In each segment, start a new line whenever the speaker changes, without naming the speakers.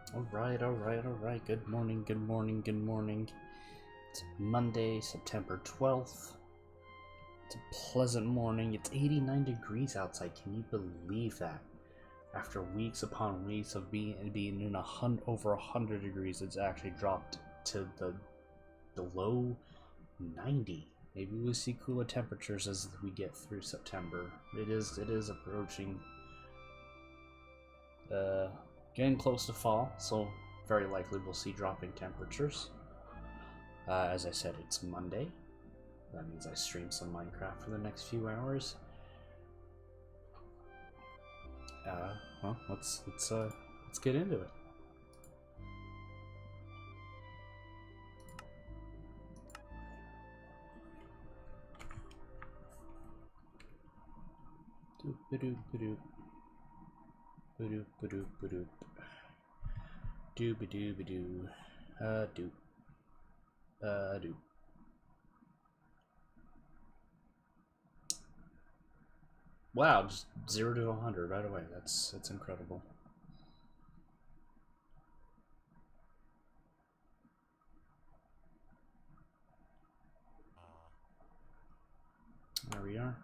Alright. Good morning. It's Monday, September 12th. It's a pleasant morning. It's 89 degrees outside. Can you believe that? After weeks upon weeks of being in over 100 degrees, it's actually dropped to the below 90. Maybe we'll see cooler temperatures as we get through September. It is approaching, getting close to fall, so very likely we'll see dropping temperatures. As I said, it's Monday. That means I stream some Minecraft for the next few hours. Well, let's get into it. Doop-a-doop-a-doop. Ba-doop-ba-doop-ba-doop. Dooba-dooba-doo. Doop. Doop. Wow, just 0 to 100 right away. That's incredible. There we are.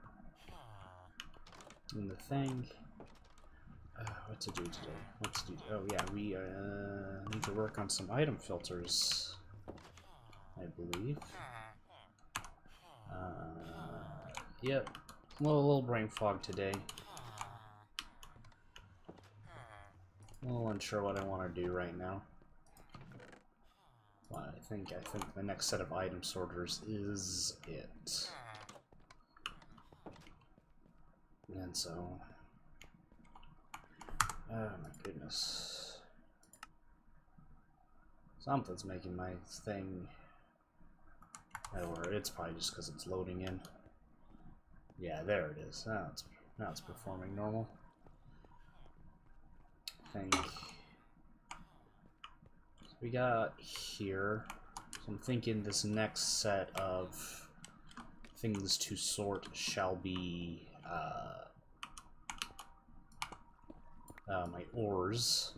In the thing. What to do today? Oh yeah, we need to work on some item filters, I believe. Yep. A little brain fog today. A little unsure what I want to do right now. But I think the next set of item sorters is it. And so, oh my goodness. Something's making my thing, or it's probably just because it's loading in. Yeah, there it is. Now it's performing normal. I think we got here. So I'm thinking this next set of things to sort shall be my ores,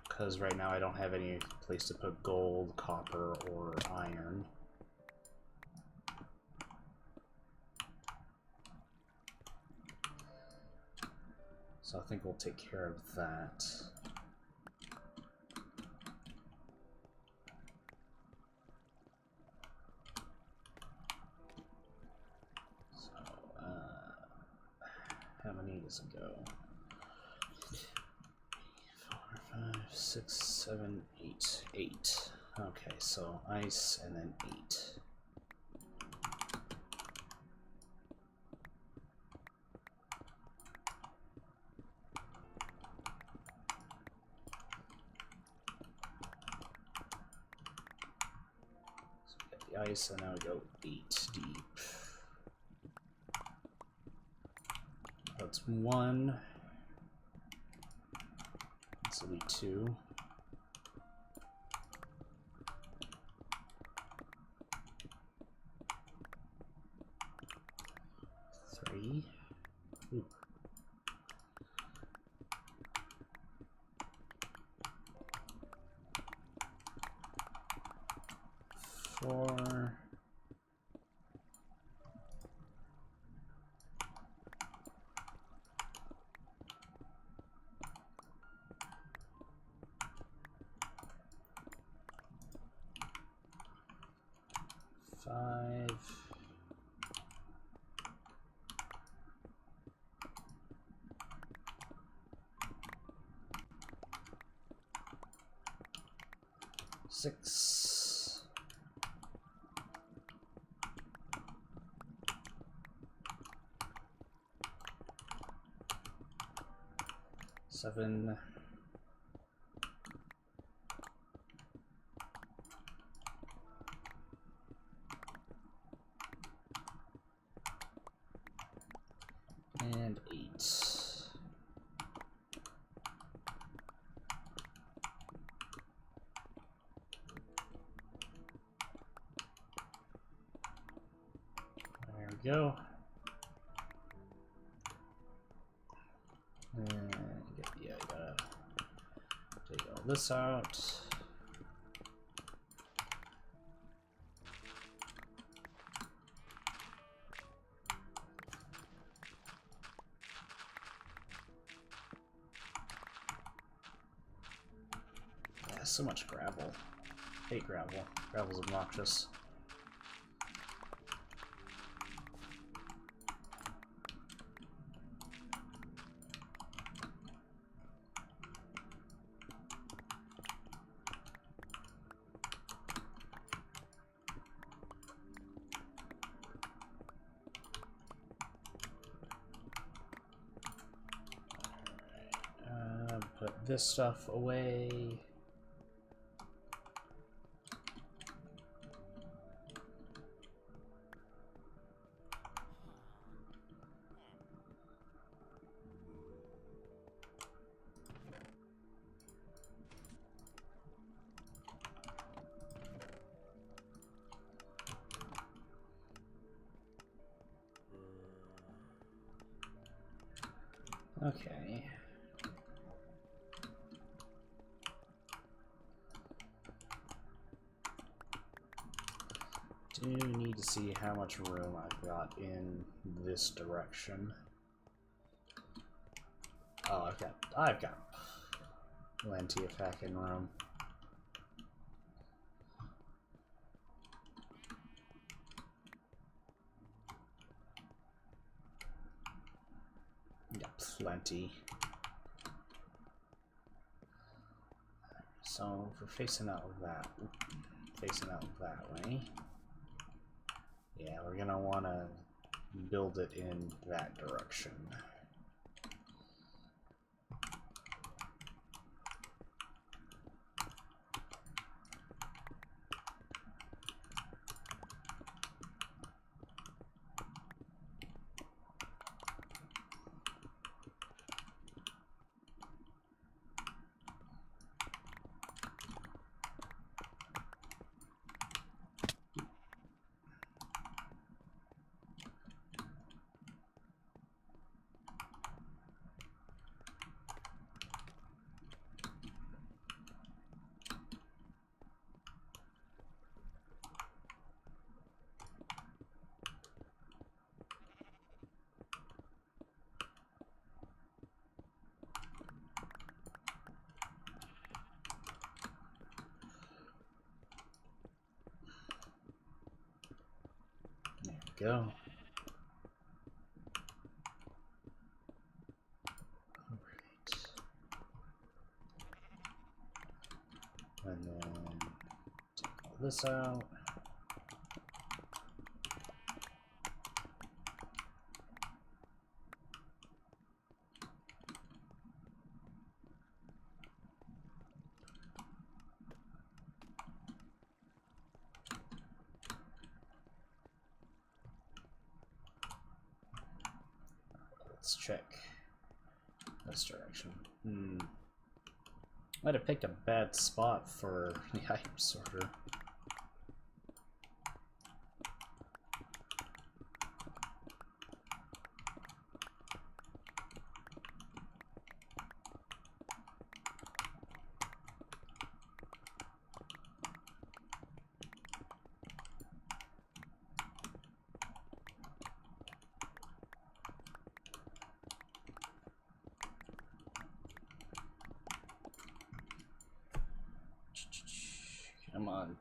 because right now I don't have any place to put gold, copper, or iron. So I think we'll take care of that. How many does it go? 4, 5, 6, 7, 8. 8. Okay, so ice and then 8. So we got the ice, and now we go 8 deep. That's 1. This will be 2. 3. Ooh. 4. 5. 6. 7. 8. There we go. And get this out. Yeah, so much gravel. Hate gravel. Gravel's obnoxious. Put this stuff away. Okay. Do need to see how much room I've got in this direction. Oh, I've got plenty of hacking room. Got plenty. So if we're facing out that way. Yeah, we're gonna want to build it in that direction. Go. Alright. And then take all this out. Let's check this direction. Might have picked a bad spot for the item sorter. Come on.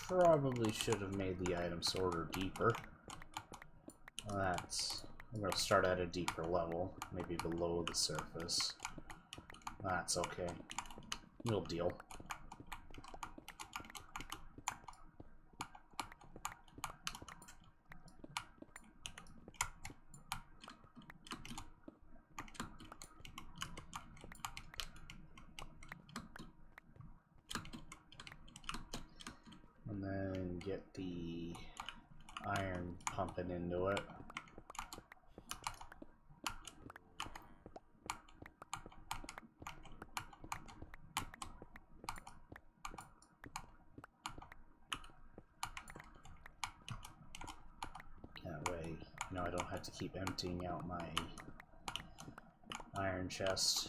Probably should have made the item sorter deeper. That's I'm gonna start at a deeper level, maybe below the surface. That's okay. We'll deal. And then get the iron pumping into it. That way, you know, I don't have to keep emptying out my iron chest.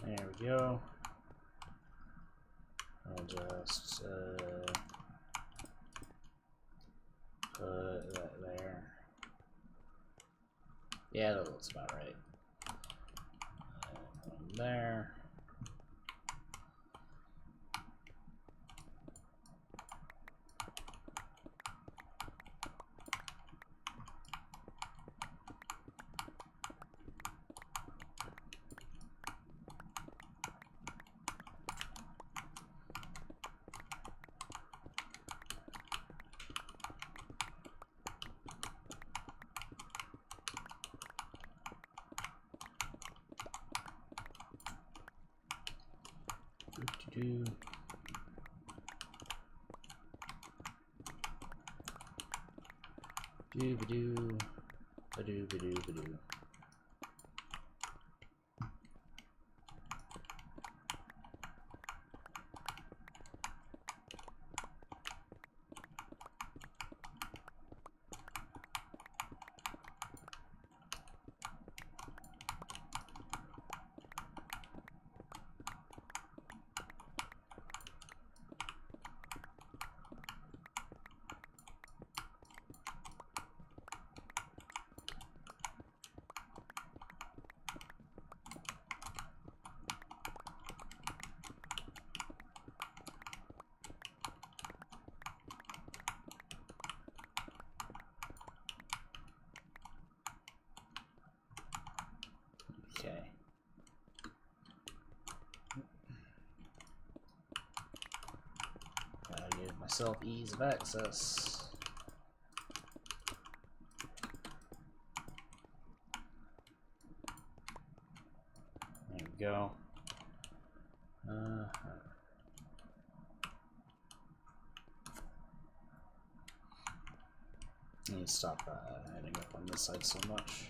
There we go. I'll just put that there. Yeah, that looks about right. One there. Do ba-doo, ba-doo, ba-doo, ba-doo. Okay. Gotta give myself ease of access. There we go. I need to stop heading up on this side so much.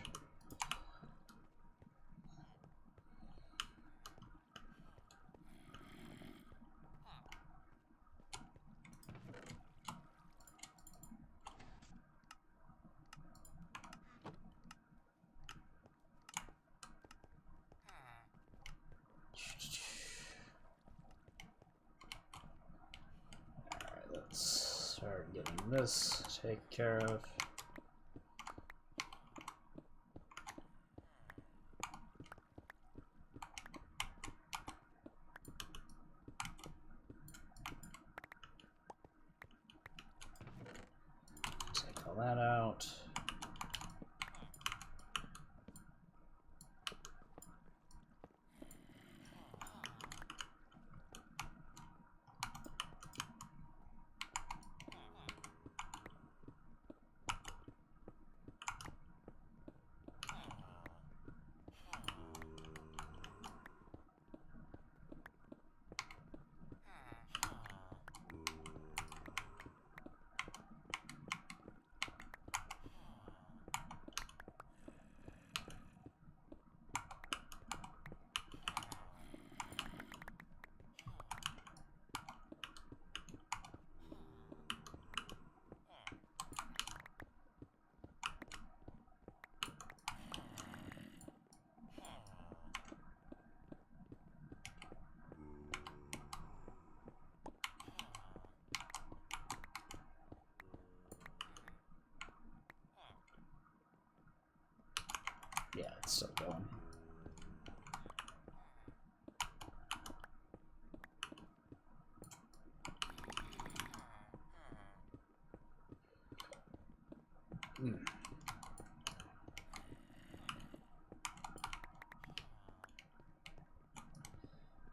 Alright, let's start getting this taken care of. all that out. Yeah, it's still going.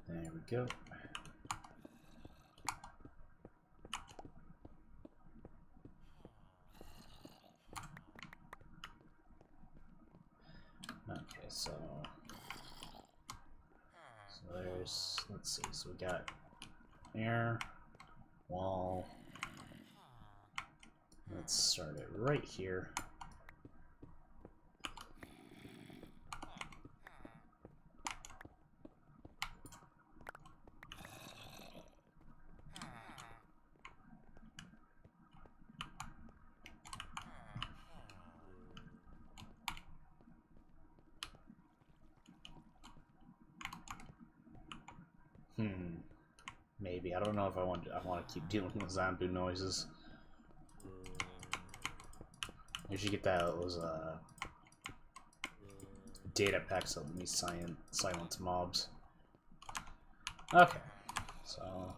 There we go. Okay, so there's, let's see, so we got air, wall. Let's start it right here. Maybe. I don't know if I want to keep dealing with zombie noises. I should get those data packs that let me silence mobs. Okay, so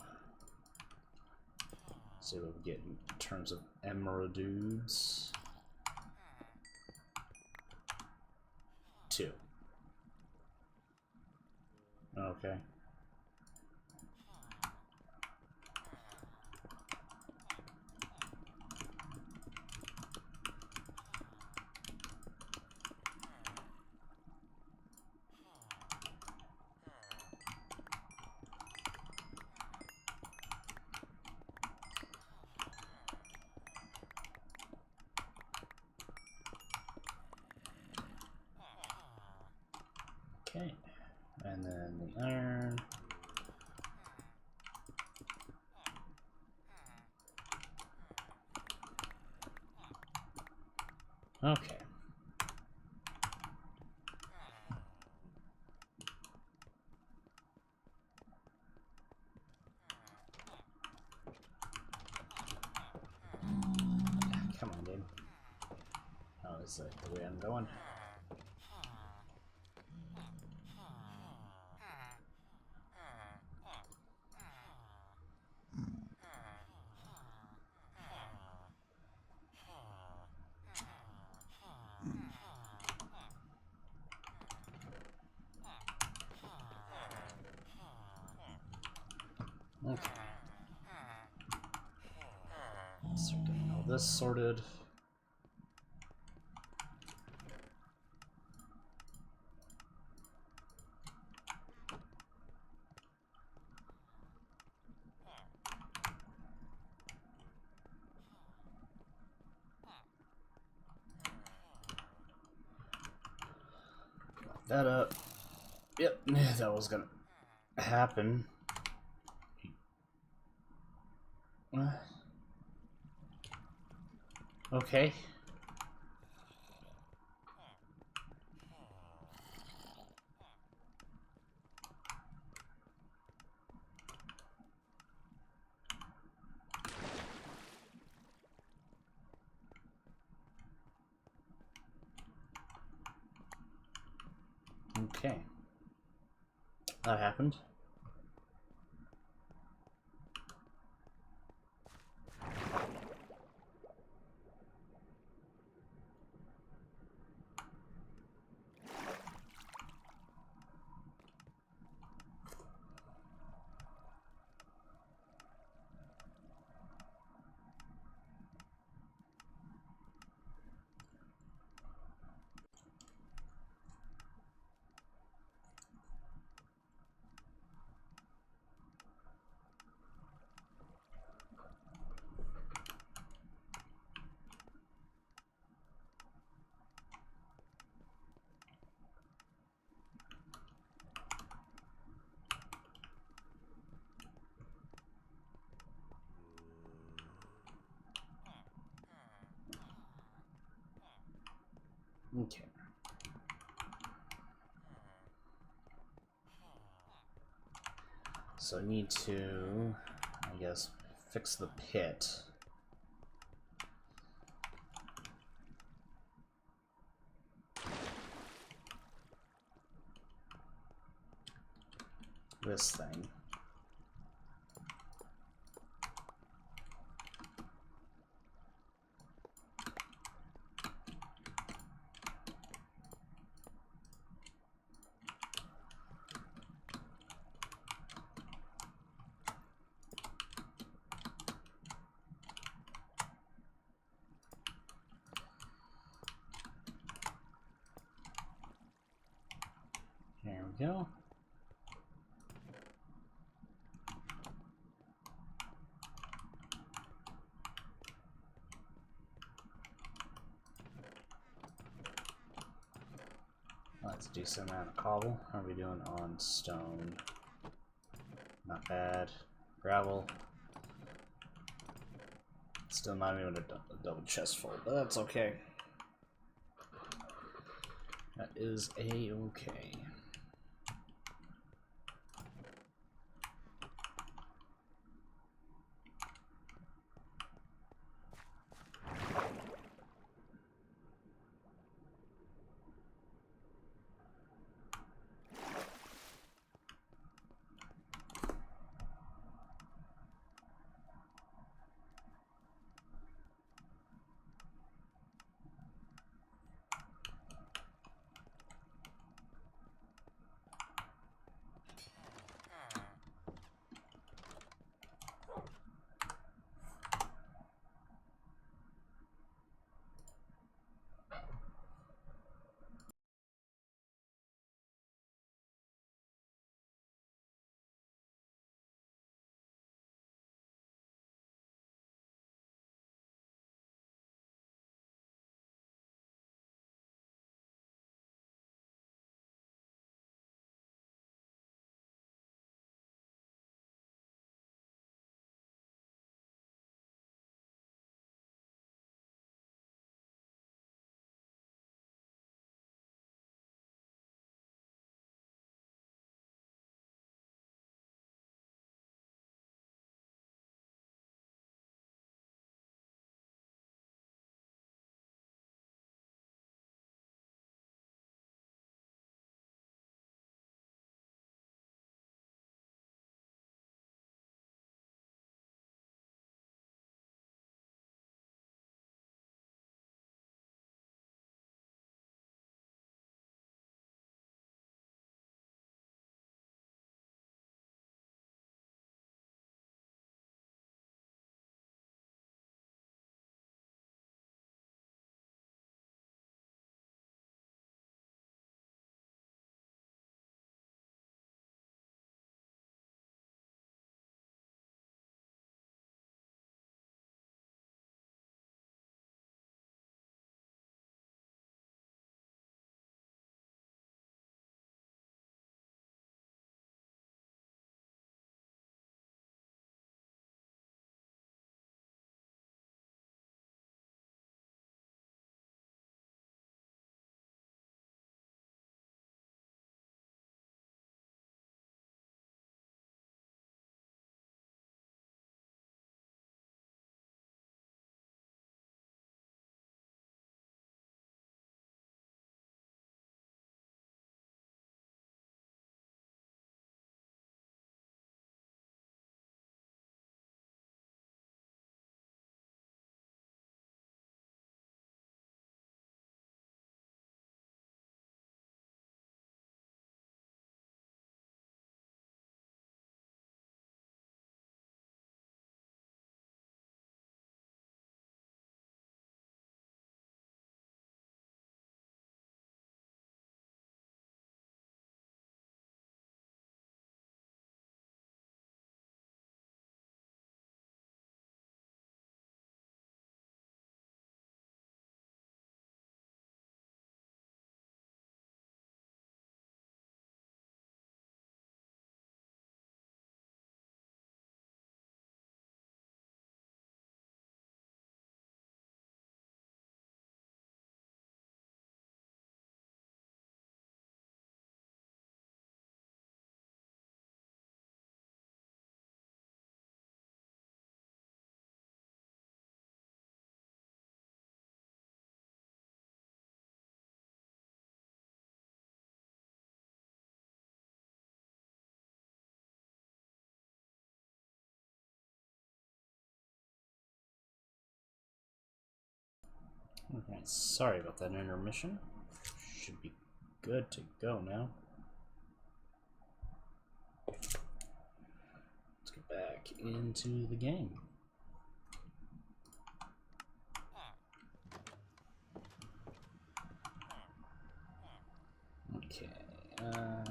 let's see what we get in terms of emerald dudes. 2. Okay. Okay, and then the iron. Okay. Come on, dude. Oh, is that the way I'm going? Okay. Start getting all this sorted. Lock that up. Yep, that was gonna happen. Okay. Okay. That happened. Okay. So I need to, I guess, fix the pit. This thing. There we go. That's a decent amount of cobble. How are we doing on stone? Not bad. Gravel. Still not even a double chest full, but that's okay. That is a-okay. Alright, sorry about that intermission. Should be good to go now. Let's get back into the game. Okay, that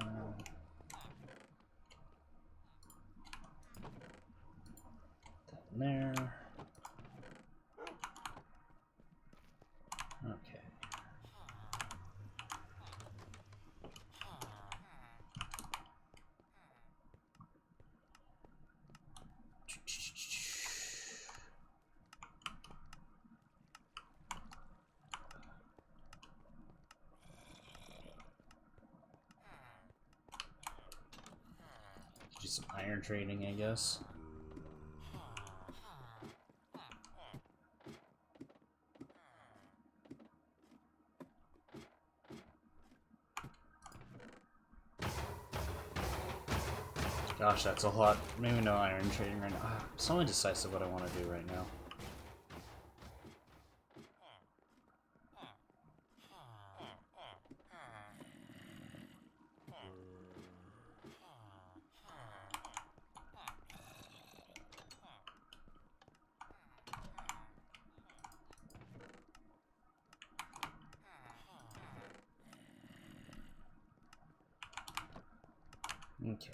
there. Okay. Do some iron trading, I guess. Gosh, that's a lot. Maybe no iron trading right now. I'm so indecisive what I want to do right now. Okay.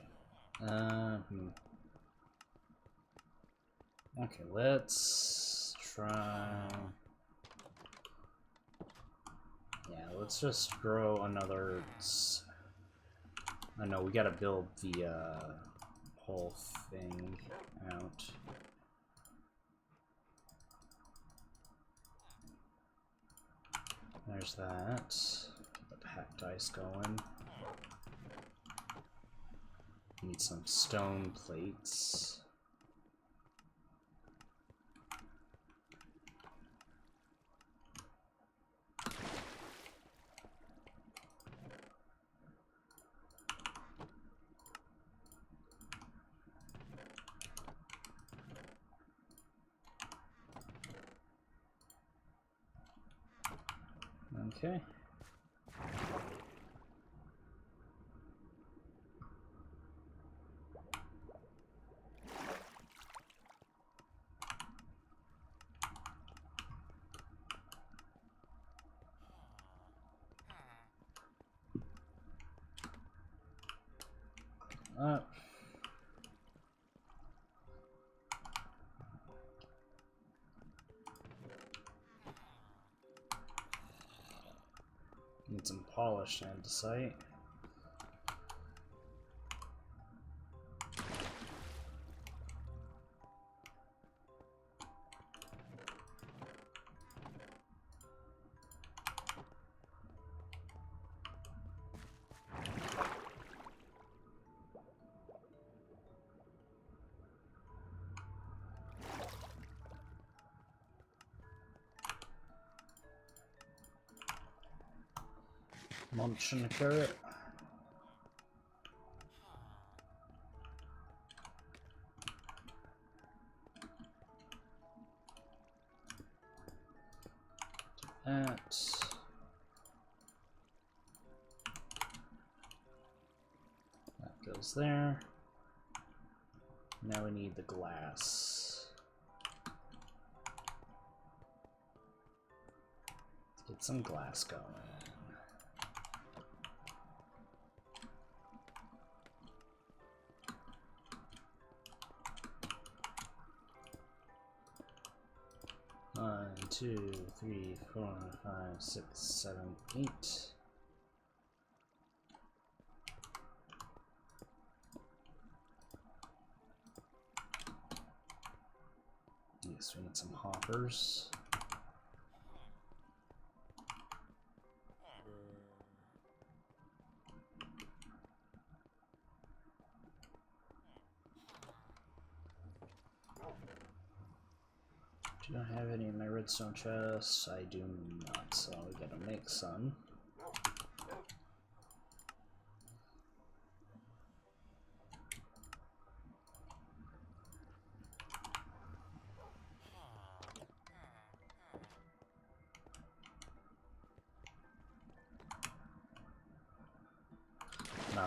Okay, let's try... Yeah, let's just grow another... I know, we gotta build the whole thing out. There's that. Get the pack dice going. Need some stone plates. Okay. Need some polish andesite. Munching a carrot. That goes there. Now we need the glass. Let's get some glass going. One, 2, 3, 4, 5, 6, 7, 8. Yes, we need some hoppers. Do I have any in my redstone chests? I do not, so we gotta make some.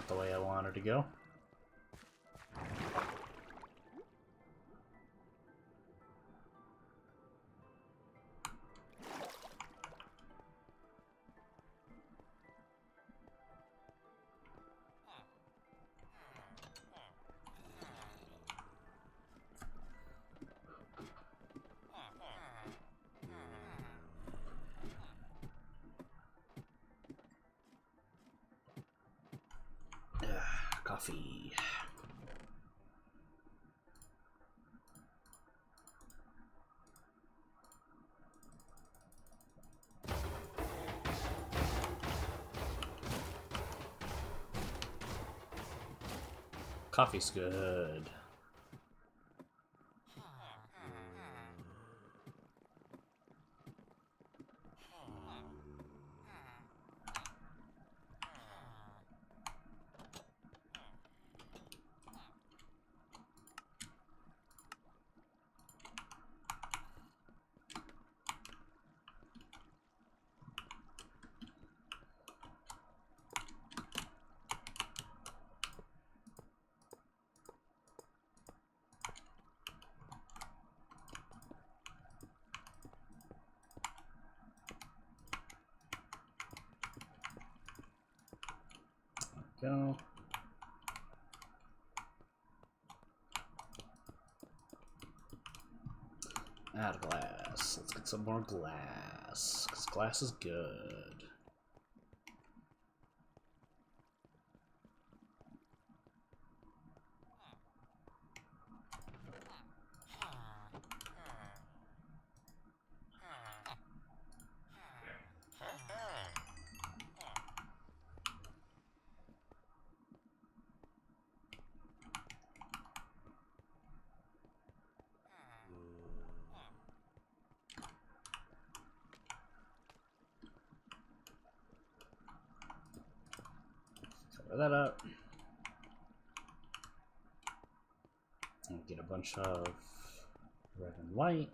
not the way I wanted to go. Coffee. Coffee's good. Go. Out of glass. Let's get some more glass, because glass is good. Cover that up. And get a bunch of red and white.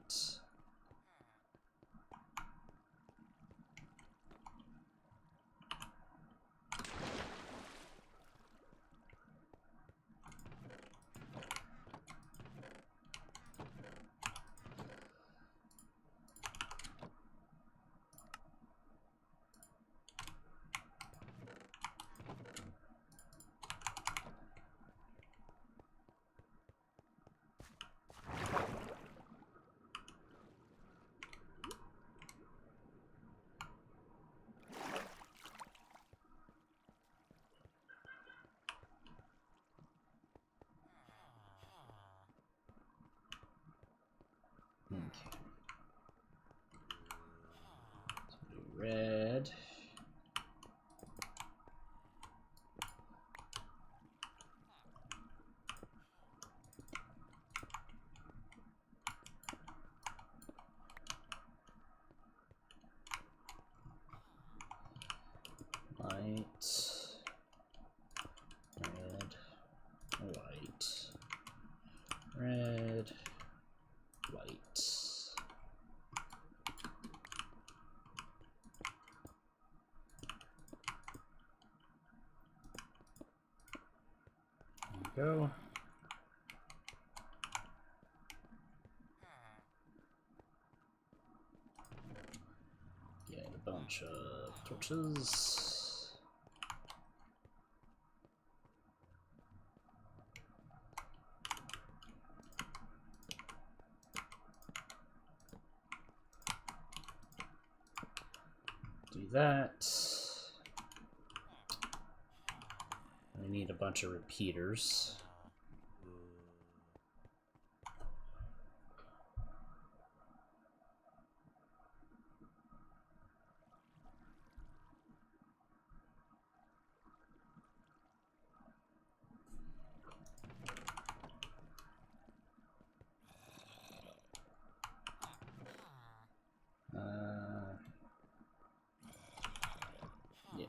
Okay. So red. Light. Red. White. Red. White. There we go. Get a bunch of torches. Do that. We need a bunch of repeaters. Yeah.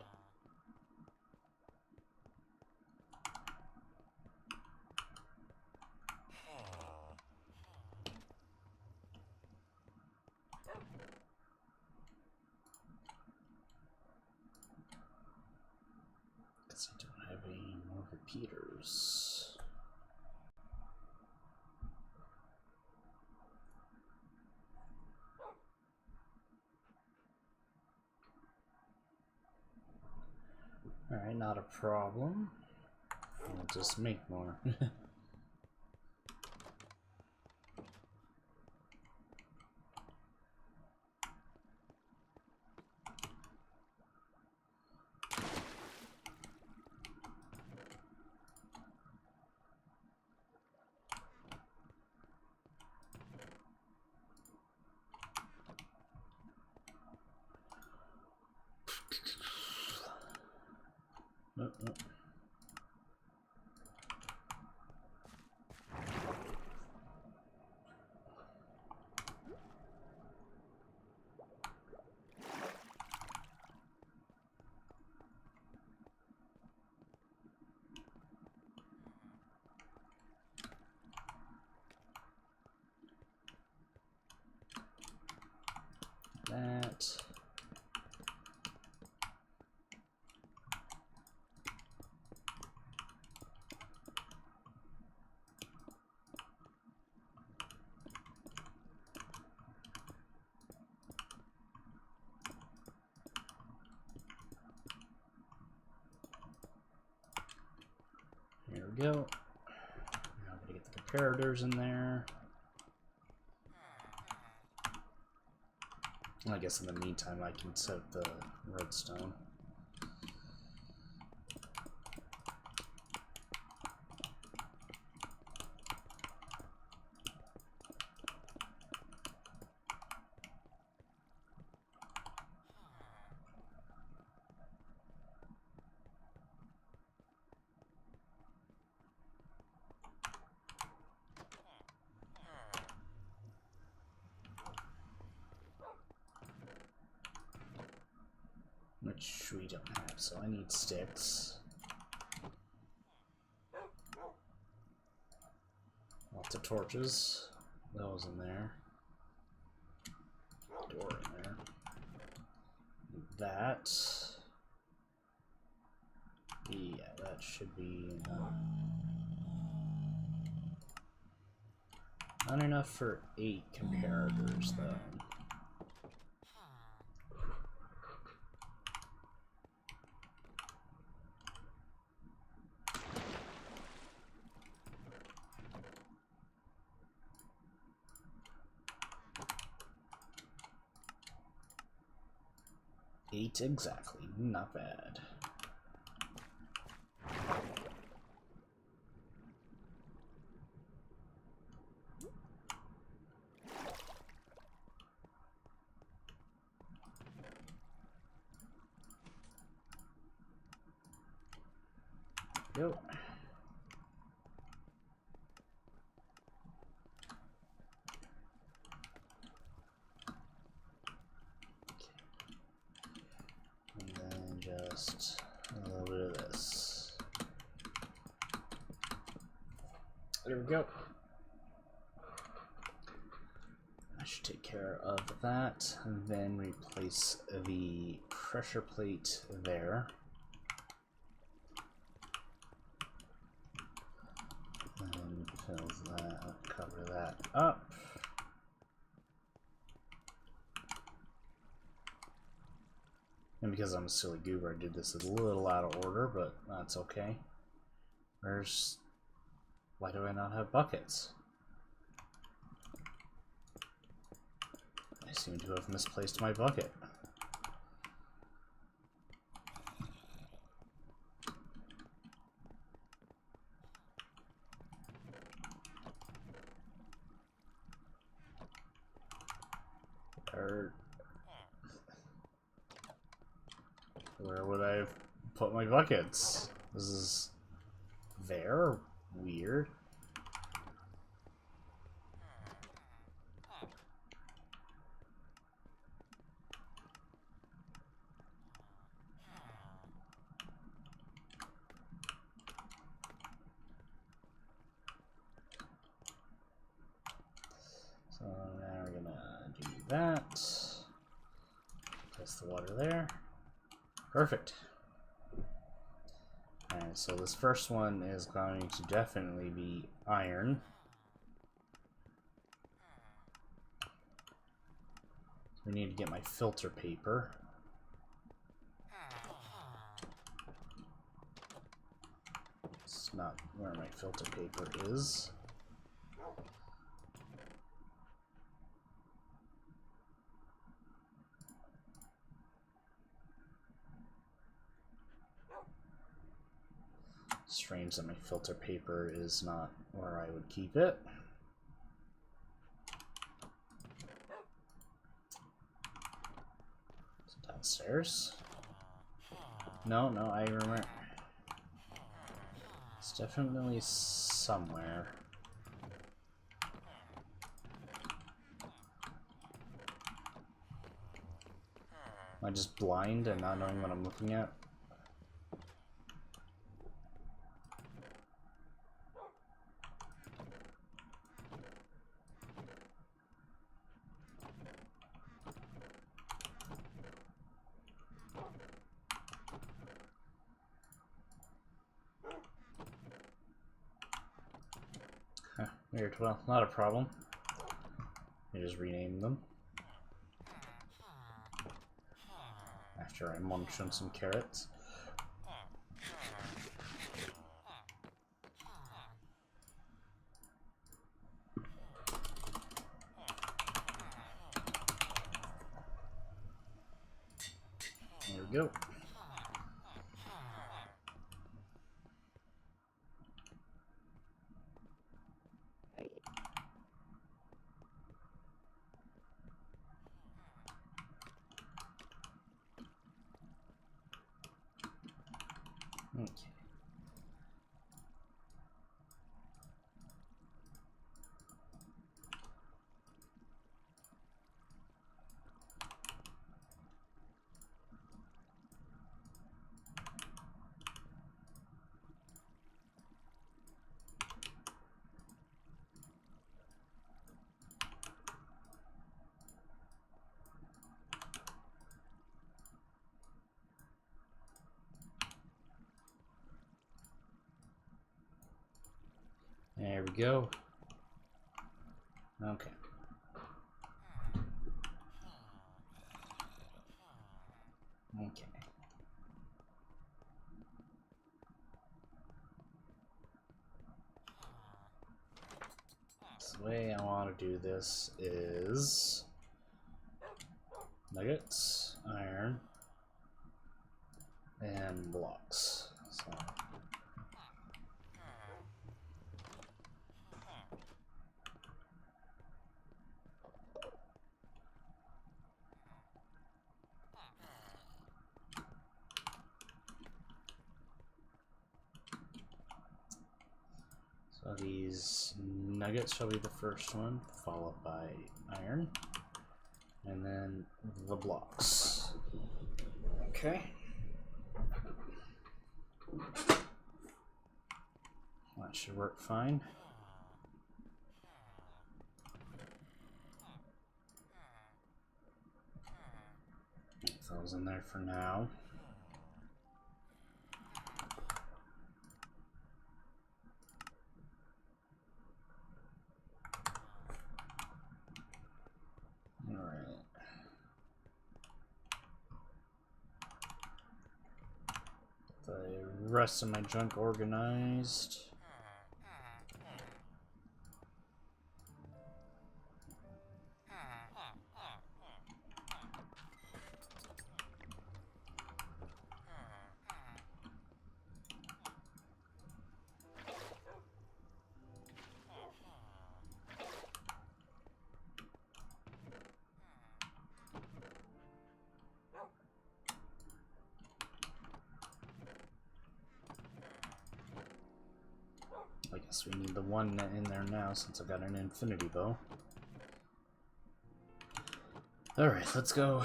repeaters. Alright, not a problem. I'll just make more. That. Here we go. Now I'm gonna get the comparators in there. I guess in the meantime I can set up the redstone. Which we don't have, so I need sticks. Lots of torches. Those in there. Door in there. That. Yeah, that should be not enough for 8 comparators, though. Eight exactly, not bad. Go. Just a little bit of this. There we go. I should take care of that and then replace the pressure plate there. And fill that, cover that up. And because I'm a silly goober, I did this a little out of order, but that's okay. Why do I not have buckets? I seem to have misplaced my bucket. Where would I have put my buckets? This is there? Weird. So now we're gonna do that. Place the water there. Perfect. Alright, so this first one is going to definitely be iron. We need to get my filter paper. It's not where my filter paper is. Strange that my filter paper is not where I would keep it. Is it downstairs? No, I remember. It's definitely somewhere. Am I just blind and not knowing what I'm looking at? Weird. Well, not a problem. I just rename them. After I munch on some carrots. There we go. Okay. There we go. Okay. Okay. So the way I want to do this is nuggets, iron, and blocks. So these nuggets shall be the first one, followed by iron, and then the blocks. Okay. That should work fine. Get those in there for now. Alright. The rest of my junk organized. I guess we need the one in there now since I've got an infinity bow. Alright, let's go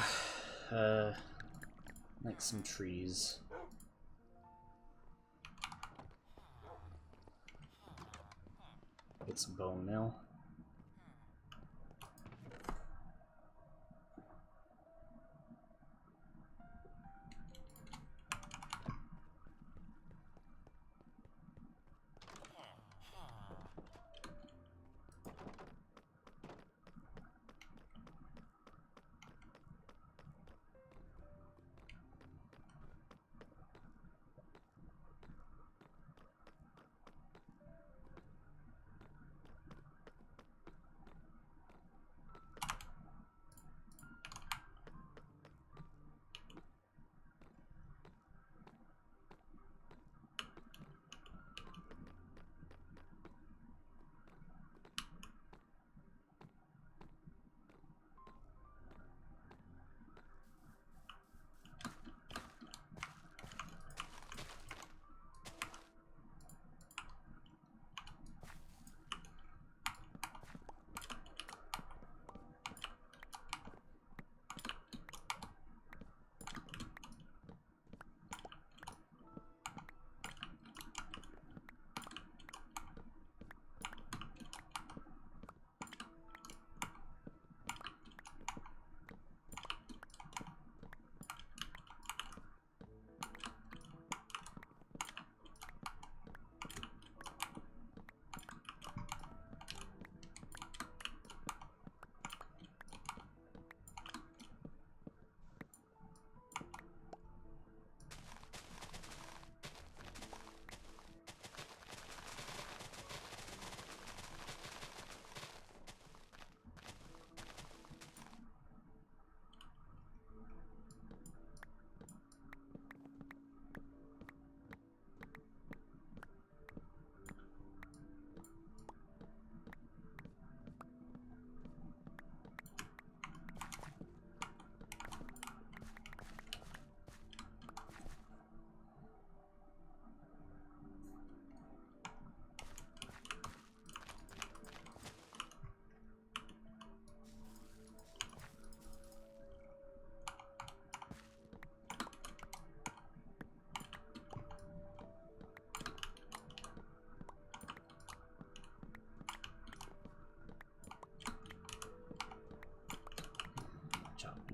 make some trees. Get some bone meal.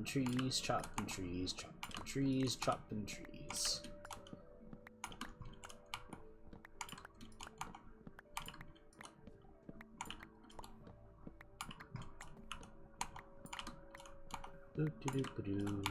trees, chopping trees, chopping trees, chopping trees. Boo-doo-doo-doo.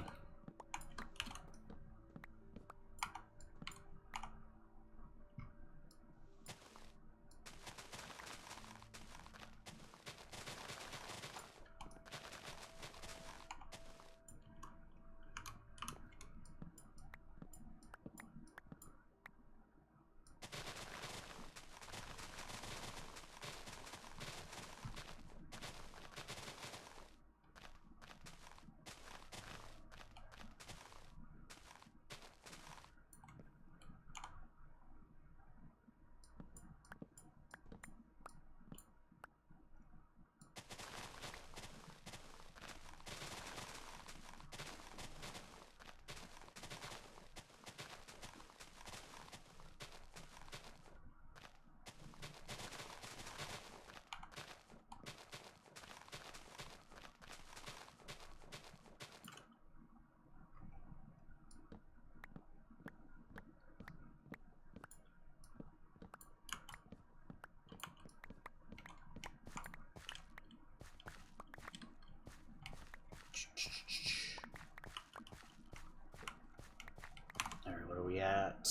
Alright, what are we at? 2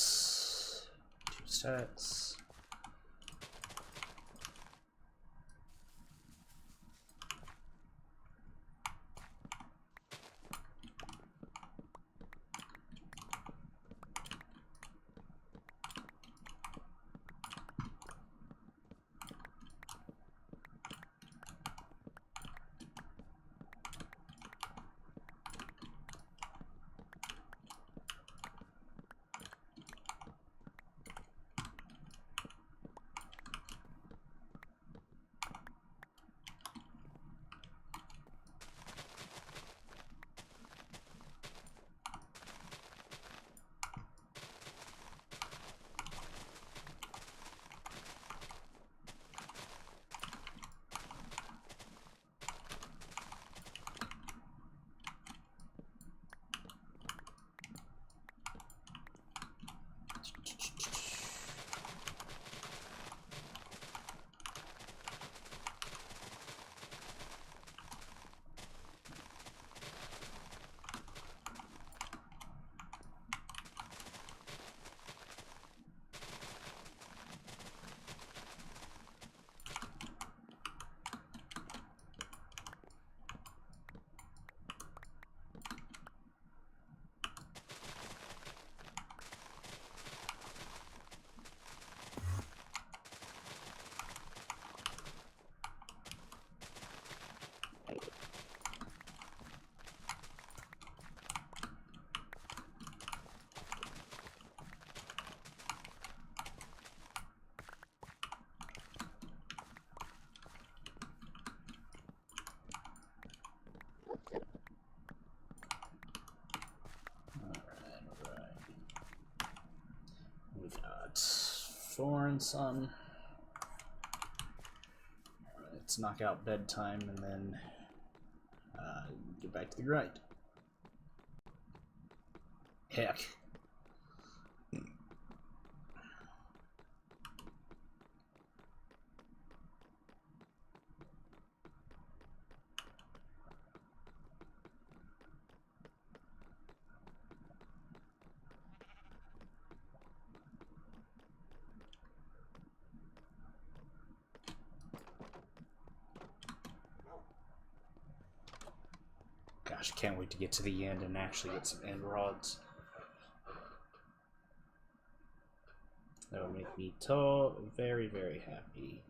sets. Foreign sun. Let's knock out bedtime and then get back to the grind. Heck. Gosh, can't wait to get to the end and actually get some end rods. That would make me very, very happy.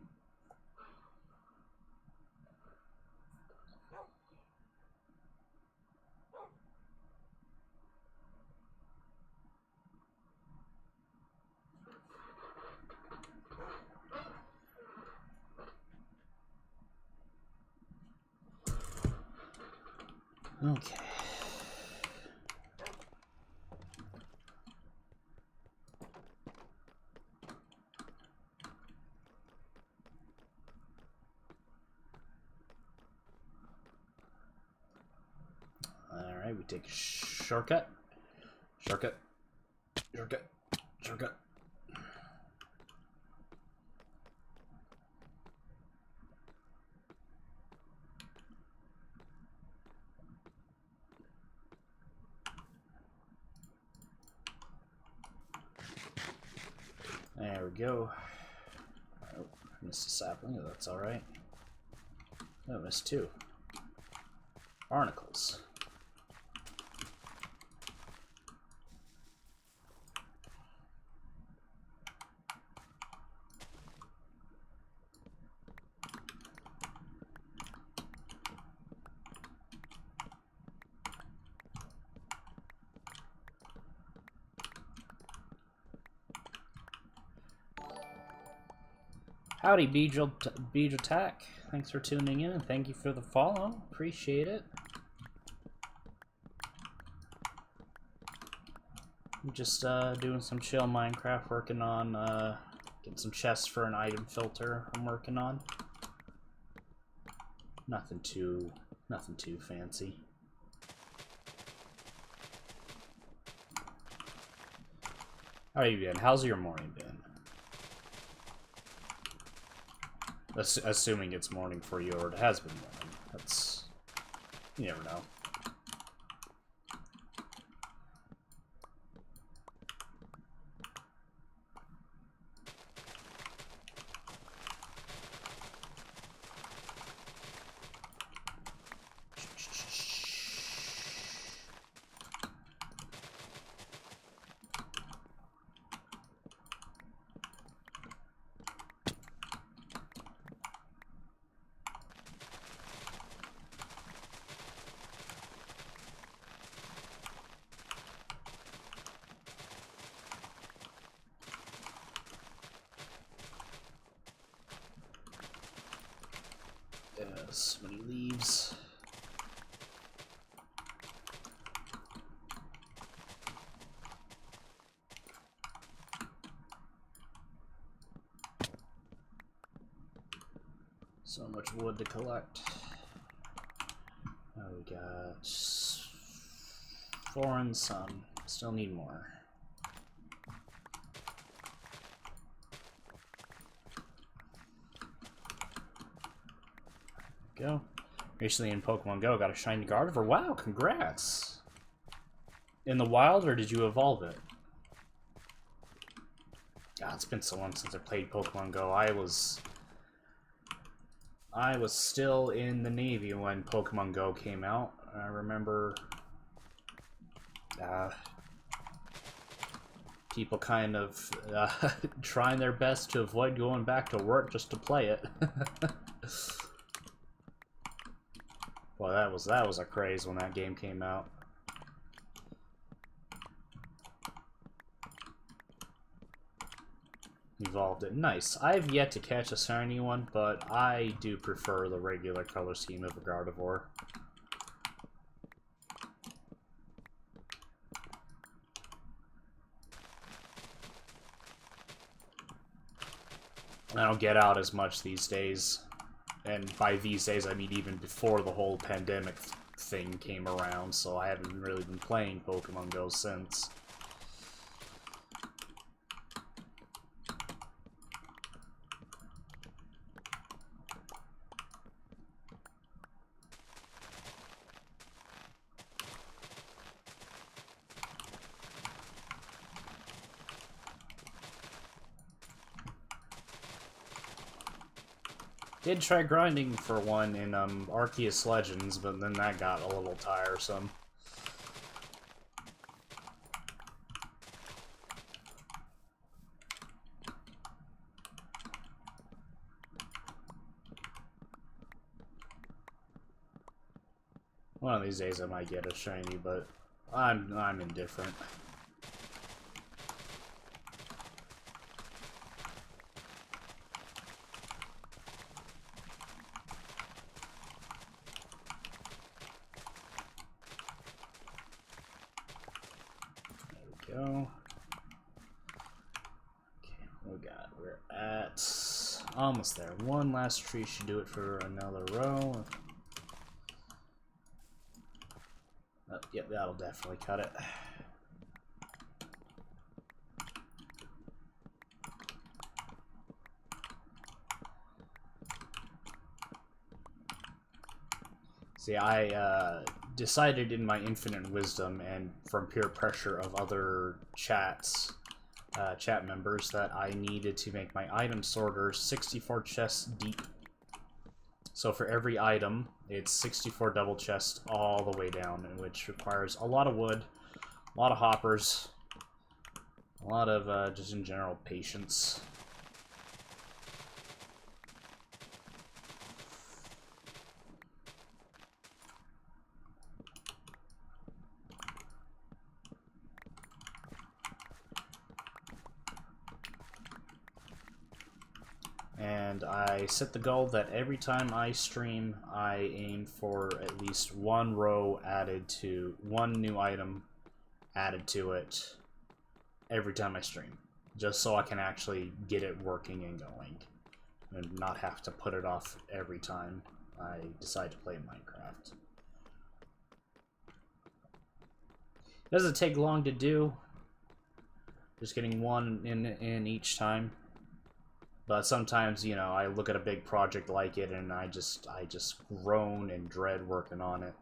Okay. Alright, we take a shortcut. Shortcut. Shortcut. Shortcut. There we go. Oh, I missed a sapling. That's alright. Oh, I missed two. Barnacles. Howdy, Beej Attack. Thanks for tuning in and thank you for the follow. Appreciate it. I'm just doing some chill Minecraft, working on getting some chests for an item filter I'm working on. Nothing too fancy. How are you been? How's your morning been? Assuming it's morning for you, or it has been morning. That's... you never know. So many leaves. So much wood to collect. Oh, we got 4 and some. Still need more. Go. Recently in Pokemon Go, got a shiny Gardevoir. Wow, congrats! In the wild, or did you evolve it? God, it's been so long since I played Pokemon Go. I was still in the Navy when Pokemon Go came out. I remember people kind of trying their best to avoid going back to work just to play it. Well, that was a craze when that game came out. Evolved it. Nice. I've yet to catch a shiny one, but I do prefer the regular color scheme of a Gardevoir. I don't get out as much these days. And by these days, I mean even before the whole pandemic thing came around, so I haven't really been playing Pokemon Go since. Did try grinding for one in Arceus Legends, but then that got a little tiresome. One of these days I might get a shiny, but I'm indifferent. Go. Okay, we're at almost there. One last tree should do it for another row. Yep, that'll definitely cut it. See, I decided in my infinite wisdom and from peer pressure of other chat members that I needed to make my item sorter 64 chests deep. So for every item, it's 64 double chests all the way down, which requires a lot of wood, a lot of hoppers, a lot of just in general patience. And I set the goal that every time I stream, I aim for at least one row added to, one new item added to it every time I stream. Just so I can actually get it working and going. And not have to put it off every time I decide to play Minecraft. It doesn't take long to do. Just getting one in each time. But sometimes, you know, I look at a big project like it and I just groan and dread working on it.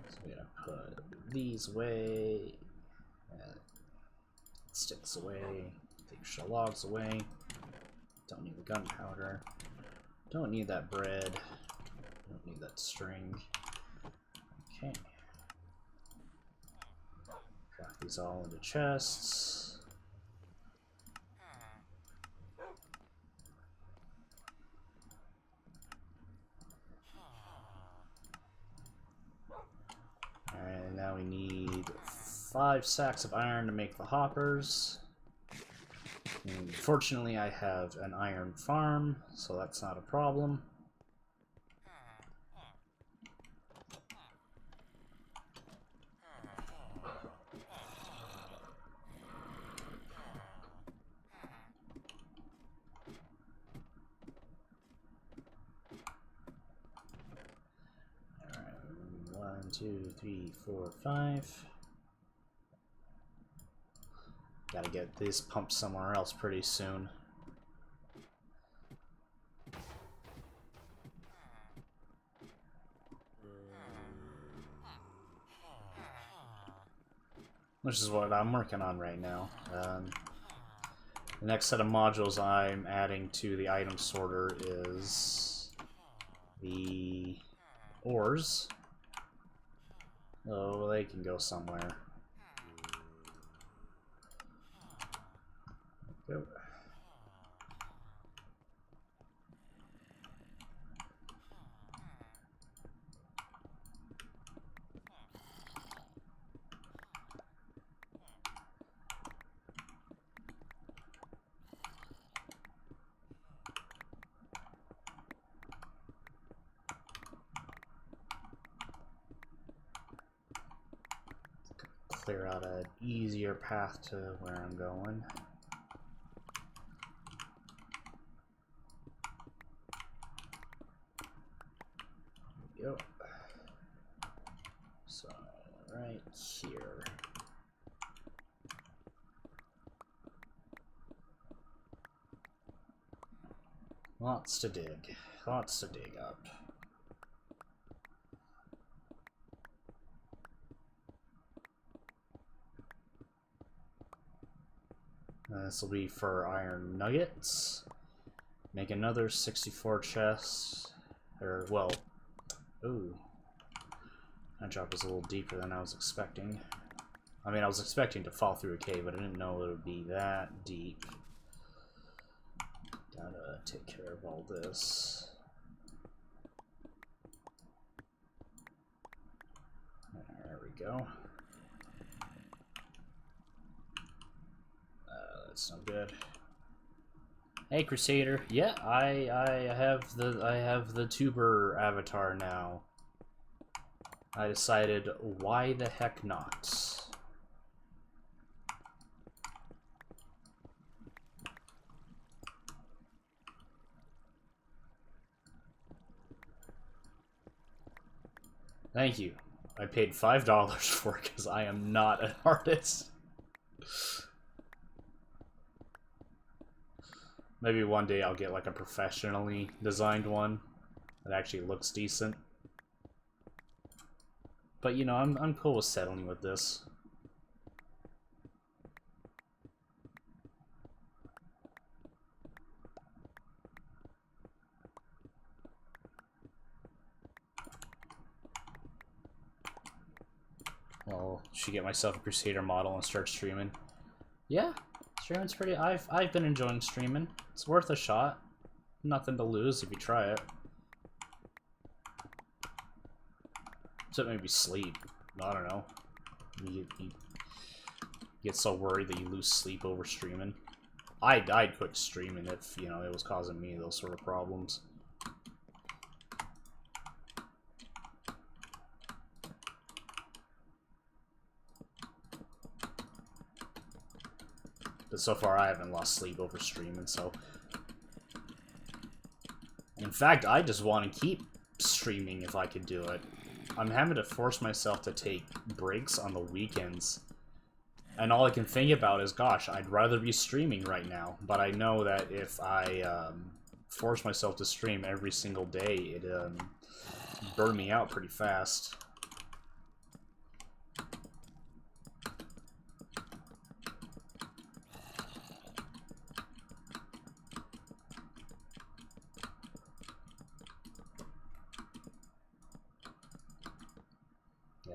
So we're gonna put these away, sticks away, the extra logs away. Don't need the gunpowder. Don't need that bread. Don't need that string. Okay. Craft these all into chests. And now we need 5 sacks of iron to make the hoppers. And fortunately, I have an iron farm, so that's not a problem. Alright, 1, 2, 3, 4, 5. Gotta get this pumped somewhere else pretty soon. Which is what I'm working on right now. The next set of modules I'm adding to the item sorter is the ores. Oh, they can go somewhere. Go. Clear out an easier path to where I'm going. Yep. So, right here. Lots to dig. Lots to dig up. This will be for iron nuggets. Make another 64 chests. Or, well, ooh. That drop was a little deeper than I was expecting. I mean, I was expecting to fall through a cave, but I didn't know it would be that deep. Gotta take care of all this. There we go. That's no good. Hey, Crusader. Yeah, I have the tuber avatar now. I decided, why the heck not? Thank you. I paid $5 for it because I am not an artist. Maybe one day I'll get like a professionally designed one that actually looks decent. But you know, I'm cool with settling with this. Well, should get myself a Crusader model and start streaming. Yeah, streaming's pretty. I've been enjoying streaming. It's worth a shot. Nothing to lose if you try it. Except maybe sleep. I don't know. You get so worried that you lose sleep over streaming. I'd quit streaming if, you know, it was causing me those sort of problems. But so far I haven't lost sleep over streaming, so... In fact, I just want to keep streaming if I could do it. I'm having to force myself to take breaks on the weekends. And all I can think about is, gosh, I'd rather be streaming right now. But I know that if I force myself to stream every single day, it'd burn me out pretty fast.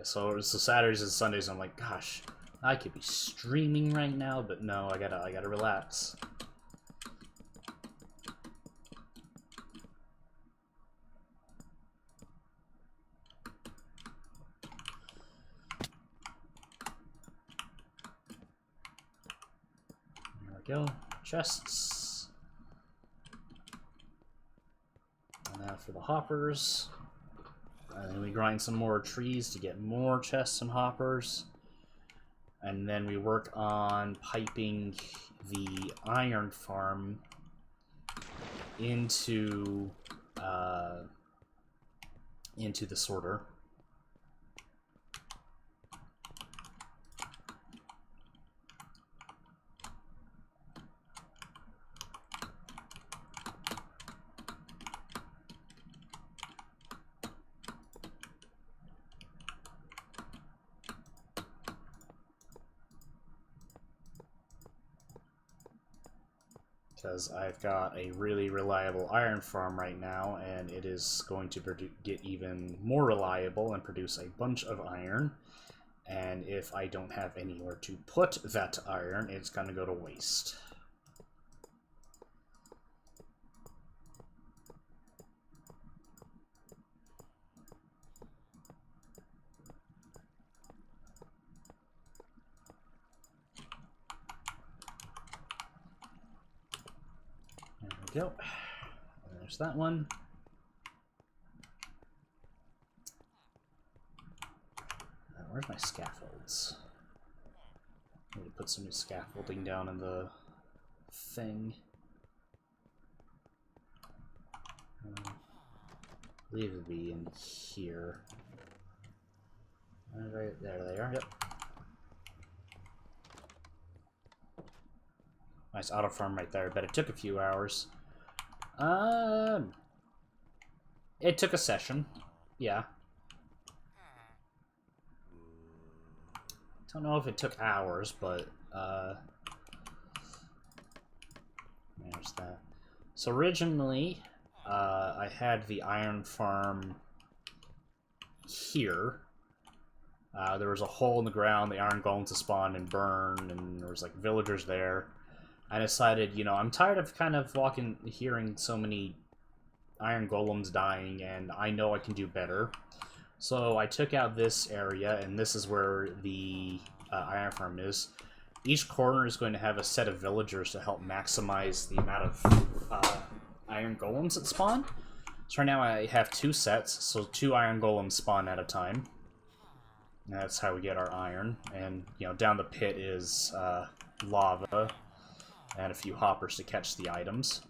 So Saturdays and Sundays, I'm like, gosh, I could be streaming right now, but no, I gotta relax. There we go, chests. And now for the hoppers. And then we grind some more trees to get more chests and hoppers. And then we work on piping the iron farm into the sorter. Because I've got a really reliable iron farm right now, and it is going to get even more reliable and produce a bunch of iron. And if I don't have anywhere to put that iron, it's going to go to waste. Go. There's that one. Where's my scaffolds? I need to put some new scaffolding down in the thing. I believe it'd be in here. Right there they are. Yep. Nice auto farm right there, but it took a few hours. It took a session. Yeah. Don't know if it took hours, but there's that. So originally, I had the iron farm here. There was a hole in the ground, the iron golems to spawn and burn, and there was like villagers there. I decided, you know, I'm tired of kind of hearing so many iron golems dying, and I know I can do better. So I took out this area, and this is where the iron farm is. Each corner is going to have a set of villagers to help maximize the amount of iron golems that spawn. So right now I have 2 sets, so 2 iron golems spawn at a time. And that's how we get our iron. And, you know, down the pit is lava. And a few hoppers to catch the items.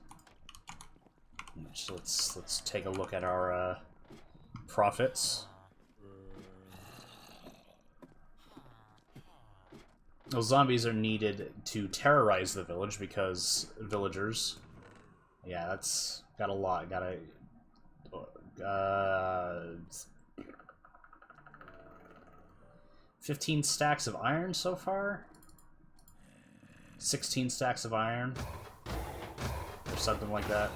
So let's take a look at our profits. Those zombies are needed to terrorize the village because villagers... Yeah, that's got a lot. Gotta... 15 stacks of iron so far? 16 stacks of iron? Or something like that.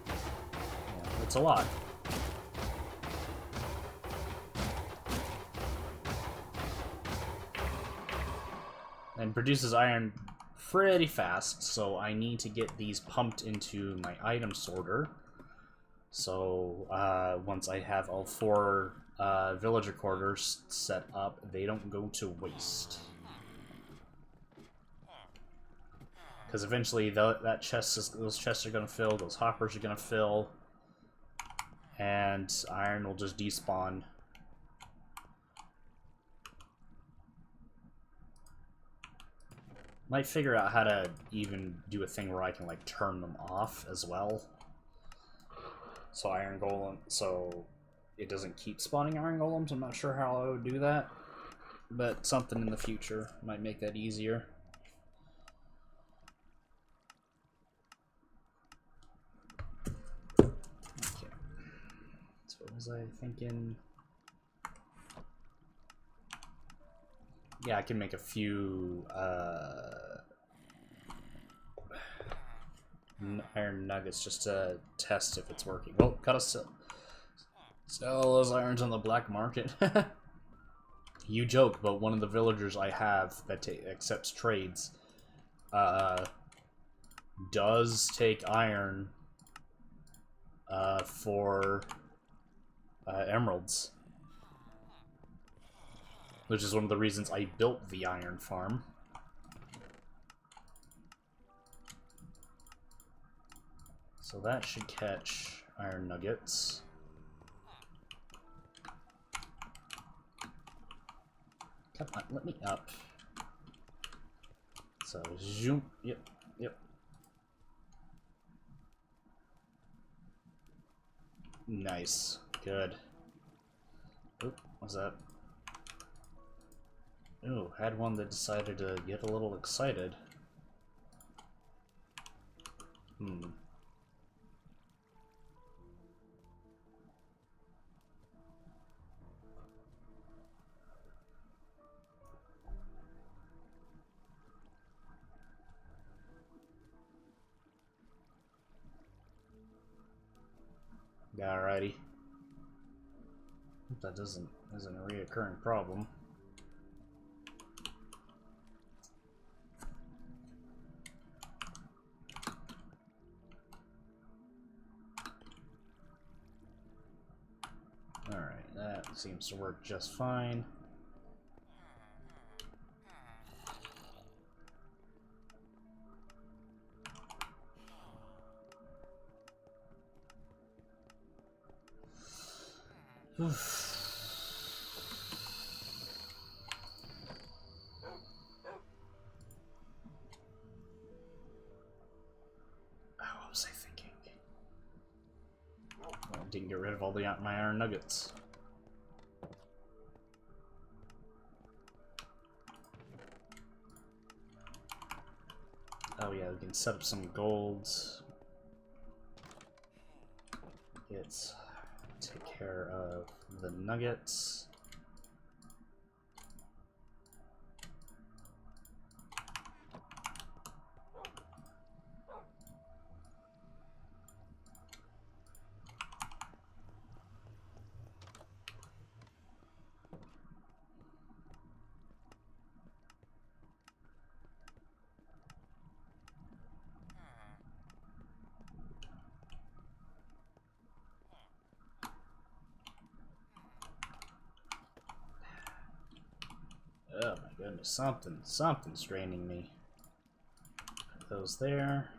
Yeah, it's a lot. And produces iron pretty fast, so I need to get these pumped into my item sorter. So once I have all 4 villager quarters set up, they don't go to waste. Because eventually those chests are going to fill, those hoppers are going to fill, and iron will just despawn. Might figure out how to even do a thing where I can like turn them off as well. So iron golem, so it doesn't keep spawning iron golems. I'm not sure how I would do that, but something in the future might make that easier. Okay. So what was I thinking? Yeah, I can make a few iron nuggets just to test if it's working. Well, gotta sell those irons on the black market. You joke, but one of the villagers I have that accepts trades does take iron for emeralds. Which is one of the reasons I built the iron farm. So that should catch iron nuggets. Come on, let me up. So, zoom. Yep, yep. Nice. Good. Oop, what's that? Ooh, had one that decided to get a little excited. Alrighty. Hope that isn't a reoccurring problem. Alright, that seems to work just fine. Oof. What was I thinking? Well, I didn't get rid of all my iron nuggets. Oh yeah, we can set up some golds. Take care of the nuggets. Oh my goodness, something's draining me. Put those there.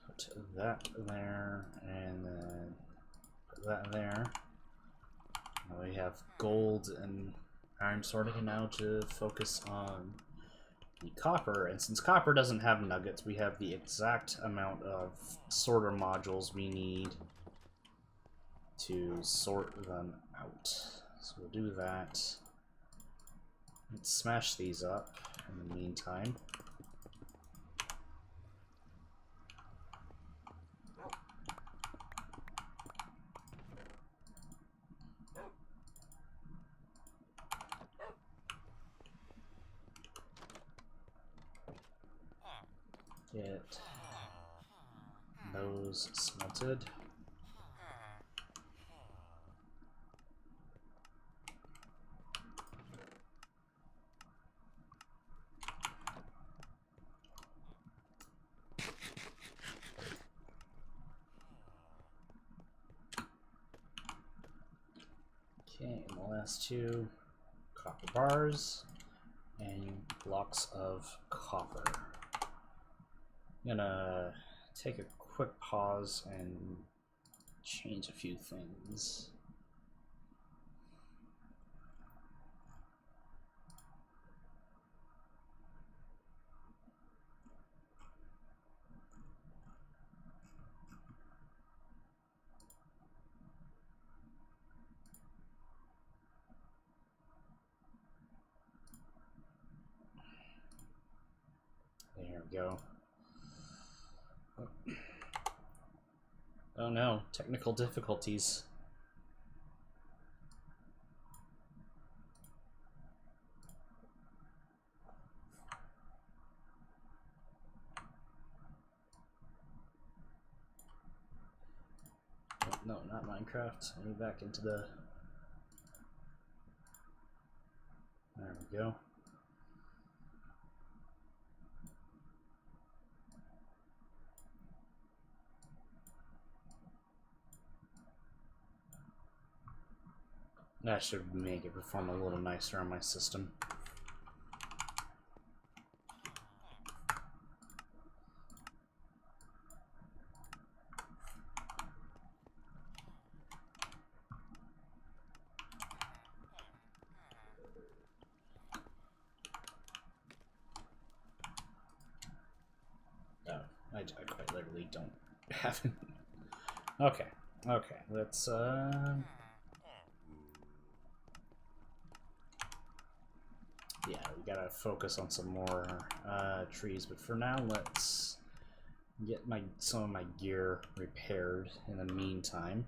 Put that there, and then put that there. Now we have gold and iron sorting now to focus on the copper. And since copper doesn't have nuggets, we have the exact amount of sorter modules we need to sort them out. So we'll do that. Let's smash these up in the meantime. Get those smelted. Okay, and the last two copper bars and blocks of copper. I'm gonna take a quick pause and change a few things. There we go. Oh no, technical difficulties. Oh, no, not Minecraft. Let me back into the... There we go. That should make it perform a little nicer on my system. Oh, I quite literally don't have it. Okay, okay, let's yeah, we gotta focus on some more trees, but for now, let's get some of my gear repaired in the meantime.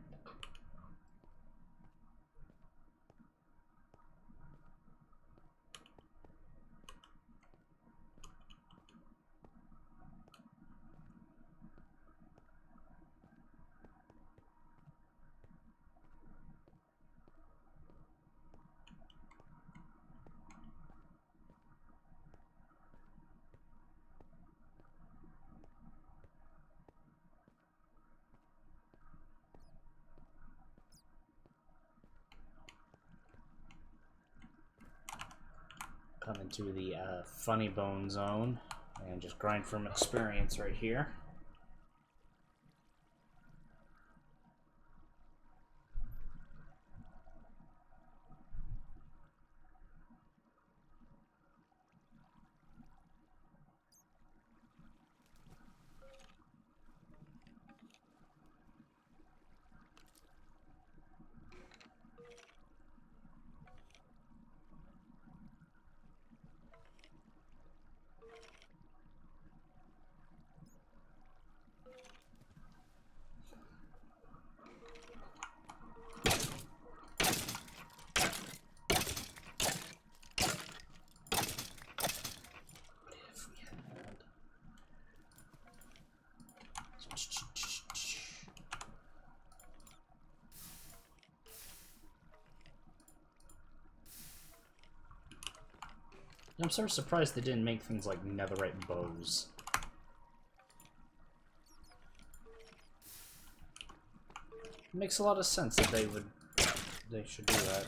Come into the funny bone zone and just grind from experience right here. I'm sort of surprised they didn't make things like netherite bows. It makes a lot of sense that they should do that.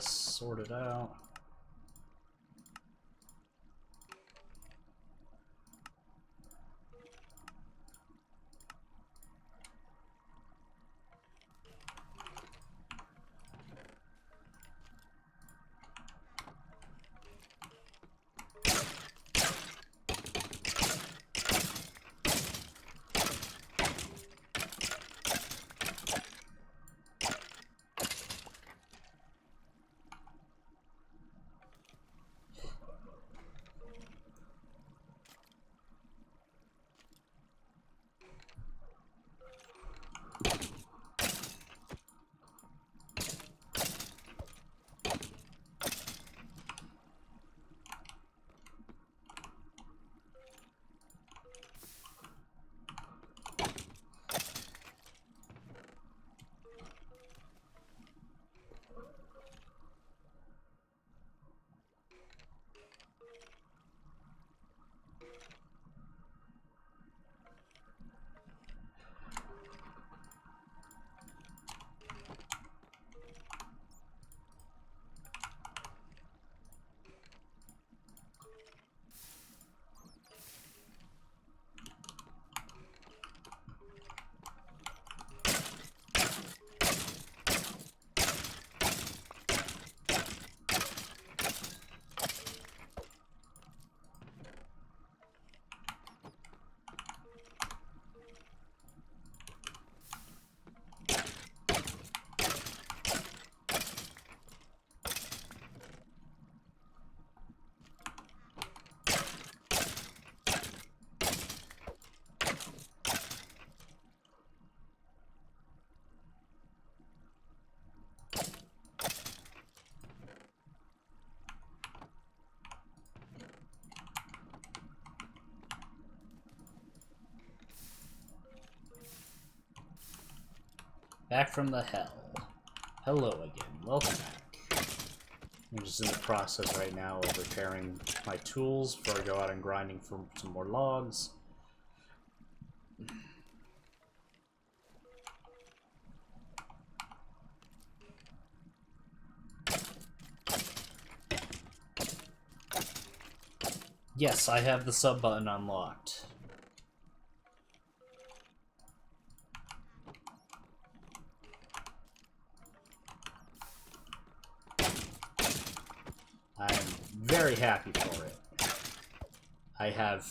this sorted out. Back from the hell. Hello again. Welcome back. I'm just in the process right now of repairing my tools before I go out and grinding for some more logs. Yes, I have the sub button unlocked. I'm very happy for it. I have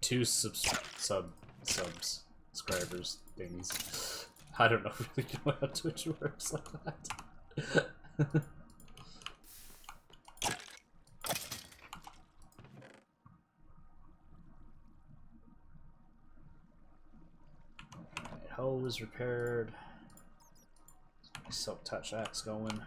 2 subscribers things. I don't know really know how Twitch works like that. Alright, hoe is repaired. Silk touch axe going.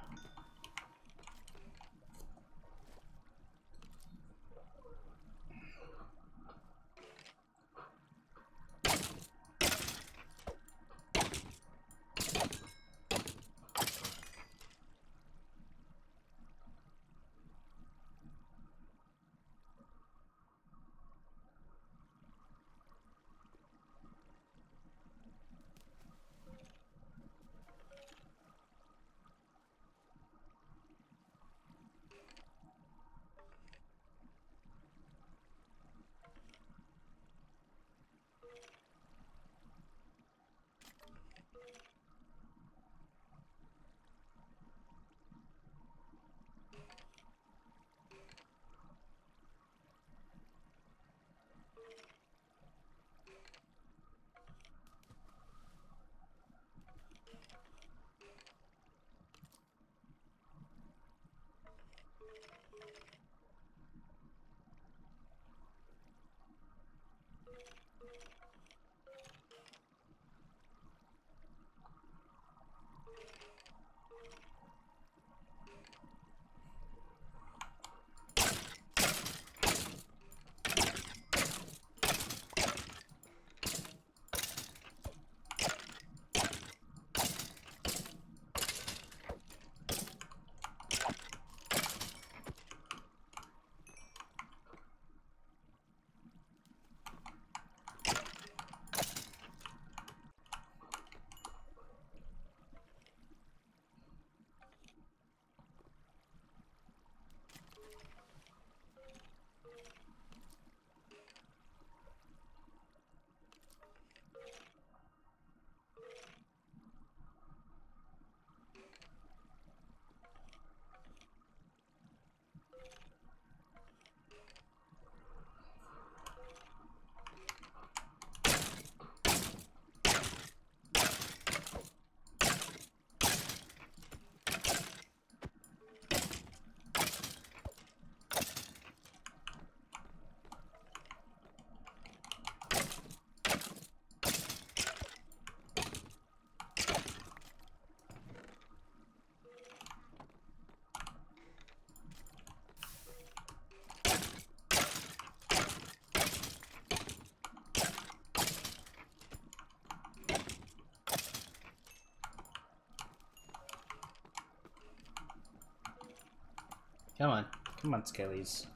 Come on. Come on, Skellies.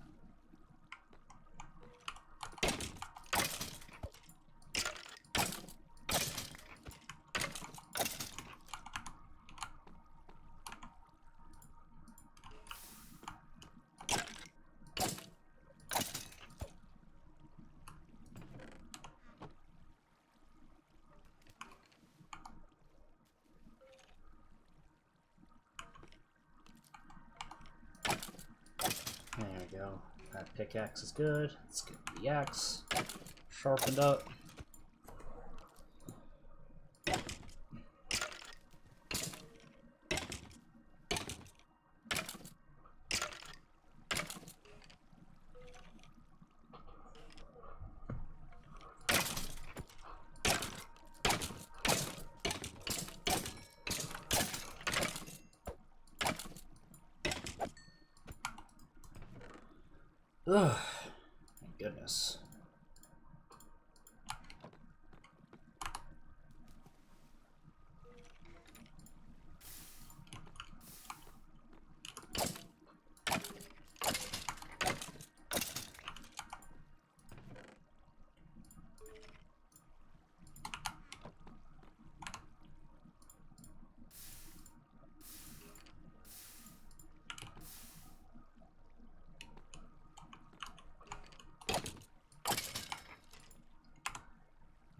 There we go. That pickaxe is good. Let's get the axe sharpened up. Ugh, my goodness.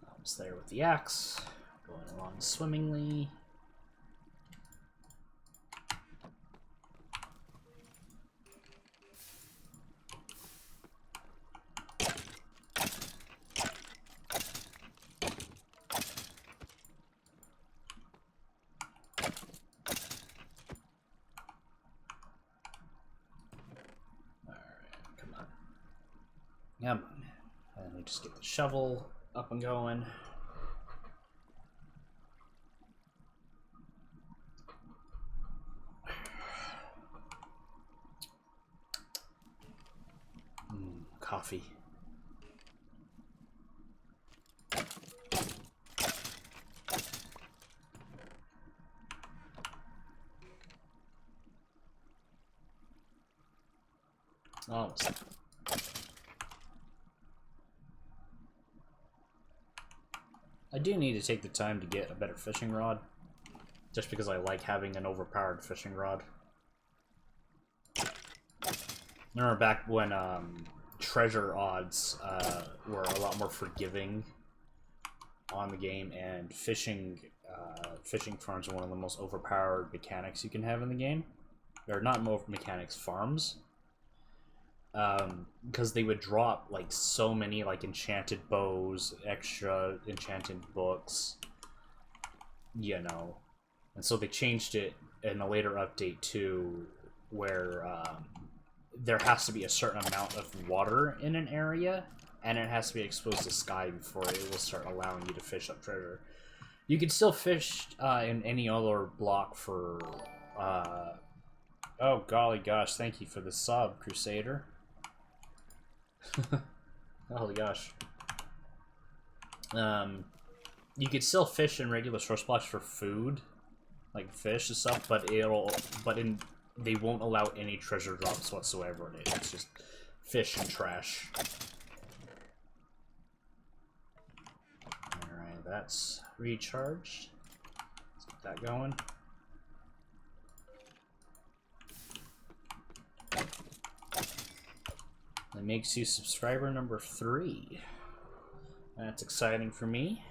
Almost there with the axe, going along swimmingly. Come on. And we just get the shovel up and going. Coffee. Almost. I do need to take the time to get a better fishing rod, just because I like having an overpowered fishing rod. Remember back when treasure odds were a lot more forgiving on the game, and fishing farms are one of the most overpowered mechanics you can have in the game. Or not more mechanics, farms. Because they would drop like so many like enchanted bows, extra enchanted books, you know, and so they changed it in a later update too, where there has to be a certain amount of water in an area, and it has to be exposed to sky before it will start allowing you to fish up treasure. You can still fish in any other block for. Oh golly gosh! Thank you for the sub, Crusader. Holy gosh. You could still fish in regular source blocks for food, like fish and stuff, but they won't allow any treasure drops whatsoever in it. It's just fish and trash. Alright, that's recharged. Let's get that going. That makes you subscriber number 3. That's exciting for me.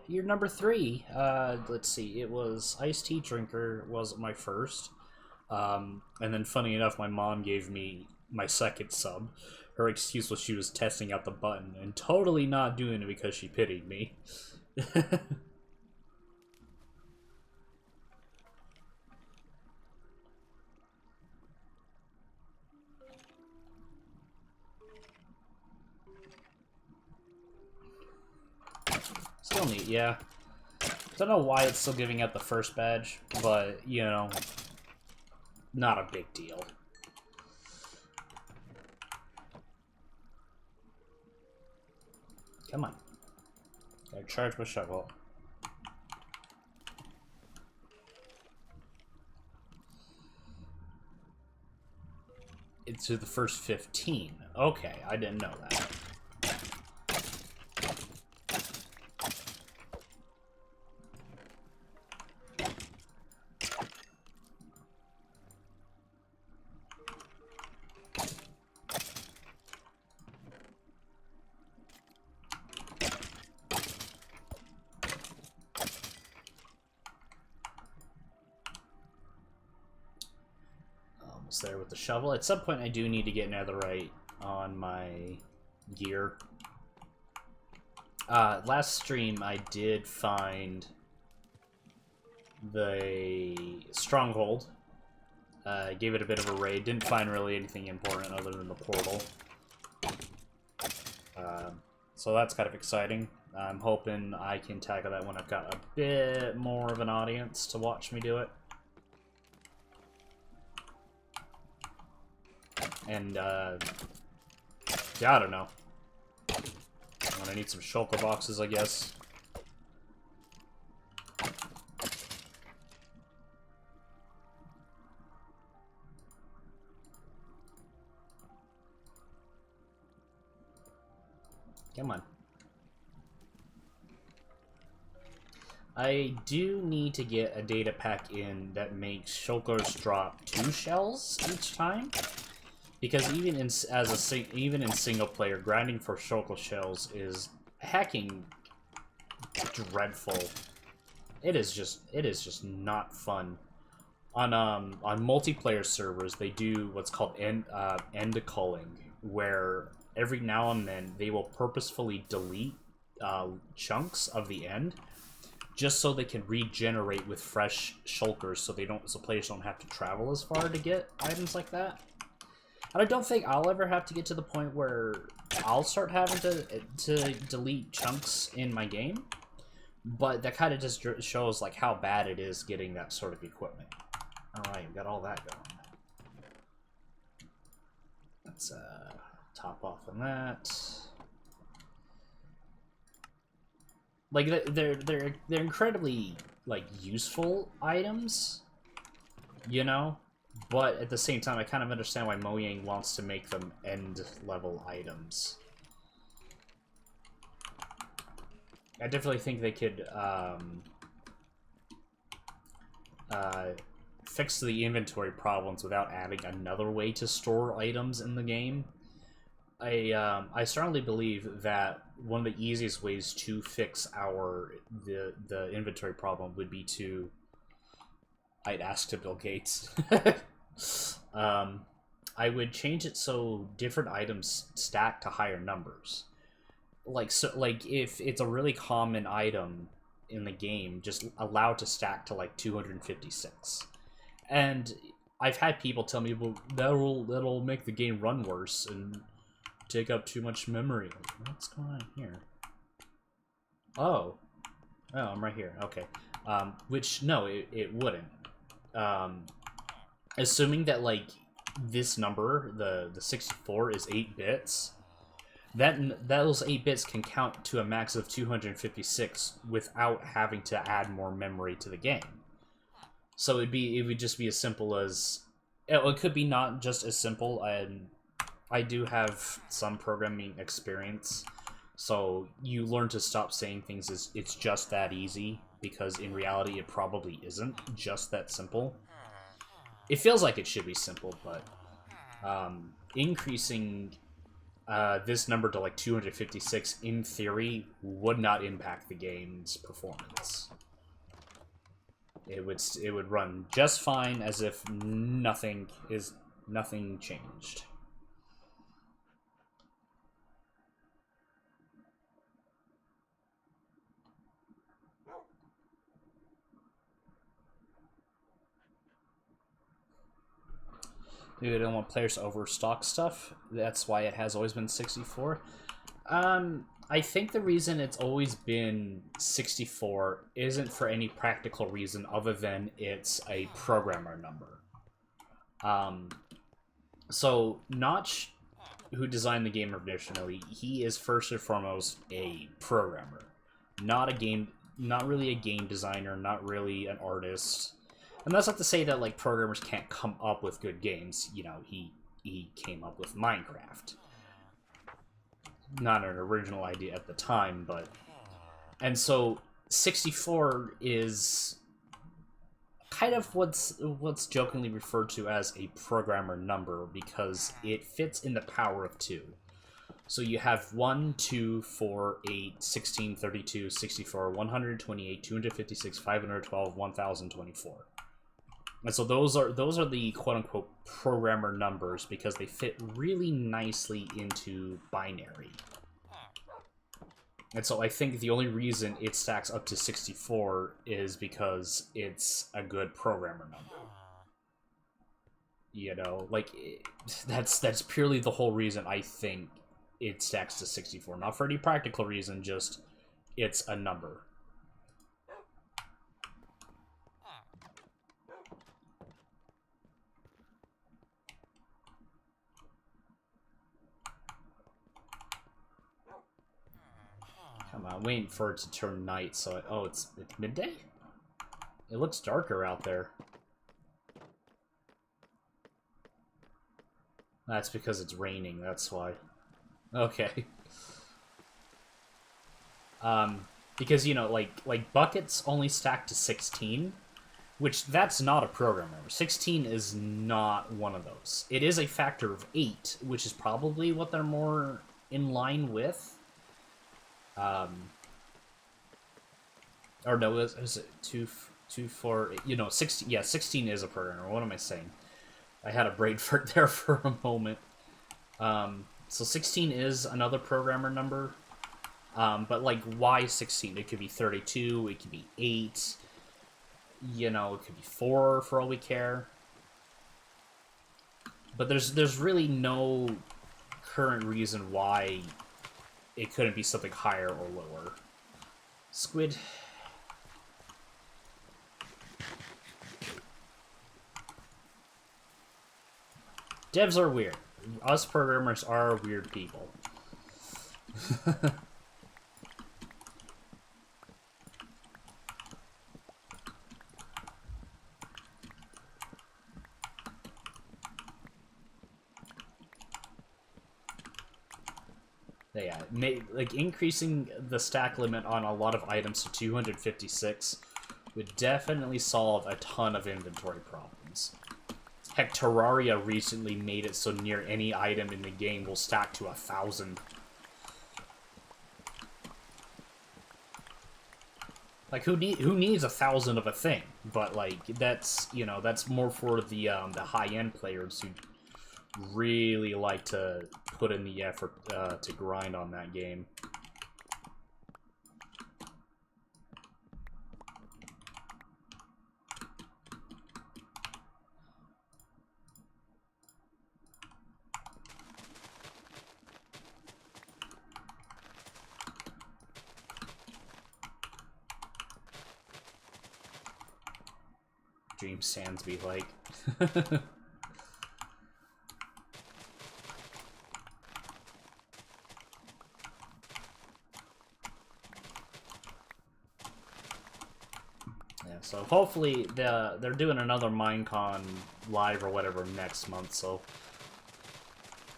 You're number 3. Let's see. It was iced tea drinker was my first, and then funny enough, my mom gave me my second sub. Her excuse was she was testing out the button and totally not doing it because she pitied me. Still neat, yeah. Don't know why it's still giving out the first badge, but, you know, not a big deal. Come on. Gotta charge my shovel. It's to the first 15. Okay, I didn't know that. There with the shovel. At some point I do need to get netherite on my gear. Last stream I did find the stronghold. Gave it a bit of a raid. Didn't find really anything important other than the portal. So that's kind of exciting. I'm hoping I can tackle that when I've got a bit more of an audience to watch me do it. And, yeah, I don't know. I need some shulker boxes, I guess. Come on. I do need to get a data pack in that makes shulkers drop 2 shells each time. Because even in single player, grinding for shulker shells is hecking dreadful. It is just not fun. On multiplayer servers, they do what's called end culling, where every now and then they will purposefully delete chunks of the end, just so they can regenerate with fresh shulkers, so players don't have to travel as far to get items like that. And I don't think I'll ever have to get to the point where I'll start having to delete chunks in my game, but that kind of just shows like how bad it is getting that sort of equipment. All right, we got all that going. Let's top off on that. Like they're incredibly like useful items, you know. But at the same time, I kind of understand why Mojang wants to make them end-level items. I definitely think they could fix the inventory problems without adding another way to store items in the game. I strongly believe that one of the easiest ways to fix the inventory problem would be to... I'd ask to Bill Gates. I would change it so different items stack to higher numbers. Like if it's a really common item in the game, just allow it to stack to like 256. And I've had people tell me, well, that'll make the game run worse and take up too much memory. What's going on here? Oh, I'm right here. Okay. Which no, it wouldn't. Assuming that like this number, the 64 is 8 bits, those 8 bits can count to a max of 256 without having to add more memory to the game. So it would just be as simple as it could be not just as simple. And I do have some programming experience, so you learn to stop saying things as it's just that easy, because in reality it probably isn't just that simple. It feels like it should be simple, but increasing this number to like 256 in theory would not impact the game's performance. It would run just fine as if nothing changed. Maybe they don't want players to overstock stuff. That's why it has always been 64. I I think the reason it's always been 64 isn't for any practical reason other than it's a programmer number. So Notch, who designed the game originally, he is first and foremost a programmer, not really a game designer, not really an artist. And that's not to say that like programmers can't come up with good games. You know, he came up with Minecraft. Not an original idea at the time, but... And so 64 is kind of what's jokingly referred to as a programmer number because it fits in the power of 2. So you have 1, 2, 4, 8, 16, 32, 64, 128, 256, 512, 1024. And so those are the quote-unquote programmer numbers because they fit really nicely into binary. And so I think the only reason it stacks up to 64 is because it's a good programmer number. You know, like, that's purely the whole reason I think it stacks to 64. Not for any practical reason, just it's a number. Come on, waiting for it to turn night, so oh, it's midday? It looks darker out there. That's because it's raining, that's why. Okay. Because, you know, like buckets only stack to 16, which that's not a programmer. 16 is not one of those. It is a factor of 8, which is probably what they're more in line with. Or no, is it 2, 4, you know, 16, yeah, 16 is a programmer. What am I saying? I had a brain fart there for a moment. So 16 is another programmer number. But like, why 16? It could be 32, it could be 8, you know, it could be 4 for all we care. But there's really no current reason why it couldn't be something higher or lower. Squid. Devs are weird. Us programmers are weird people. Yeah, like increasing the stack limit on a lot of items to 256 would definitely solve a ton of inventory problems. Heck, Terraria recently made it so near any item in the game will stack to 1,000. Like, who needs 1,000 of a thing? But like, that's, you know, that's more for the high-end players who really like to put in the effort to grind on that game. Dream Sandsby like. So hopefully they're doing another Minecon live or whatever next month, so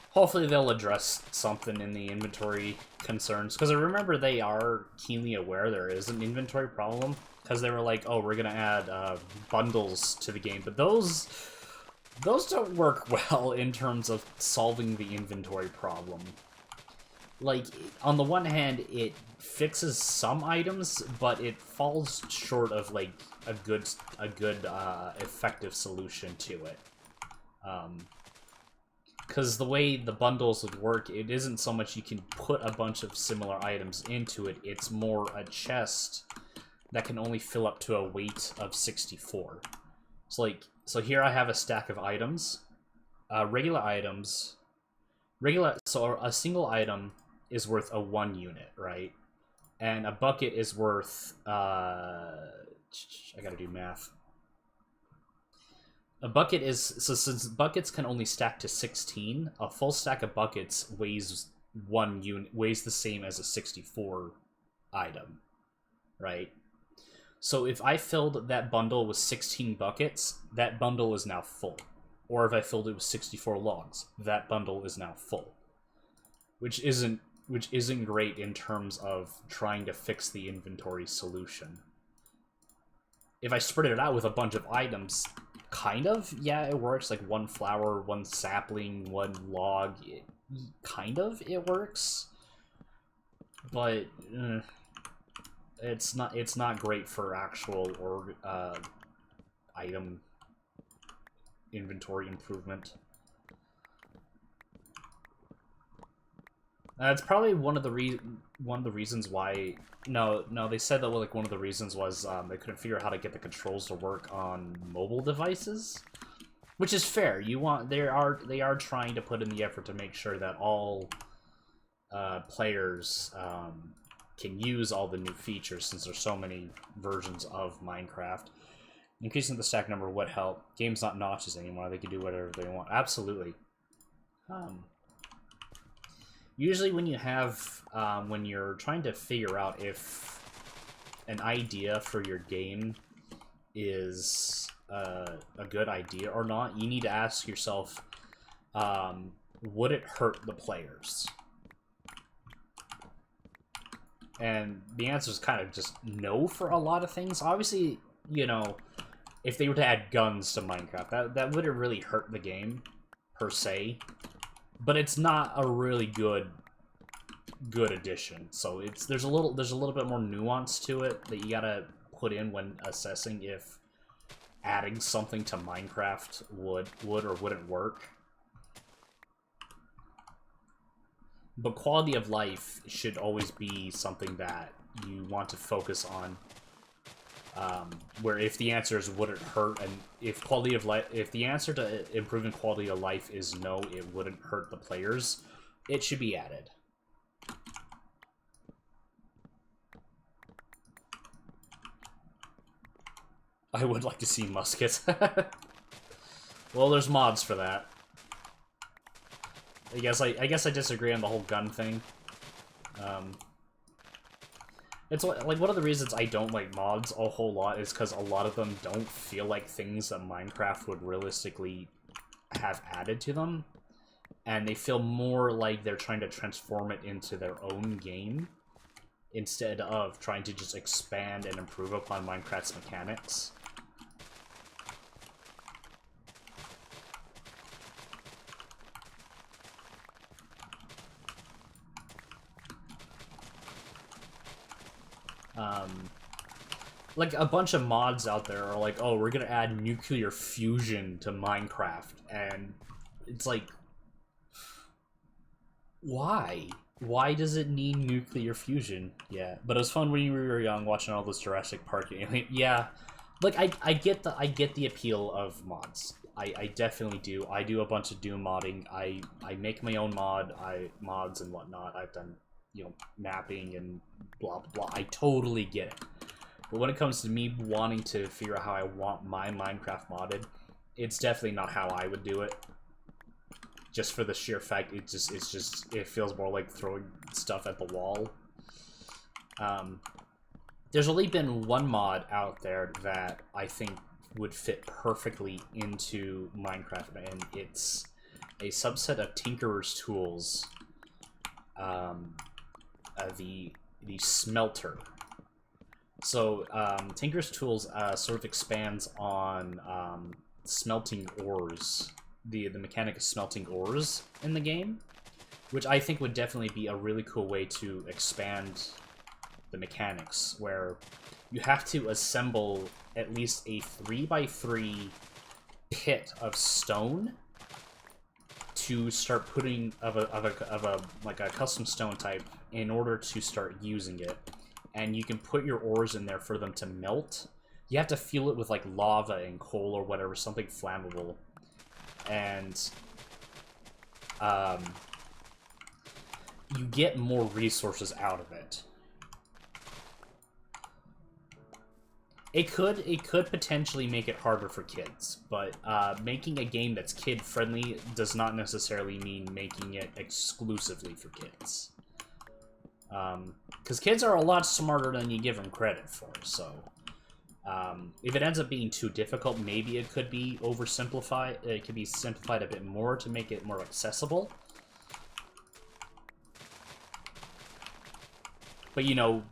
hopefully they'll address something in the inventory concerns, because I remember they are keenly aware there is an inventory problem, because they were like, oh, we're gonna add bundles to the game, but those don't work well in terms of solving the inventory problem. Like, on the one hand, it fixes some items, but it falls short of like a good effective solution to it. Because the way the bundles would work, it isn't so much you can put a bunch of similar items into it, it's more a chest that can only fill up to a weight of 64. So here I have a stack of items, so a single item is worth a 1 unit, right? And a bucket is worth, I gotta do math. A bucket is, so since buckets can only stack to 16, a full stack of buckets weighs 1 unit, weighs the same as a 64 item, right? So if I filled that bundle with 16 buckets, that bundle is now full. Or if I filled it with 64 logs, that bundle is now full. Which isn't great in terms of trying to fix the inventory solution. If I spread it out with a bunch of items, kind of, yeah, it works. Like 1 flower, 1 sapling, 1 log, it works. But it's not great for actual or item inventory improvement. That's probably one of the reasons why. No, they said that like one of the reasons was they couldn't figure out how to get the controls to work on mobile devices, which is fair. They are trying to put in the effort to make sure that all players can use all the new features, since there's so many versions of Minecraft. Increasing the stack number would help. Game's not notches anymore. They can do whatever they want. Absolutely. Usually when you have, when you're trying to figure out if an idea for your game is a good idea or not, you need to ask yourself, would it hurt the players? And the answer is kind of just no for a lot of things. Obviously, you know, if they were to add guns to Minecraft, that wouldn't really hurt the game, per se. But it's not a really good addition. So there's a little bit more nuance to it that you gotta put in when assessing if adding something to Minecraft would or wouldn't work. But quality of life should always be something that you want to focus on. Where if the answer is would it hurt, and if the answer to improving quality of life is no, it wouldn't hurt the players, it should be added. I would like to see muskets. Well, there's mods for that. I guess I disagree on the whole gun thing. It's like one of the reasons I don't like mods a whole lot is because a lot of them don't feel like things that Minecraft would realistically have added to them, and they feel more like they're trying to transform it into their own game instead of trying to just expand and improve upon Minecraft's mechanics. Like, a bunch of mods out there are like, oh, we're gonna add nuclear fusion to Minecraft, and it's like, why? Why does it need nuclear fusion? Yeah, but it was fun when we were young watching all those Jurassic Park. Yeah, like, I get the appeal of mods. I definitely do. I do a bunch of Doom modding. I make my own mods and whatnot. I've done, you know, mapping and blah blah blah. I totally get it. But when it comes to me wanting to figure out how I want my Minecraft modded, it's definitely not how I would do it. Just for the sheer fact, it feels more like throwing stuff at the wall. There's only been one mod out there that I think would fit perfectly into Minecraft, and it's a subset of Tinkerer's Tools. The smelter. So, Tinker's Tools sort of expands on smelting ores, the mechanic of smelting ores in the game, which I think would definitely be a really cool way to expand the mechanics, where you have to assemble at least a 3x3 pit of stone to start putting like a custom stone type in order to start using it. And you can put your ores in there for them to melt. You have to fuel it with like lava and coal or whatever, something flammable. And you get more resources out of it. It could potentially make it harder for kids, but making a game that's kid-friendly does not necessarily mean making it exclusively for kids. Because kids are a lot smarter than you give them credit for, so... if it ends up being too difficult, maybe it could be oversimplified. It could be simplified a bit more to make it more accessible. But, you know,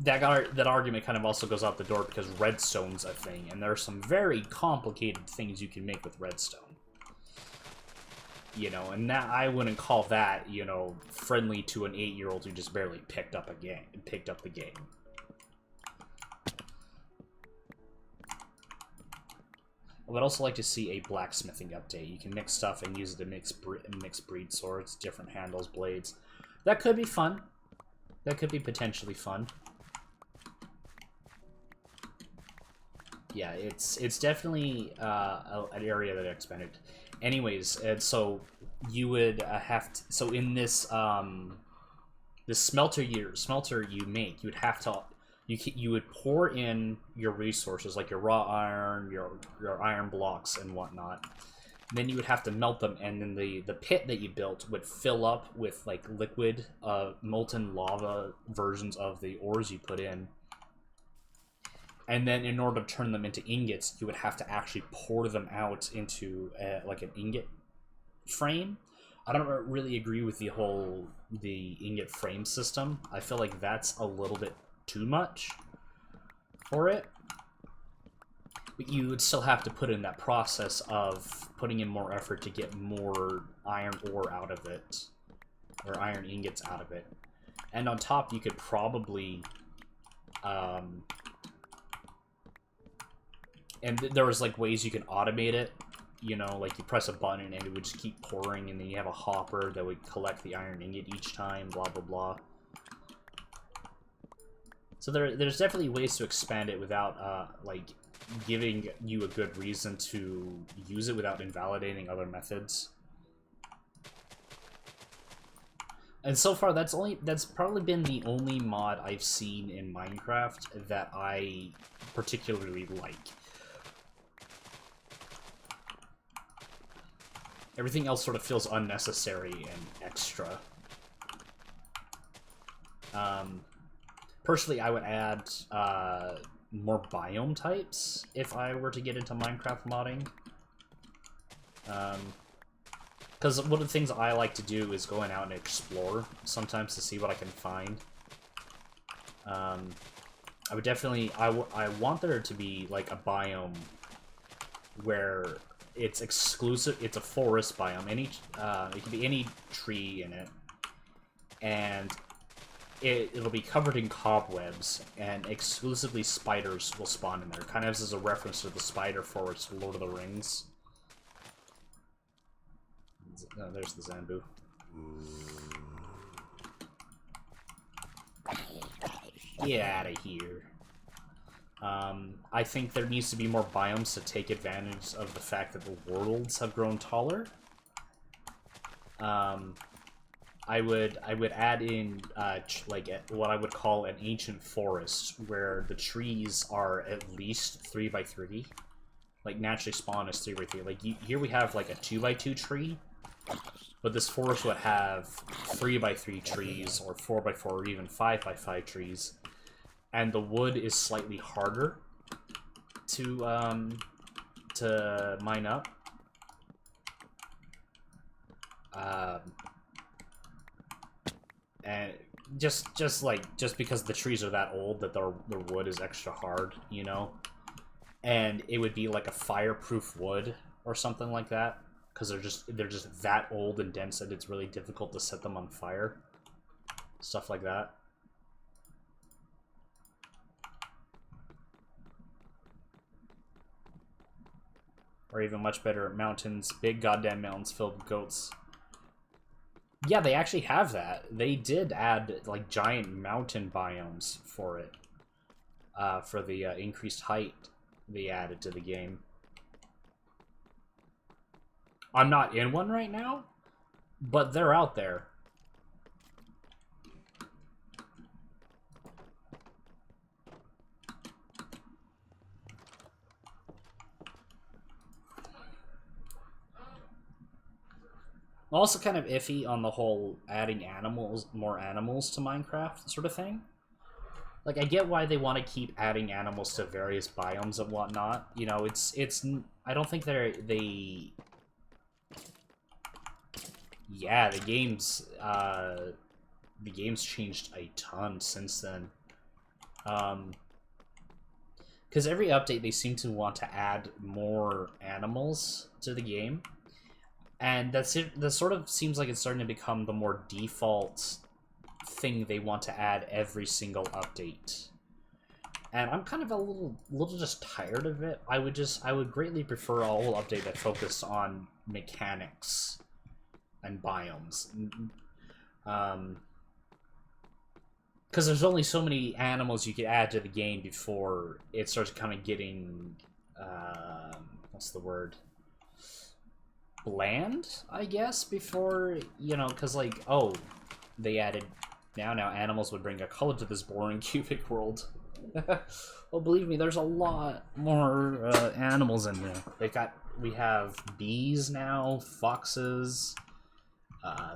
that argument kind of also goes out the door because redstone's a thing, and there are some very complicated things you can make with redstone. You know, and that I wouldn't call that, you know, friendly to an 8-year-old who just barely picked up the game. I would also like to see a blacksmithing update. You can mix stuff and use it to mix breed swords, different handles, blades. That could be fun. That could be potentially fun. Yeah, it's definitely an area that I expanded. Anyways, and so you would have to. So in this this smelter you make, you would have to. You would pour in your resources, like your raw iron, your iron blocks, and whatnot. Then you would have to melt them, and then the pit that you built would fill up with like liquid, molten lava versions of the ores you put in. And then in order to turn them into ingots, you would have to actually pour them out into like an ingot frame. I don't really agree with the ingot frame system. I feel like that's a little bit too much for it. But you would still have to put in that process of putting in more effort to get more iron ore out of it, or iron ingots out of it. And on top, you could probably and there was like ways you can automate it, you know, like you press a button and it would just keep pouring, and then you have a hopper that would collect the iron ingot each time, blah blah blah. So there's definitely ways to expand it without like giving you a good reason to use it without invalidating other methods. And so far, that's probably been the only mod I've seen in Minecraft that I particularly like. Everything else sort of feels unnecessary and extra. Personally, I would add more biome types if I were to get into Minecraft modding. Because one of the things I like to do is going out and explore sometimes to see what I can find. I would definitely... I want there to be like a biome where it's exclusive. It's a forest biome. It can be any tree in it, and it'll be covered in cobwebs, and exclusively spiders will spawn in there. Kind of as a reference to the spider forest of Lord of the Rings. Oh, there's the Zambu. Get out of here. I think there needs to be more biomes to take advantage of the fact that the worlds have grown taller. I would add in like what I would call an ancient forest, where the trees are at least 3x3, like naturally spawn as 3x3. Like here we have like a 2x2 tree, but this forest would have 3x3 trees, or 4x4, or even 5x5 trees. And the wood is slightly harder to mine up. And just because the trees are that old that their wood is extra hard, you know? And it would be like a fireproof wood or something like that, because they're just that old and dense that it's really difficult to set them on fire. Stuff like that. Or even much better, mountains, big goddamn mountains filled with goats. Yeah, they actually have that. They did add, like, giant mountain biomes for it. For the increased height they added to the game. I'm not in one right now, but they're out there. I'm also kind of iffy on the whole adding more animals to Minecraft sort of thing. Like, I get why they want to keep adding animals to various biomes and whatnot. You know, it's I don't think they. Yeah, the game's changed a ton since then. Because every update they seem to want to add more animals to the game, and that sort of seems like it's starting to become the more default thing they want to add every single update. And I'm kind of a little just tired of it. I would greatly prefer a whole update that focused on mechanics and biomes. Because there's only so many animals you could add to the game before it starts kind of getting, what's the word? Bland, I guess, before, you know, because, like, oh, they added, now animals would bring a color to this boring cubic world. Well, believe me, there's a lot more animals in there. We have bees now, foxes,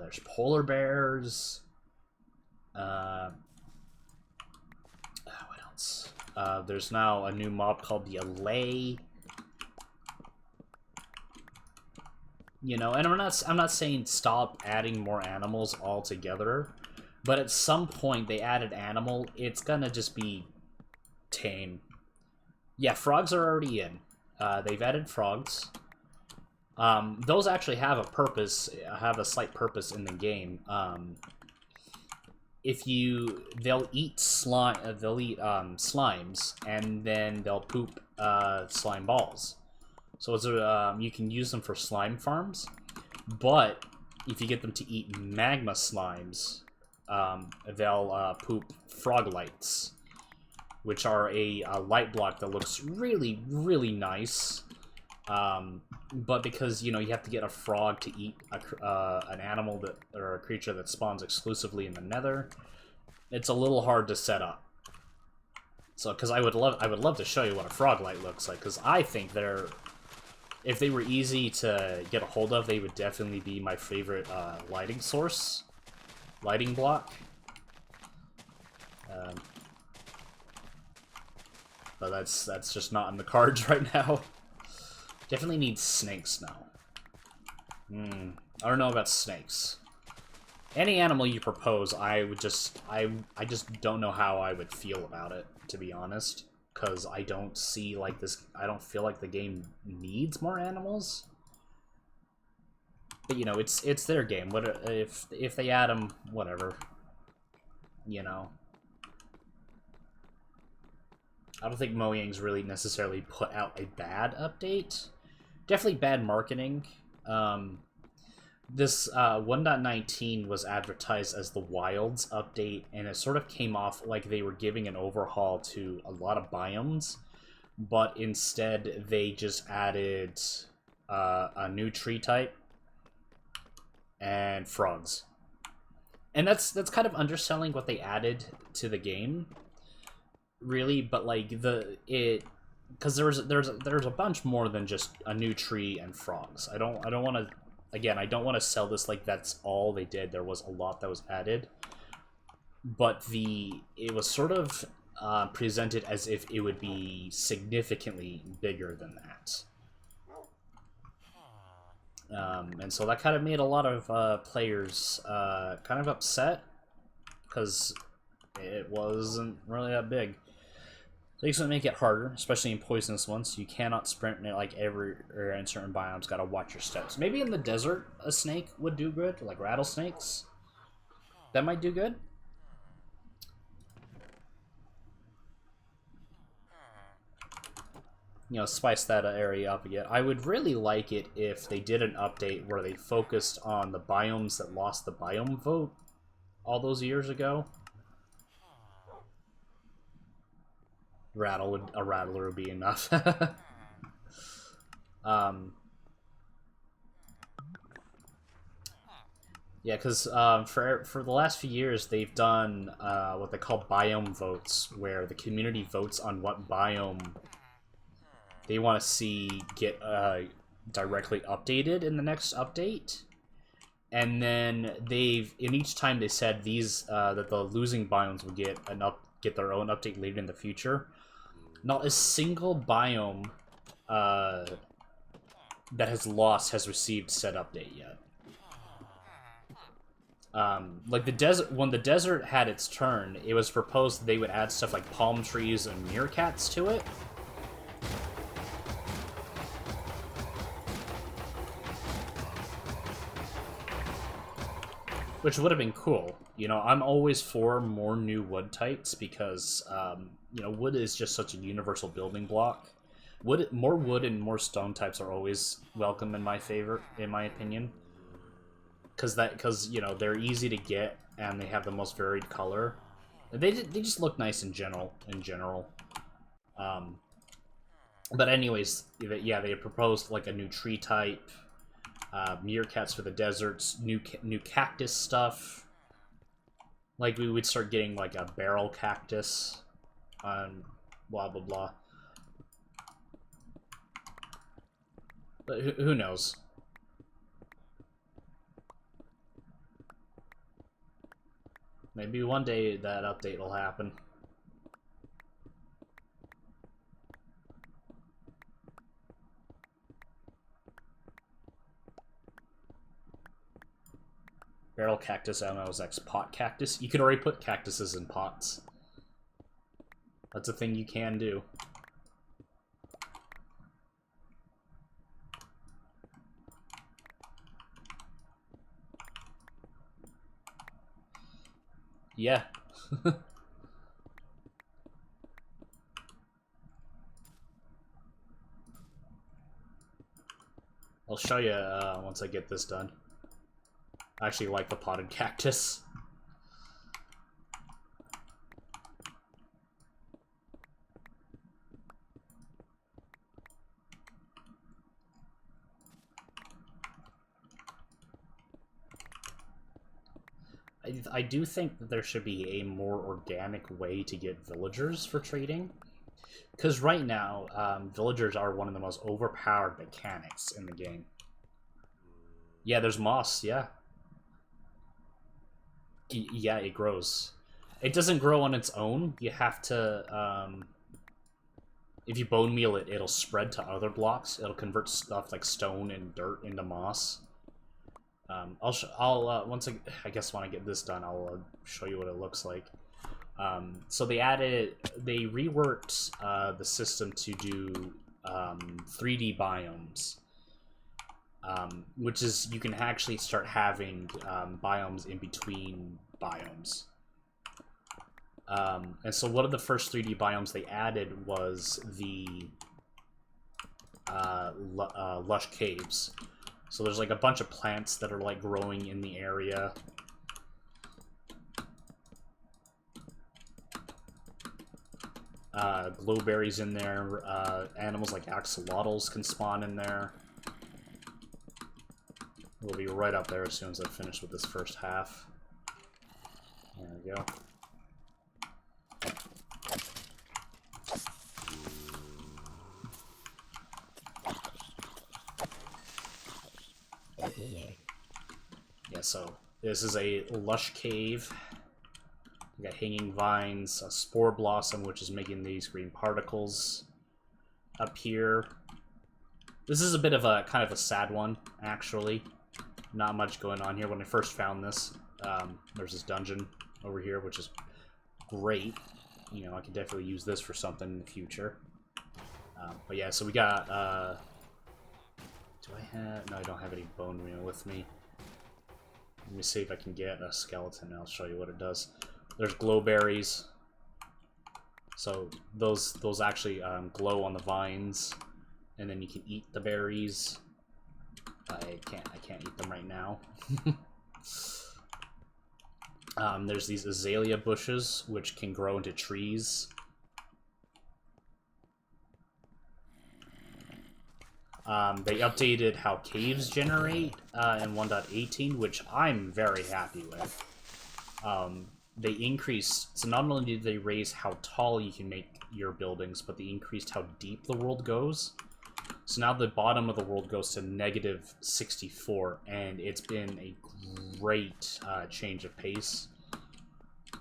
there's polar bears, what else? There's now a new mob called the Allay. You know, and I'm not saying stop adding more animals altogether, but at some point they add an animal, it's gonna just be tame. Yeah, frogs are already in. They've added frogs. Those actually have a purpose, have a slight purpose in the game. They'll eat slimes, and then they'll poop slime balls. So you can use them for slime farms, but if you get them to eat magma slimes, they'll poop frog lights, which are a light block that looks really, really nice. But because, you know, you have to get a frog to eat an animal or a creature that spawns exclusively in the Nether, it's a little hard to set up. So, because I would love to show you what a frog light looks like, because I think if they were easy to get a hold of, they would definitely be my favorite lighting block. But that's just not in the cards right now. Definitely need snakes now. I don't know about snakes. Any animal you propose, I just don't know how I would feel about it, to be honest. Because I don't feel like the game needs more animals. But, you know, it's their game. What if they add them, whatever. You know. I don't think Mojang's really necessarily put out a bad update. Definitely bad marketing. This 1.19 was advertised as the Wilds update, and it sort of came off like they were giving an overhaul to a lot of biomes, but instead they just added a new tree type and frogs. And that's kind of underselling what they added to the game, really. But like because there's a bunch more than just a new tree and frogs. I don't want to. Again, I don't want to sell this like that's all they did. There was a lot that was added, but it was sort of presented as if it would be significantly bigger than that. And so that kind of made a lot of players kind of upset, because it wasn't really that big. Things would make it harder, especially in poisonous ones. You cannot sprint like or in certain biomes. Gotta watch your steps. Maybe in the desert, a snake would do good, like rattlesnakes. That might do good. You know, spice that area up again. I would really like it if they did an update where they focused on the biomes that lost the biome vote all those years ago. A rattler would be enough. Yeah, because for the last few years they've done what they call biome votes, where the community votes on what biome they want to see get directly updated in the next update. And then in each time they said these that the losing biomes would get their own update later in the future. Not a single biome that has lost has received said update yet. Like the desert, when the desert had its turn, it was proposed that they would add stuff like palm trees and meerkats to it. Which would have been cool. You know, I'm always for more new wood types because, you know, wood is just such a universal building block. More wood and more stone types are always welcome in my opinion. Because you know, they're easy to get and they have the most varied color. They just look nice in general. But anyways, yeah, they proposed like a new tree type. Meerkats for the deserts, new cactus stuff. Like we would start getting like a barrel cactus, blah blah blah. But who knows? Maybe one day that update will happen. Barrel cactus, MLX pot cactus. You could already put cactuses in pots. That's a thing you can do. Yeah. I'll show you once I get this done. I actually like the potted cactus. I do think that there should be a more organic way to get villagers for trading. Because right now, villagers are one of the most overpowered mechanics in the game. Yeah, there's moss, yeah. Yeah, it grows. It doesn't grow on its own. You have to, if you bone meal it, it'll spread to other blocks. It'll convert stuff like stone and dirt into moss. Once I guess when I get this done, I'll show you what it looks like. So they reworked the system to do 3D biomes, which is you can actually start having biomes in between biomes. And so one of the first 3D biomes they added was the Lush Caves. So there's like a bunch of plants that are like growing in the area. Glowberries in there. Animals like axolotls can spawn in there. We'll be right up there as soon as I finish with this first half. There we go. Yeah, so this is a lush cave. We got hanging vines, a spore blossom, which is making these green particles up here. This is a bit of a kind of a sad one, actually. Not much going on here. When I first found this, there's this dungeon over here, which is great. You know, I could definitely use this for something in the future. But yeah, so we got, do I have, no, I don't have any bone meal with me. Let me see if I can get a skeleton and I'll show you what it does. There's glowberries. So those actually glow on the vines, and then you can eat the berries. I can't eat them right now. There's these azalea bushes which can grow into trees. They updated how caves generate in 1.18, which I'm very happy with. They increased, so not only did they raise how tall you can make your buildings, but they increased how deep the world goes. So now the bottom of the world goes to -64, and it's been a great change of pace.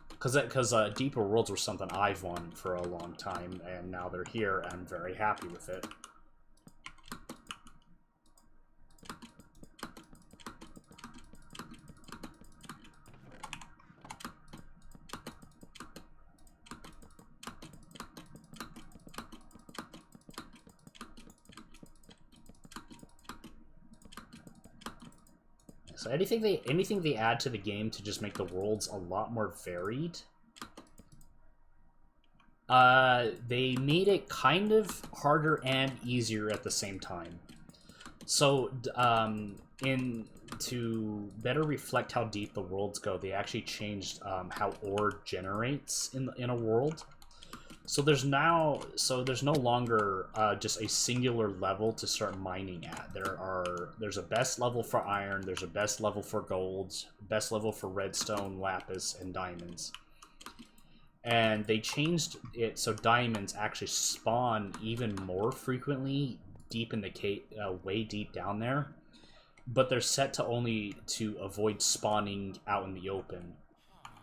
Because deeper worlds were something I've wanted for a long time, and now they're here, and I'm very happy with it. So anything they add to the game to just make the worlds a lot more varied. They made it kind of harder and easier at the same time. So, to better reflect how deep the worlds go, they actually changed how ore generates in a world. So there's no longer just a singular level to start mining at. There's a best level for iron, there's a best level for gold, best level for redstone, lapis, and diamonds. And they changed it so diamonds actually spawn even more frequently deep in the cave, way deep down there. But they're set to only to avoid spawning out in the open.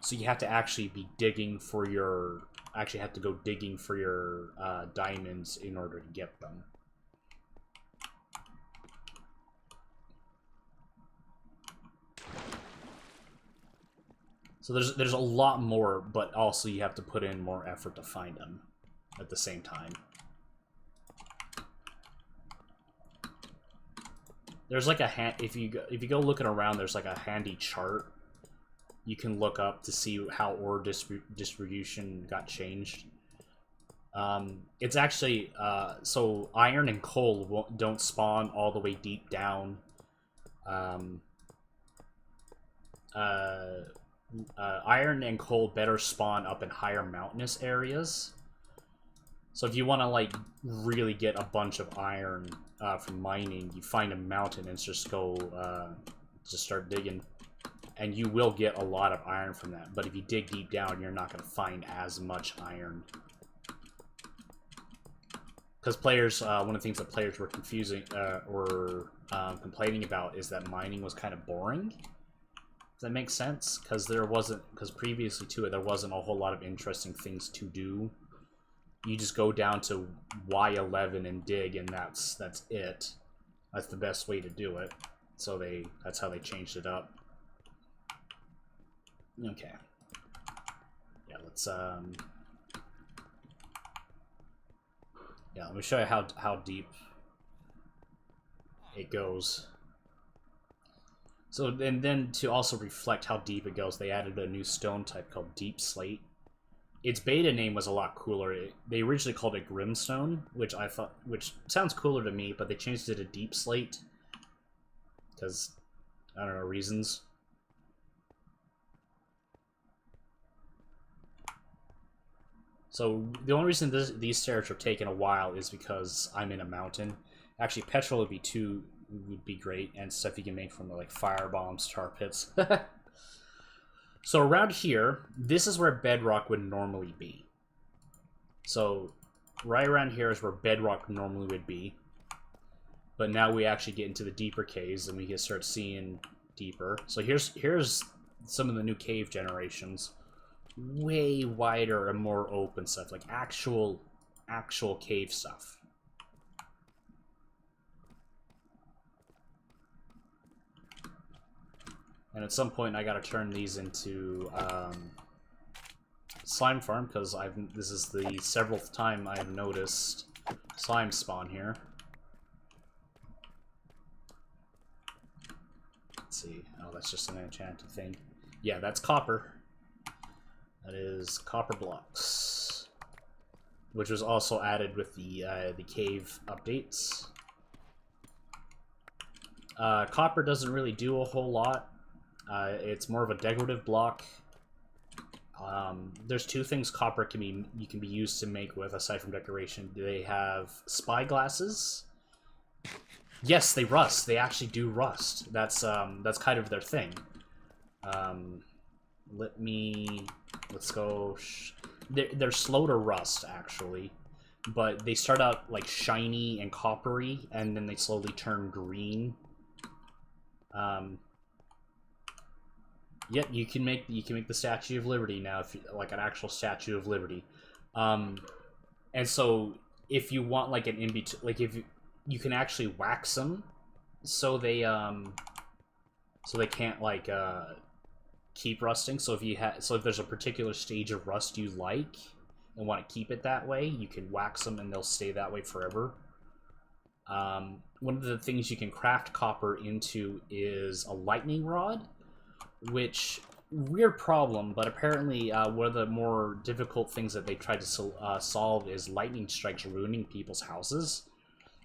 So you have to actually be digging for your... actually have to go digging for your diamonds in order to get them. So there's a lot more, but also you have to put in more effort to find them at the same time. There's like a if you go looking around, there's like a handy chart you can look up to see how ore distribution got changed. It's actually so iron and coal don't spawn all the way deep down. Iron and coal better spawn up in higher mountainous areas. So if you want to like really get a bunch of iron from mining, you find a mountain and just go just start digging, and you will get a lot of iron from that. But if you dig deep down, you're not going to find as much iron. Because players, one of the things that players were complaining about is that mining was kind of boring. Does that make sense? Because previously to it, there wasn't a whole lot of interesting things to do. You just go down to Y11 and dig, and that's it. That's the best way to do it. So that's how they changed it up. Okay. Yeah, let's yeah, let me show you how deep it goes. So, and then to also reflect how deep it goes, they added a new stone type called Deep Slate. Its beta name was a lot cooler. They originally called it Grindstone, which sounds cooler to me, but they changed it to Deep Slate because I don't know reasons. So the only reason these stairs are taking a while is because I'm in a mountain. Actually, petrol would be great, and stuff you can make from like fire bombs, tar pits. So around here, this is where bedrock would normally be. So right around here is where bedrock normally would be. But now we actually get into the deeper caves, and we can start seeing deeper. So here's some of the new cave generations. Way wider and more open stuff, like actual cave stuff. And at some point I gotta turn these into slime farm, because this is the 7th time I've noticed slime spawn here. Let's see. Oh, that's just an enchanted thing. Yeah, that's copper. That is copper blocks, which was also added with the cave updates. Copper doesn't really do a whole lot. It's more of a decorative block. There's two things copper can be used to make with aside from decoration. They have spy glasses. Yes, they rust. They actually do rust. That's kind of their thing. Let's go. They're slow to rust, actually. but they start out like shiny and coppery, and then they slowly turn green. Yep, you can make the Statue of Liberty now, if you, like an actual Statue of Liberty. And so if you want like an in between, like if you can actually wax them, so they can't like keep rusting. So if there's a particular stage of rust you like and want to keep it that way, you can wax them and they'll stay that way forever. One of the things you can craft copper into is a lightning rod, which, weird problem, but apparently one of the more difficult things that they tried to solve is lightning strikes ruining people's houses.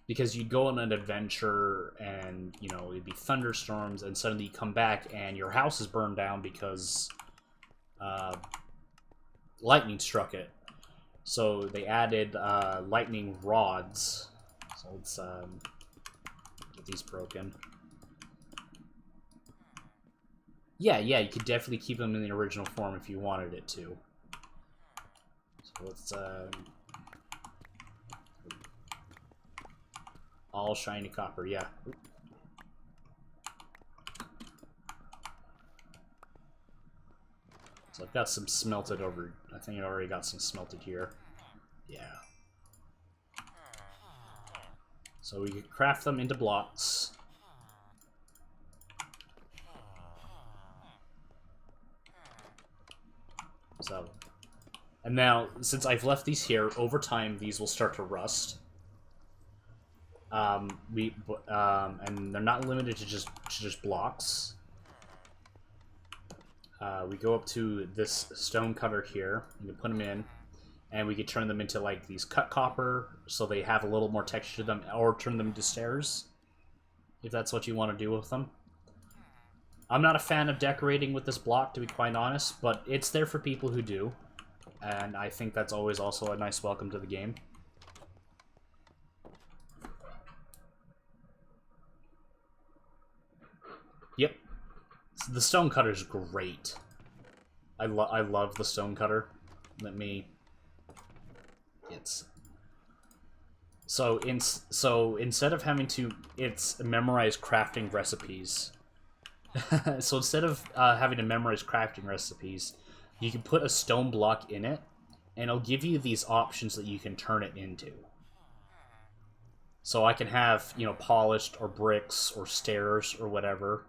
Because you'd go on an adventure and, you know, it'd be thunderstorms, and suddenly you come back and your house is burned down because lightning struck it. So they added lightning rods. So let's get these broken. Yeah, you could definitely keep them in the original form if you wanted it to. So let's all shiny copper, yeah. So I've got some smelted over. I think I already got some smelted here. Yeah. So we could craft them into blocks. So, and now, since I've left these here, over time these will start to rust. And they're not limited to just blocks. We go up to this stone cutter here. You can put them in, and we could turn them into like these cut copper, so they have a little more texture to them, or turn them into stairs, if that's what you want to do with them. I'm not a fan of decorating with this block, to be quite honest, but it's there for people who do, and I think that's always also a nice welcome to the game. Yep. The stone cutter is great. I love the stone cutter. Let me... So instead of having to... It's memorize crafting recipes. So instead of having to memorize crafting recipes, you can put a stone block in it, and it'll give you these options that you can turn it into. So I can have, you know, polished, or bricks, or stairs, or whatever.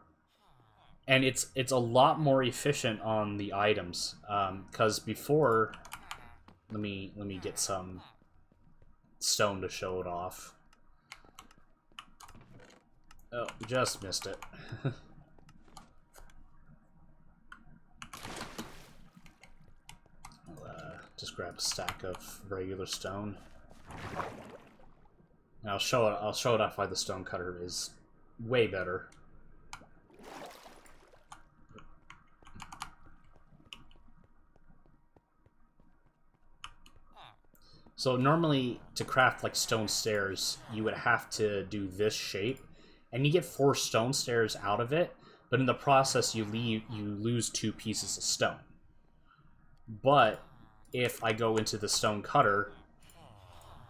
And it's a lot more efficient on the items, because before... Let me get some stone to show it off. Oh, just missed it. Just grab a stack of regular stone. And I'll show it off why the stone cutter is way better. So normally, to craft like stone stairs, you would have to do this shape, and you get 4 stone stairs out of it, but in the process you lose 2 pieces of stone. But if I go into the stone cutter,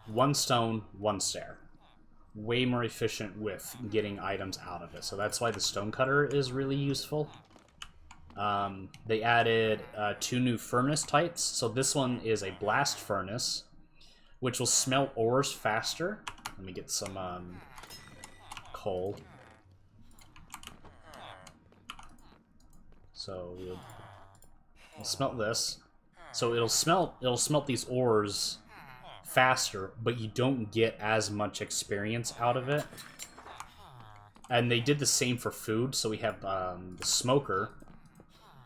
1 stone, 1 stair. Way more efficient with getting items out of it. So that's why the stone cutter is really useful. They added 2 new furnace types. So this one is a blast furnace, which will smelt ores faster. Let me get some coal. So we'll smelt this. So it'll smelt these ores faster, but you don't get as much experience out of it. And they did the same for food. So we have the smoker.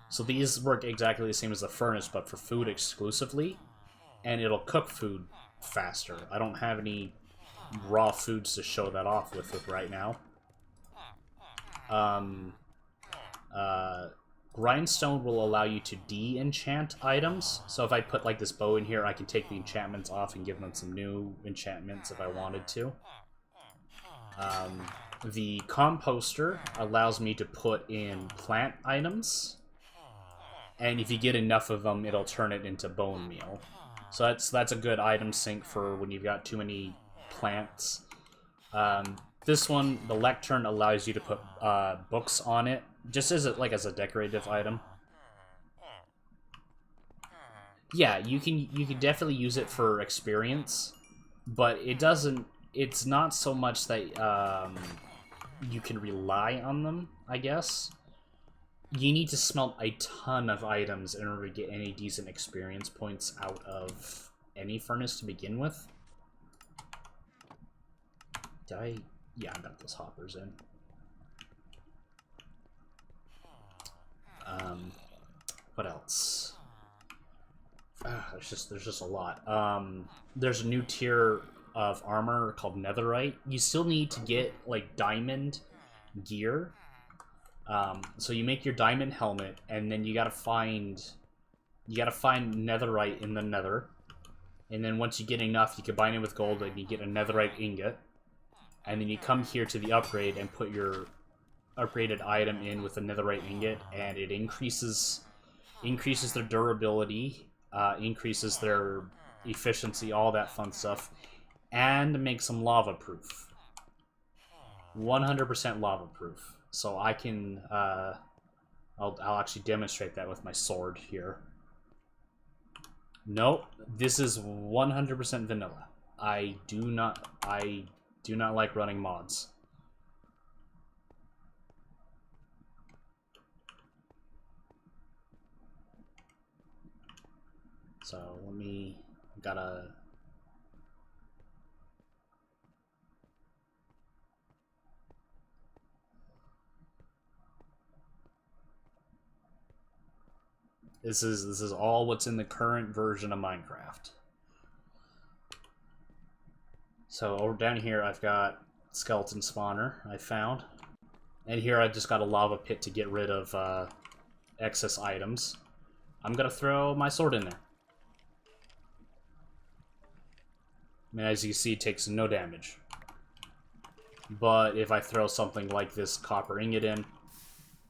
So these work exactly the same as the furnace, but for food exclusively. And it'll cook food faster. I don't have any raw foods to show that off with right now. Grindstone will allow you to de-enchant items. So if I put like this bow in here, I can take the enchantments off and give them some new enchantments if I wanted to. The Composter allows me to put in plant items. And if you get enough of them, it'll turn it into bone meal. So that's a good item sink for when you've got too many plants. This one, the lectern, allows you to put books on it, just as a decorative item. Yeah, you can definitely use it for experience, but it doesn't. It's not so much that you can rely on them, I guess. You need to smelt a ton of items in order to get any decent experience points out of any furnace to begin with. Did I? Yeah, I got those hoppers in. What else? There's just a lot. There's a new tier of armor called netherite. You still need to get like diamond gear. So you make your diamond helmet, and then you gotta find netherite in the nether. And then once you get enough, you combine it with gold, and you get a netherite ingot. And then you come here to the upgrade and put your upgraded item in with a netherite ingot, and it increases their durability, increases their efficiency, all that fun stuff, and makes them lava proof. 100% lava proof. So I can, I'll actually demonstrate that with my sword here. Nope, this is 100% vanilla. I do not like running mods. So let me, gotta... This is all what's in the current version of Minecraft. So over down here I've got skeleton spawner I found. And here I just got a lava pit to get rid of excess items. I'm gonna throw my sword in there. And as you see, it takes no damage. But if I throw something like this copper ingot in,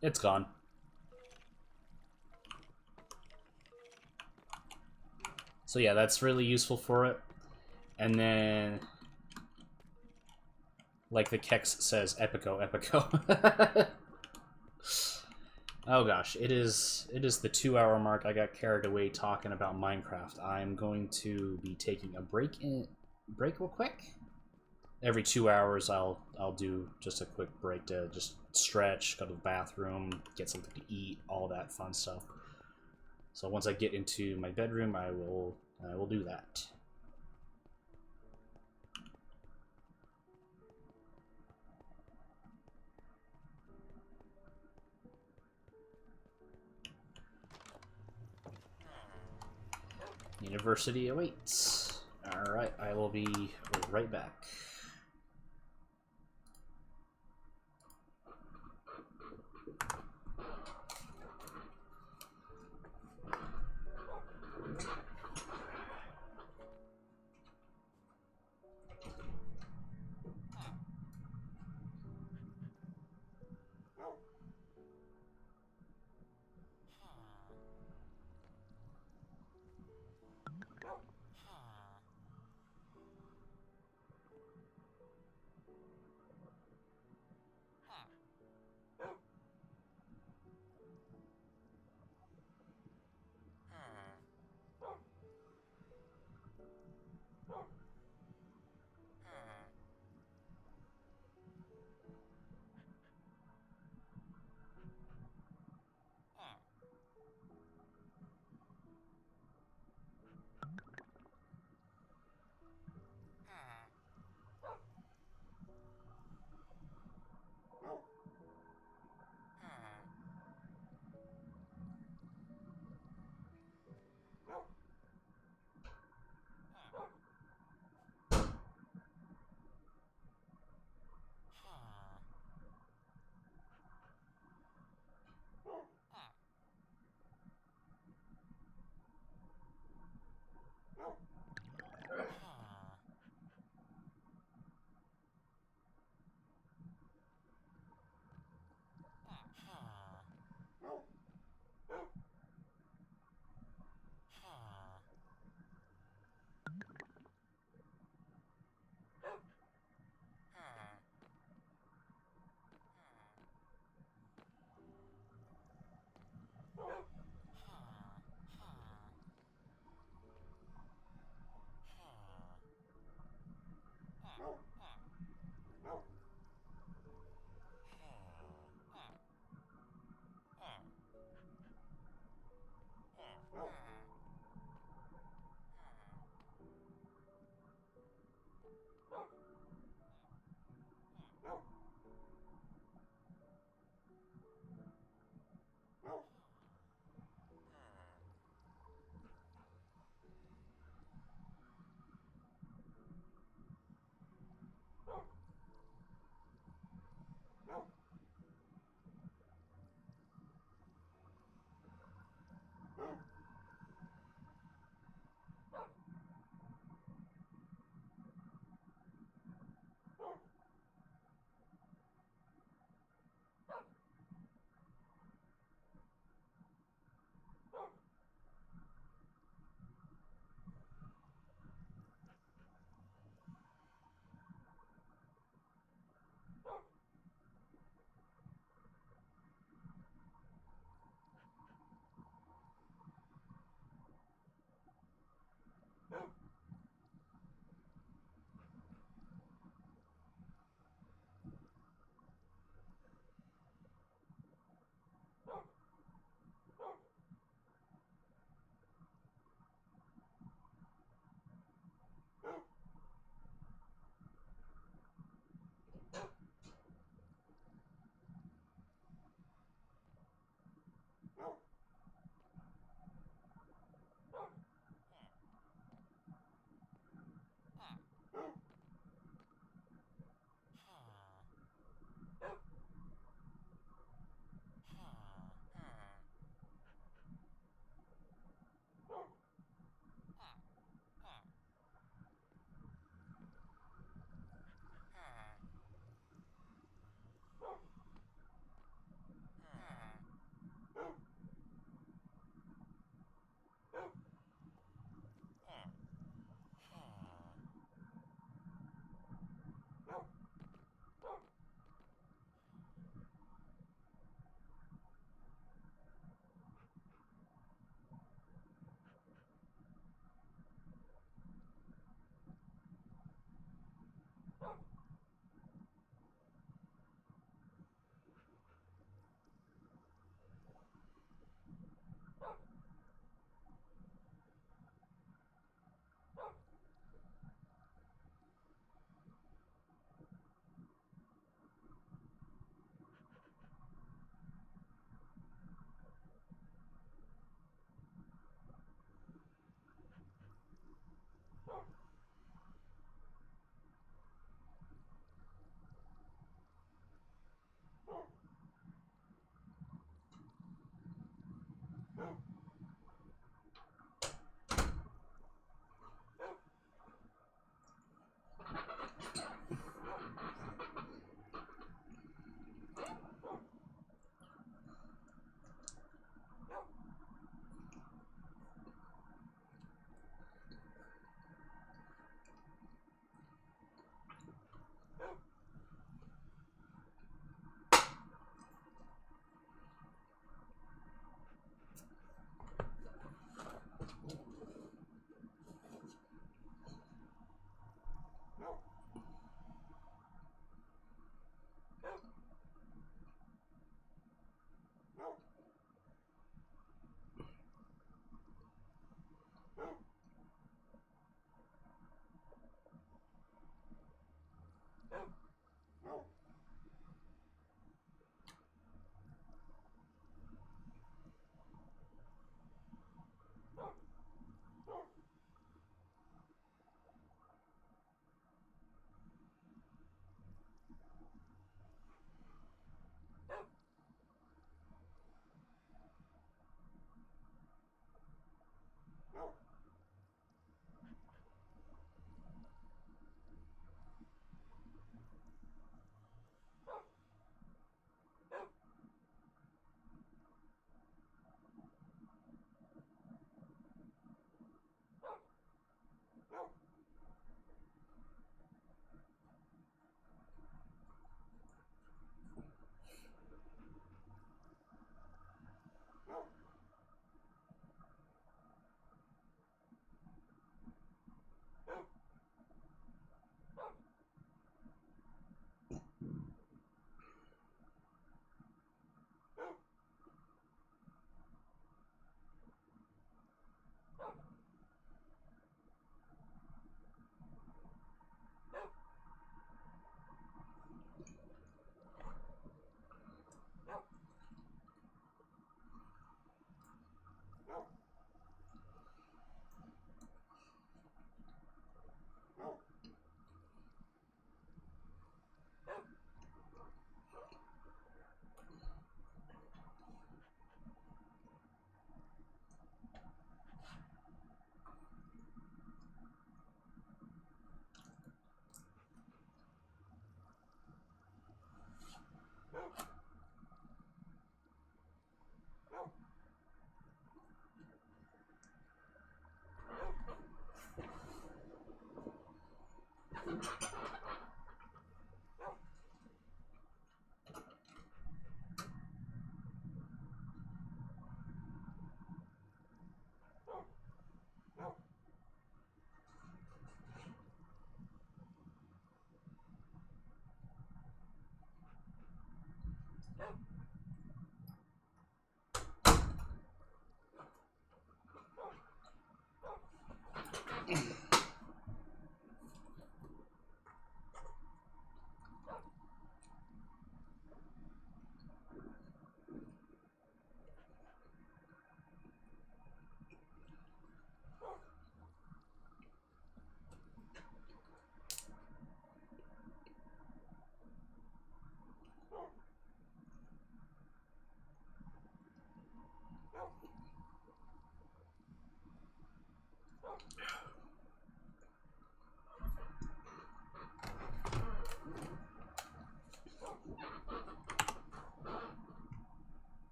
it's gone. So yeah, that's really useful for it. And then, like the Kex says, epico, epico. Oh gosh, it is the 2-hour mark. I got carried away talking about Minecraft. I'm going to be taking a break real quick. Every 2 hours I'll do just a quick break to just stretch, go to the bathroom, get something to eat, all that fun stuff. So once I get into my bedroom, I will do that. University awaits. Alright, I will be right back.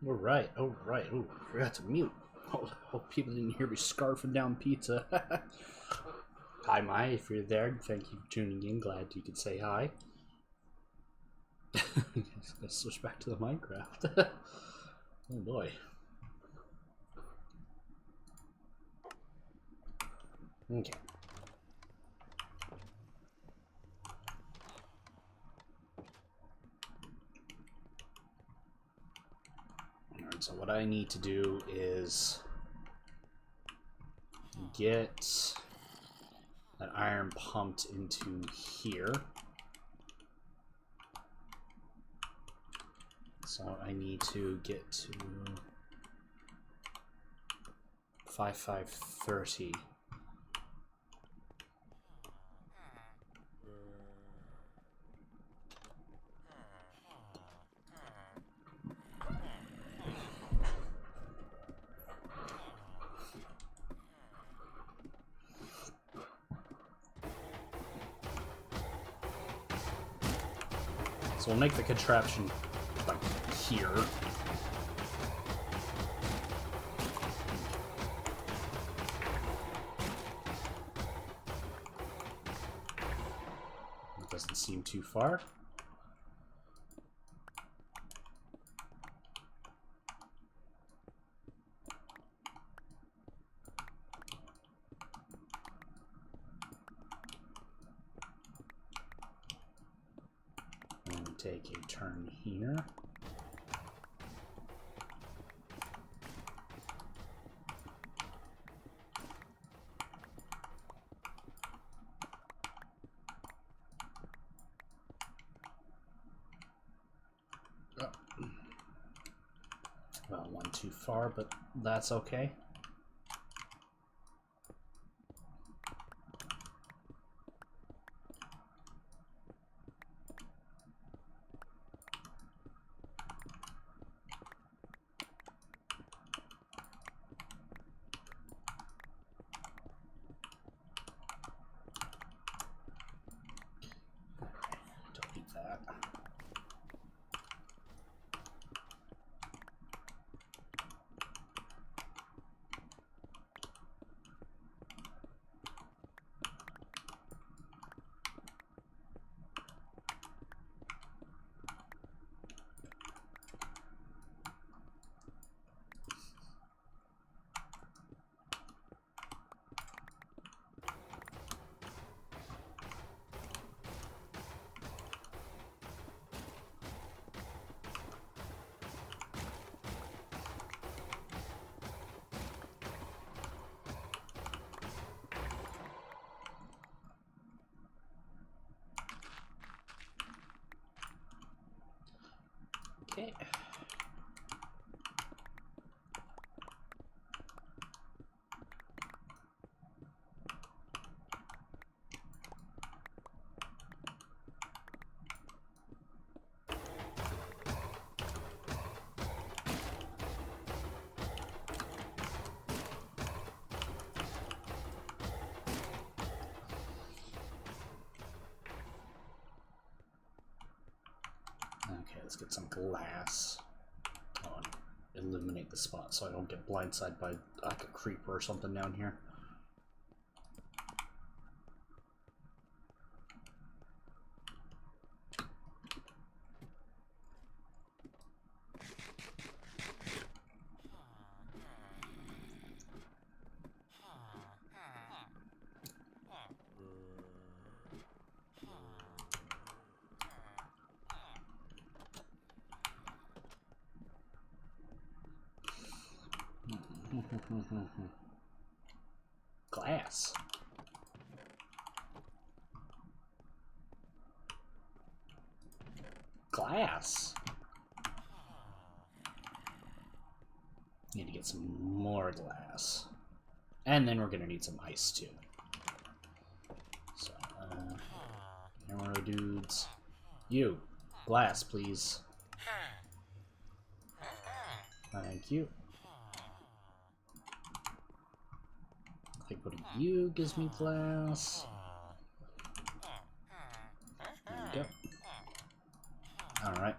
All right. Oh, forgot to mute. Hope people didn't hear me scarfing down pizza. Hi, Mai, if you're there, thank you for tuning in. Glad you could say hi. Let's switch back to the Minecraft. Oh boy. Okay. Alright, so what I need to do is get that iron pumped into here. So I need to get to 5530. So we'll make the contraption like here. It doesn't seem too far. Take a turn here. Oh. Well, one too far, but that's okay. Okay. Okay, let's get some glass. Oh, and illuminate the spot so I don't get blindsided by like a creeper or something down here. Glass. Glass. Need to get some more glass. And then we're gonna need some ice too. So, camera dudes. You. Glass, please. Thank you. I think putting you gives me glass. There we go. Alright.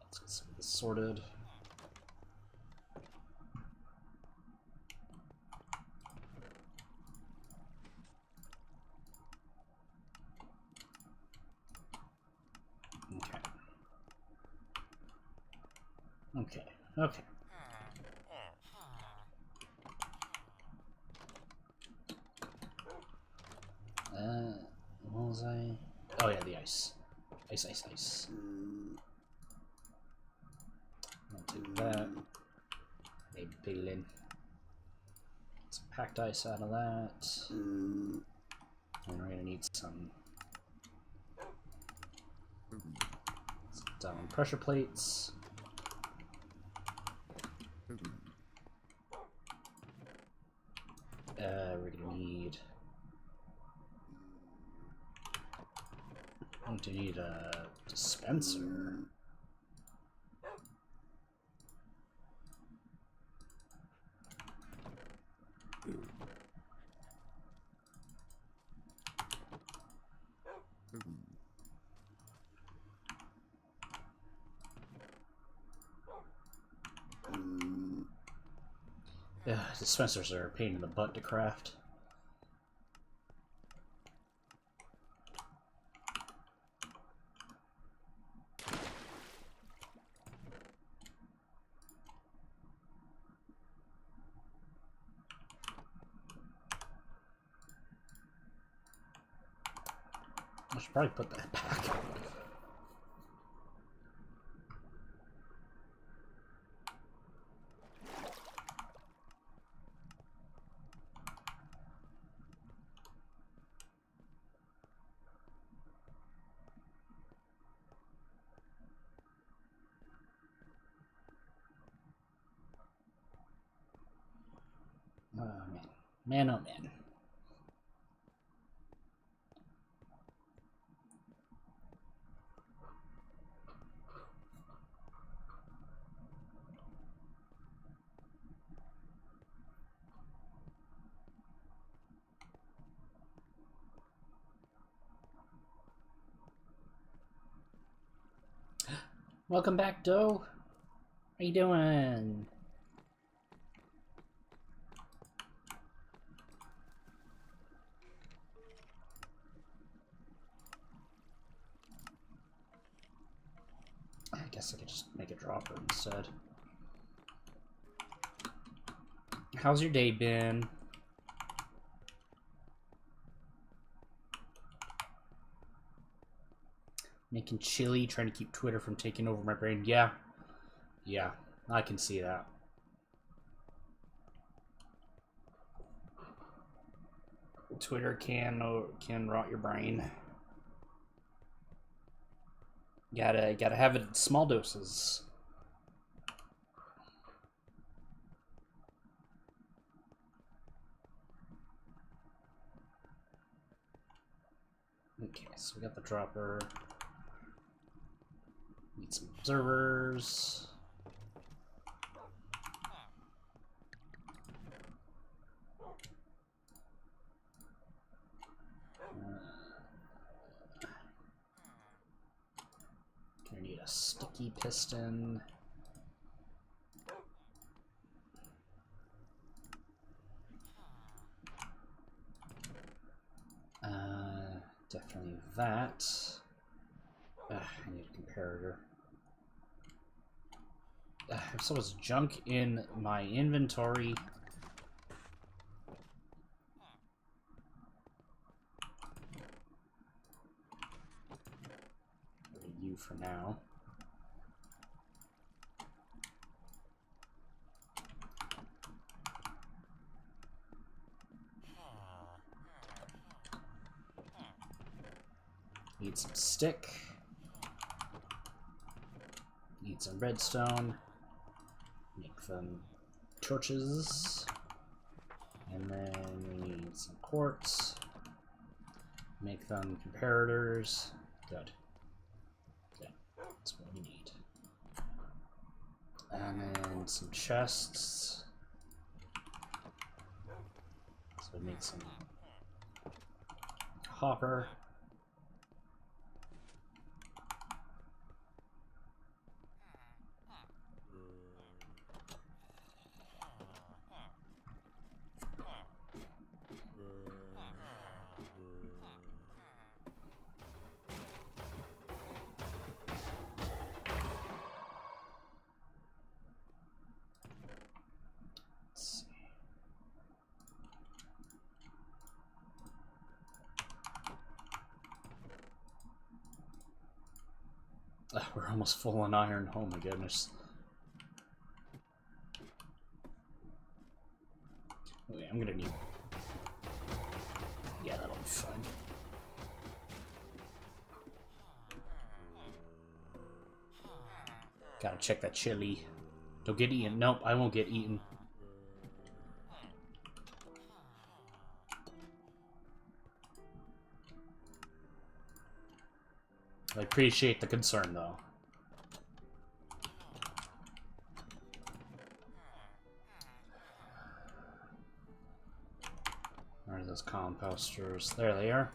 Let's get some of this sorted. Okay. Okay. What was I? Oh yeah, the ice. Ice, ice, ice. I'll take that. A billion. Some packed ice out of that. And we're gonna need some down pressure plates. We're gonna need. I'm going to need a dispenser. Dispensers are a pain in the butt to craft. I should probably put that back. Oh man. Man, oh man. Welcome back, Doe. How you doing? I guess I could just make a dropper instead. How's your day been? Making chili, trying to keep Twitter from taking over my brain. Yeah, I can see that. Twitter can rot your brain. Gotta have it in small doses. Okay, so we got the dropper. Need some observers. Gonna need a sticky piston. Definitely that. I need a comparator. There's so much junk in my inventory. You for now. Need some stick. Need some redstone. Make them torches. And then we need some quartz. Make them comparators. Good. Good. That's what we need. And then some chests. So we make some hopper. We're almost full on iron. Oh my goodness. Okay, I'm gonna need... Yeah, that'll be fine. Gotta check that chili. Don't get eaten. Nope, I won't get eaten. I appreciate the concern, though. Where are those composters? There they are.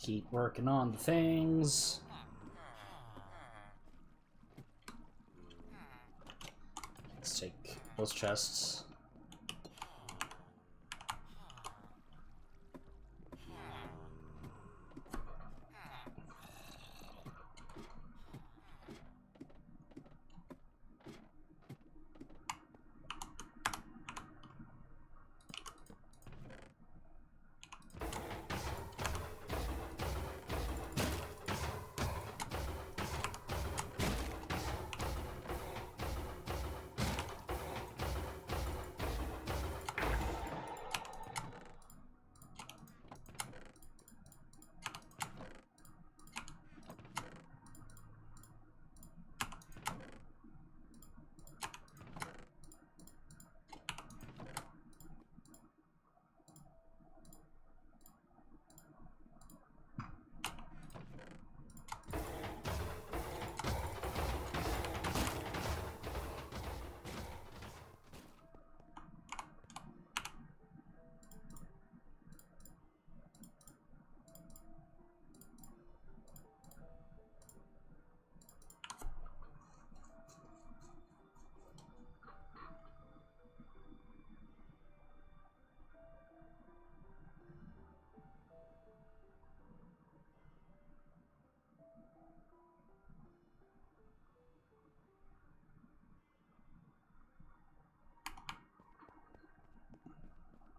keep working on the things. Let's take those chests.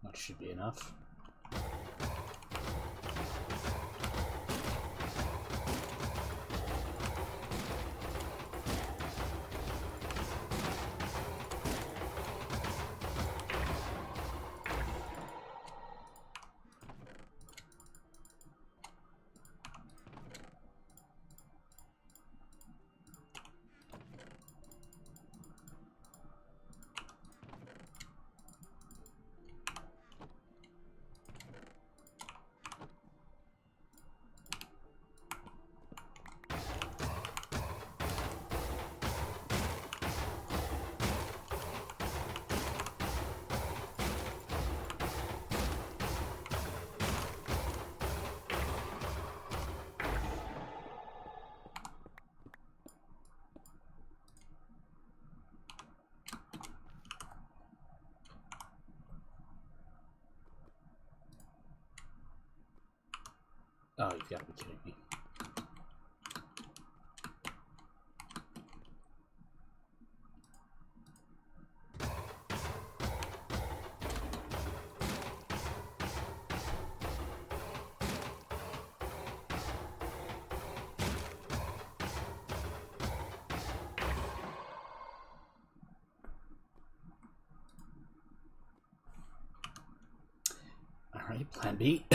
That should be enough. Oh, you've got to be kidding me. All right, plan B.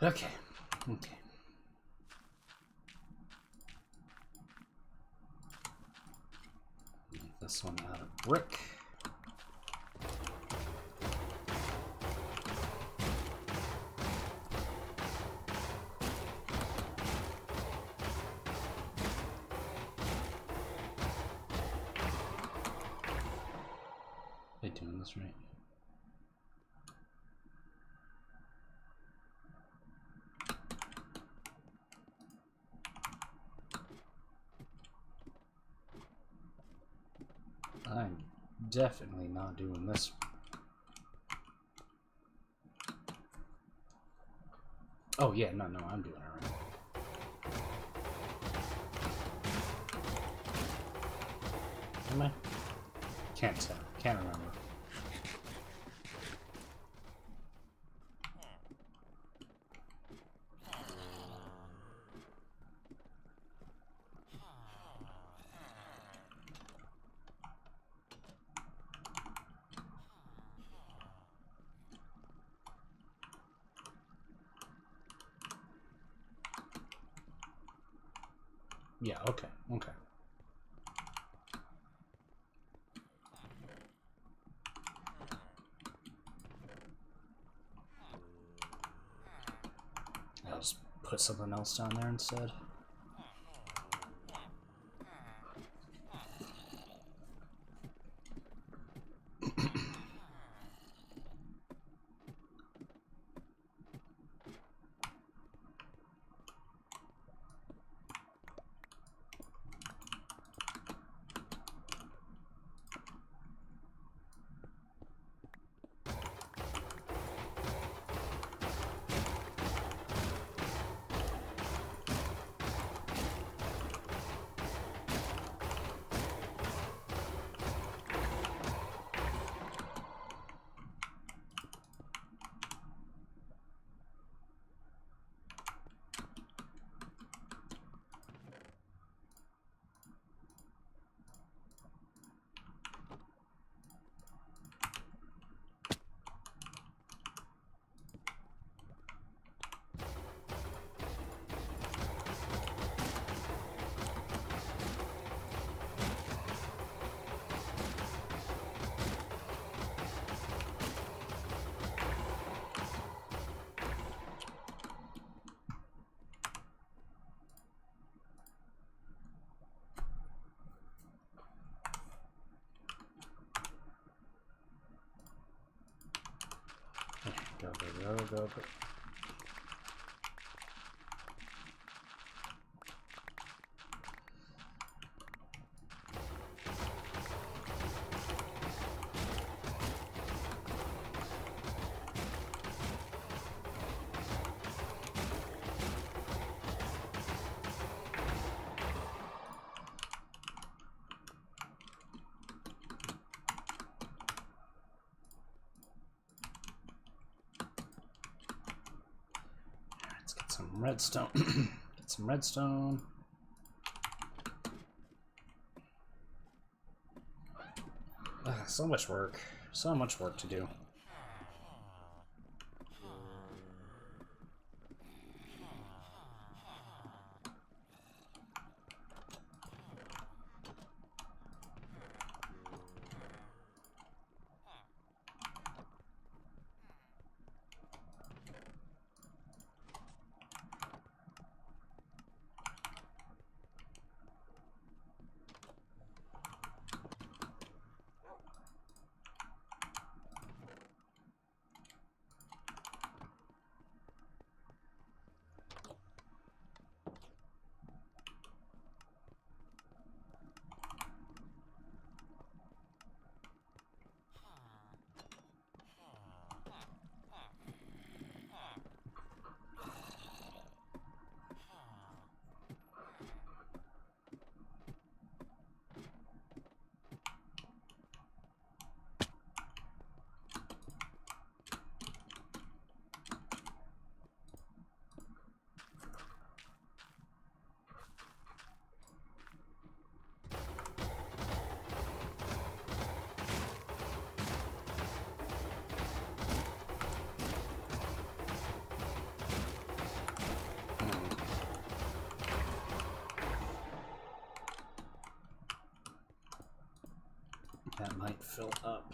Okay. Okay. Make this one out of brick. Am I doing this right? I'm definitely not doing this. Oh yeah, no, I'm doing it right. Am I? Can't tell. Can't remember. Yeah, okay, okay. I'll just put something else down there instead. Go. Let's get some redstone. Get some redstone. So much work. So much work to do. fill up.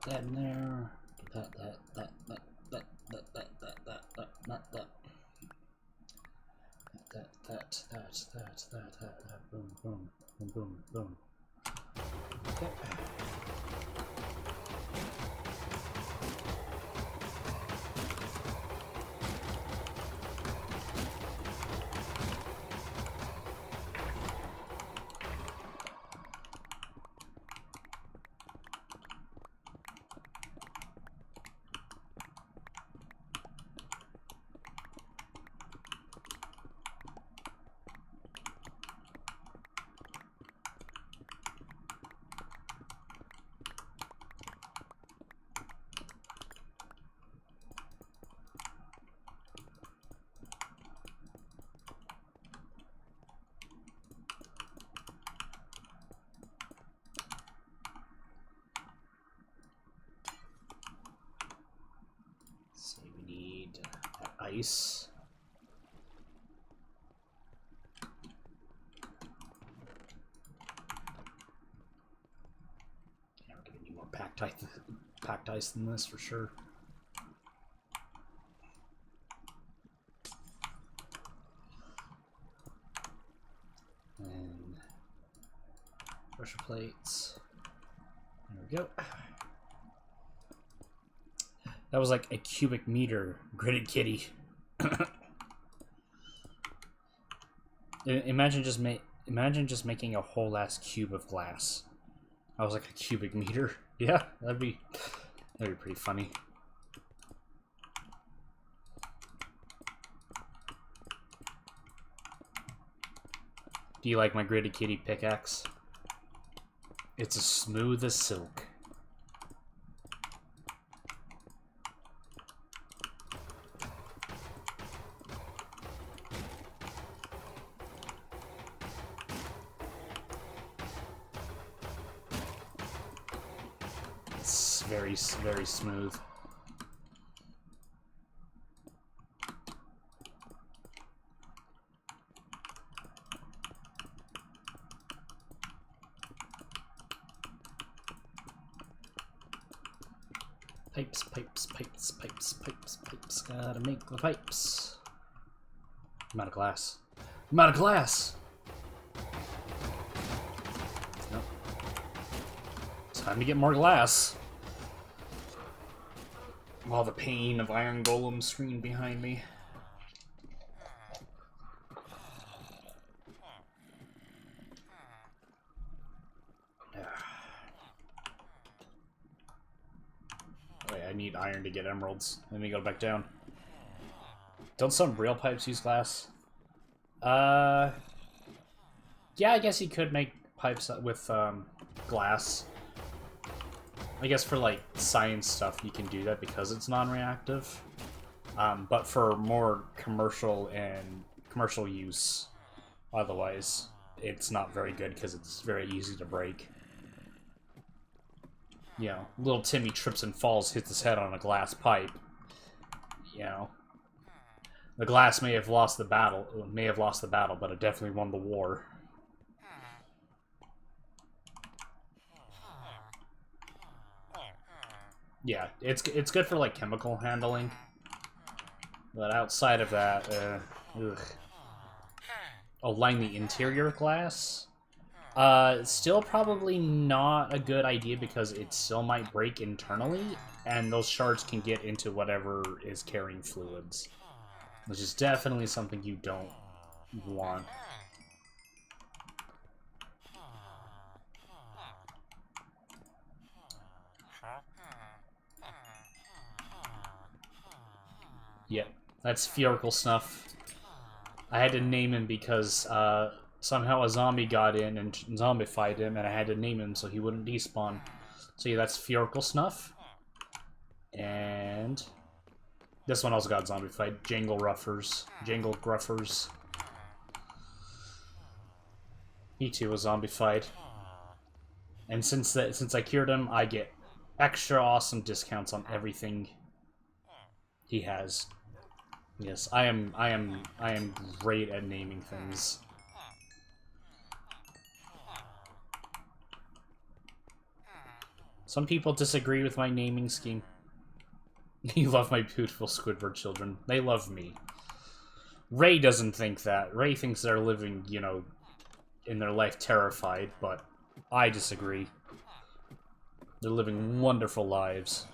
That in there. That. Boom, boom, boom, boom, boom. Okay. So we need ice. Yeah, we're gonna need more packed ice than this for sure. And pressure plates. There we go. That was like a cubic meter, gritted kitty. Imagine just making a whole ass cube of glass. That was like a cubic meter. Yeah, that'd be pretty funny. Do you like my gritted kitty pickaxe? It's as smooth as silk. Very smooth. Pipes. Gotta make the pipes. I'm out of glass. Nope. Time to get more glass. While the pain of Iron Golem screen behind me. Wait, I need iron to get emeralds. Let me go back down. Don't some real pipes use glass? Yeah, I guess you could make pipes with glass. I guess for like science stuff you can do that because it's non-reactive. But for more commercial use, otherwise, it's not very good because it's very easy to break. You know, little Timmy trips and falls, hits his head on a glass pipe. You know, the glass may have lost the battle, but it definitely won the war. Yeah, it's good for, like, chemical handling. But outside of that, ugh. Oh, line the interior glass? Still probably not a good idea because it still might break internally, and those shards can get into whatever is carrying fluids. Which is definitely something you don't want. Yep, that's Fjorkle Snuff. I had to name him because somehow a zombie got in and zombified him, and I had to name him so he wouldn't despawn. So yeah, that's Fjorkle Snuff. And this one also got zombified. Jangle Gruffers. He too was zombified. And since I cured him, I get extra awesome discounts on everything he has. Yes, I am great at naming things. Some people disagree with my naming scheme. You love my beautiful Squidward children. They love me. Ray doesn't think that. Ray thinks they're living, you know, in their life terrified, but I disagree. They're living wonderful lives.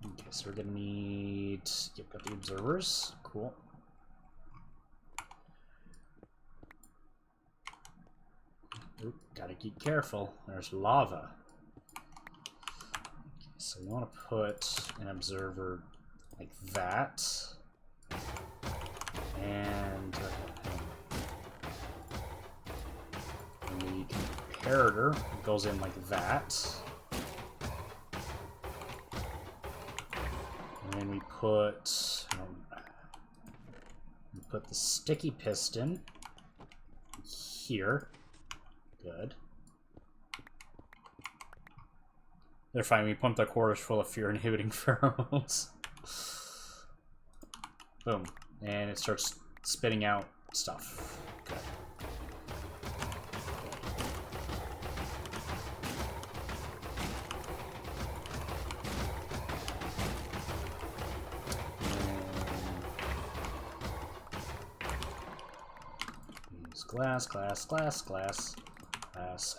Okay, so we're gonna need... Yep, got the observers. Cool. Oop, gotta keep careful. There's lava. Okay, so we want to put an observer like that. And the comparator goes in like that. And then we put the sticky piston here. Good. They're fine. We pumped our quarters full of fear-inhibiting pheromones. Boom. And it starts spitting out stuff. Good. Glass,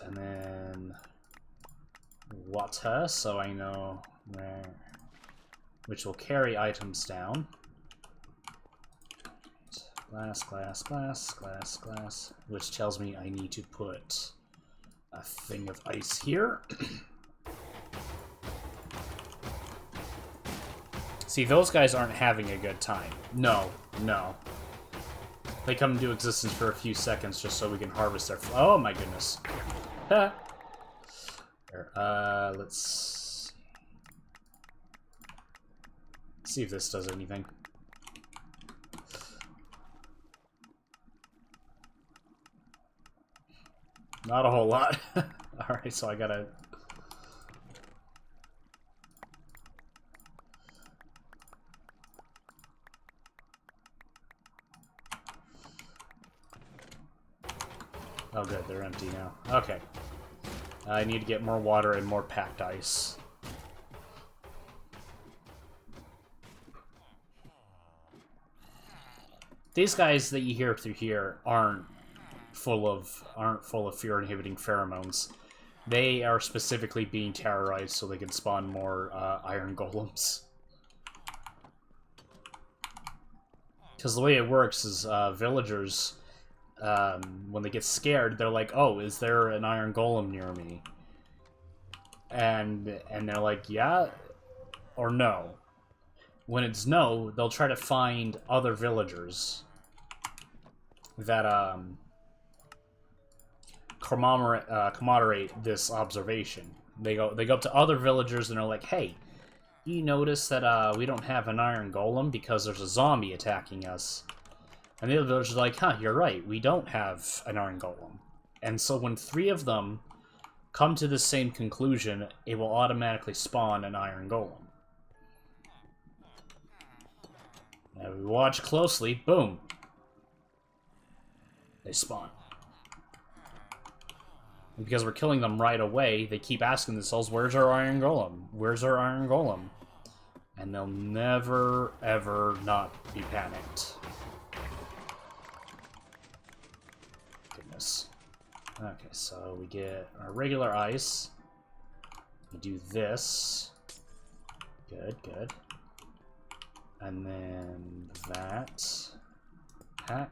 and then water, so I know where, which will carry items down. Glass, which tells me I need to put a thing of ice here. See, those guys aren't having a good time. No. They come into existence for a few seconds just so we can harvest their... Oh my goodness. Here, let's see if this does anything. Not a whole lot. Alright, so I gotta... Oh good, they're empty now. Okay. I need to get more water and more packed ice. These guys that you hear through here aren't full of fear-inhibiting pheromones. They are specifically being terrorized so they can spawn more iron golems. Because the way it works is villagers, when they get scared, they're like, "Oh, is there an iron golem near me?" And they're like, "Yeah," or "No." When it's no, they'll try to find other villagers that commemorate this observation. They go up to other villagers and they're like, "Hey, you notice that we don't have an iron golem because there's a zombie attacking us?" And the other villagers are like, "Huh, you're right, we don't have an iron golem." And so when 3 of them come to the same conclusion, it will automatically spawn an iron golem. Now we watch closely, boom. They spawn. Because we're killing them right away, they keep asking themselves, where's our iron golem? Where's our iron golem? And they'll never, ever not be panicked. Goodness. Okay, so we get our regular ice. We do this. Good, good. And then that. Hat.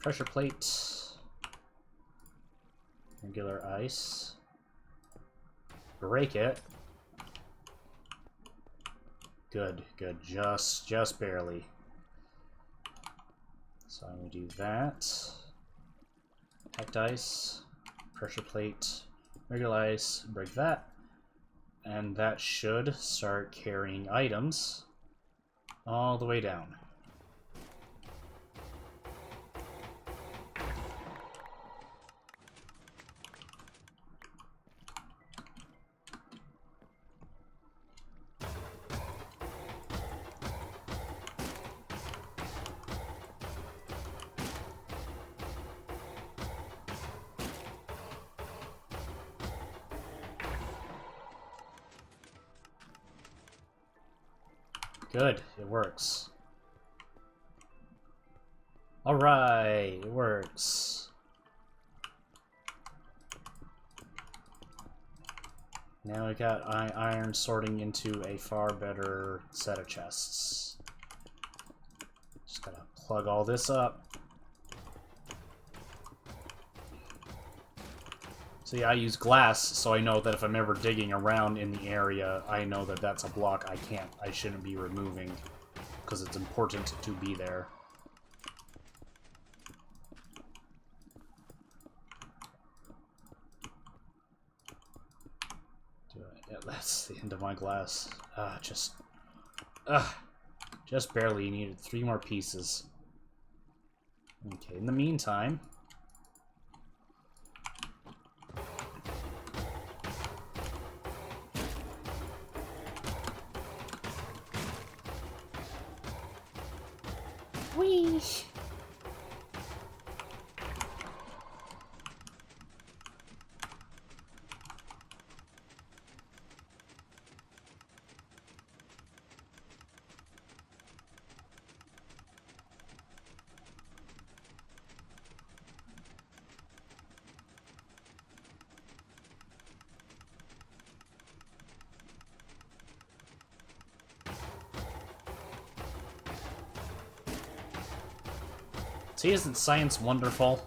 Pressure plate. Regular ice. Break it. Good, good. Just barely. So I'm gonna do that. Hacked ice. Pressure plate. Regular ice. Break that. And that should start carrying items all the way down. Good, it works. Alright, it works. Now we got iron sorting into a far better set of chests. Just gotta plug all this up. See, I use glass, so I know that if I'm ever digging around in the area, I know that that's a block I shouldn't be removing, because it's important to be there. Yeah, that's the end of my glass. Just barely needed 3 more pieces. Okay, in the meantime... Whee! See, isn't science wonderful?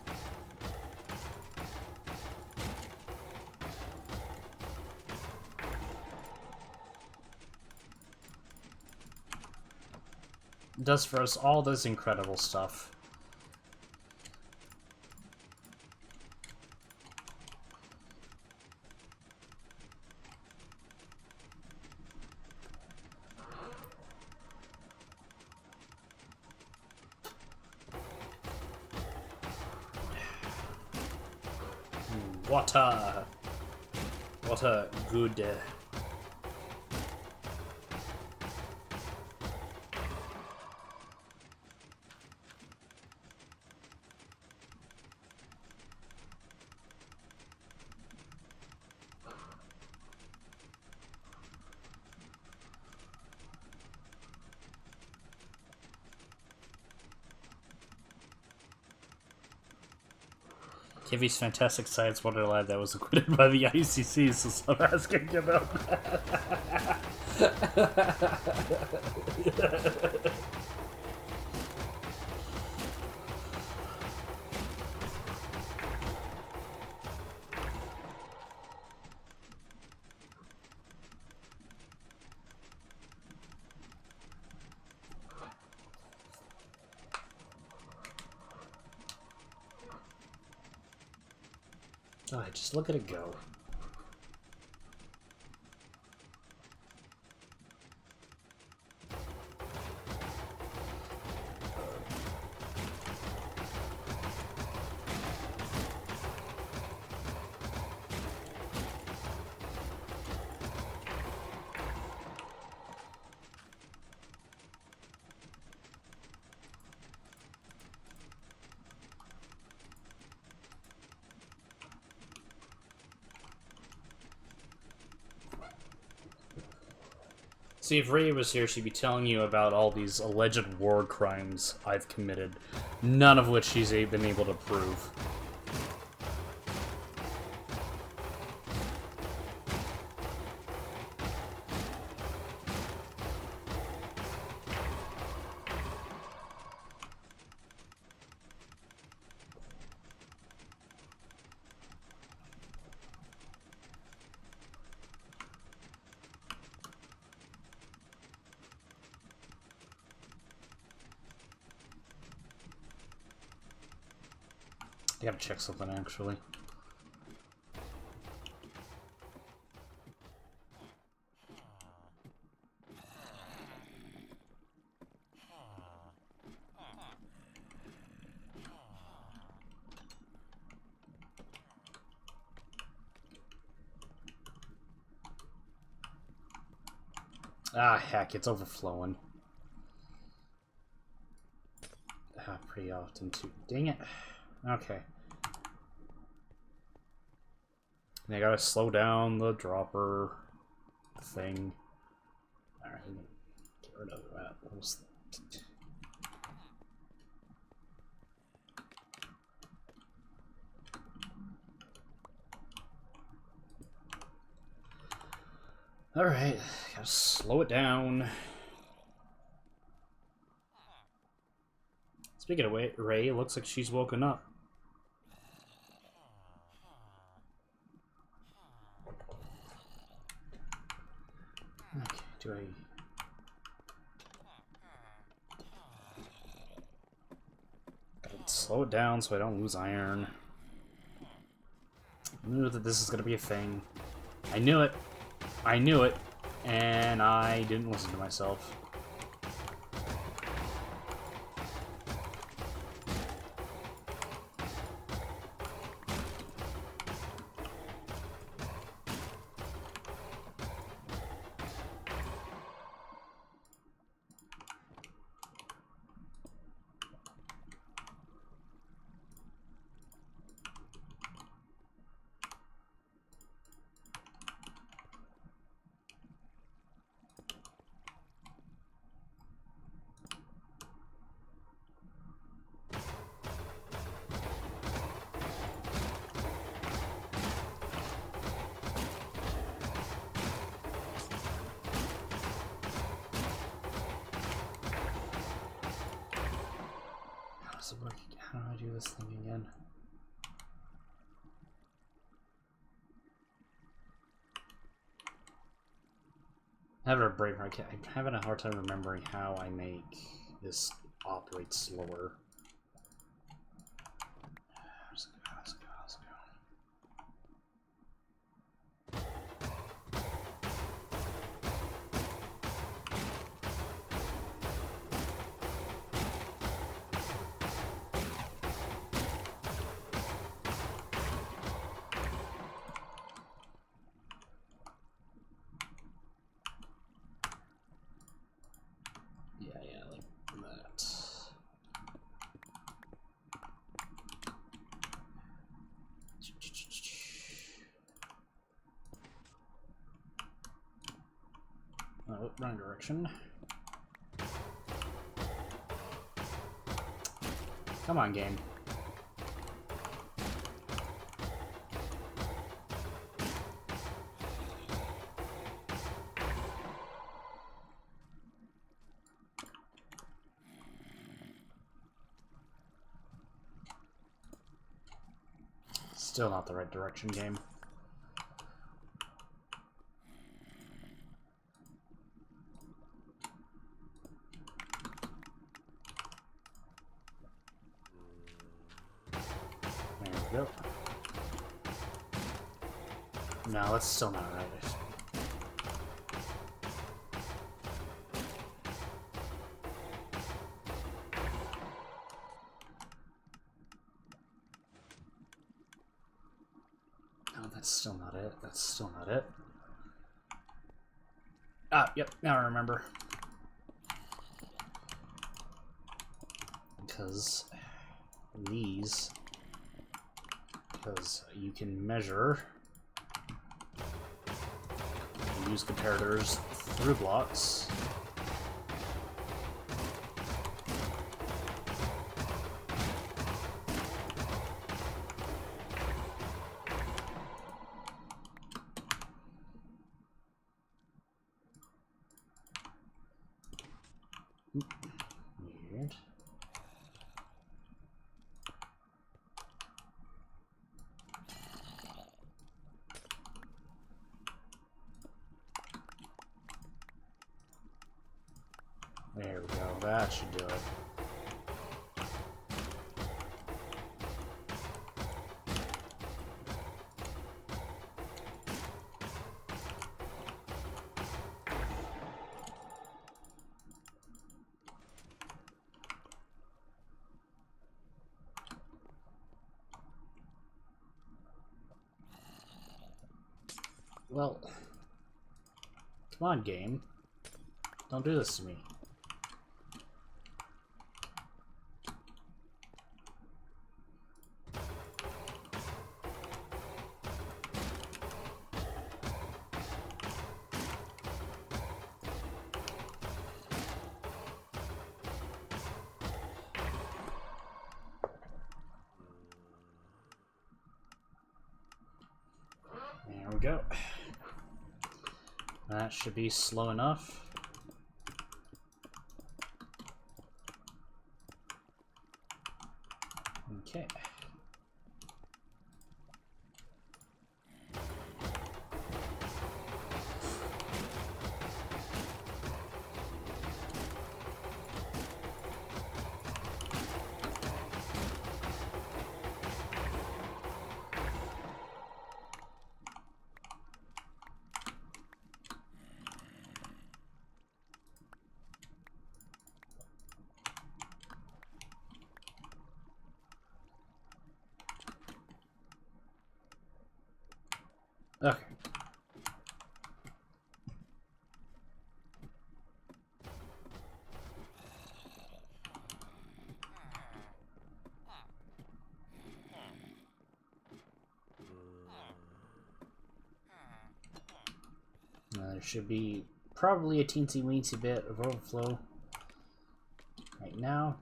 It does for us all this incredible stuff. Water! Water, good. Kevy's Fantastic Science Wonderland that was acquitted by the ICC, so stop asking about that. Oh, just look at it go. See, if Ray was here, she'd be telling you about all these alleged war crimes I've committed, none of which she's been able to prove. I gotta check something, actually. Ah, heck, it's overflowing. Ah, pretty often, too. Dang it. Okay. I gotta slow down the dropper thing. Alright, get rid of that. Alright, gotta slow it down. Speaking of Ray, it looks like she's woken up. Okay, do I... Gotta slow it down so I don't lose iron. I knew that this is gonna be a thing. I knew it. I knew it. And I didn't listen to myself. How do I do this thing again? I'm having a hard time remembering how I make this operate slower. Let's go. Yeah, like that. Oh, wrong direction. Come on, game. Still not the right direction, game. There we go. No, that's still not right. That's still not it. That's still not it. Ah, yep, now I remember. Because you can measure use comparators through blocks. Weird. There we go, that should do it. Well, come on, game. Don't do this to me. There we go. That should be slow enough. Okay. Okay. There should be probably a teensy-weensy bit of overflow right now.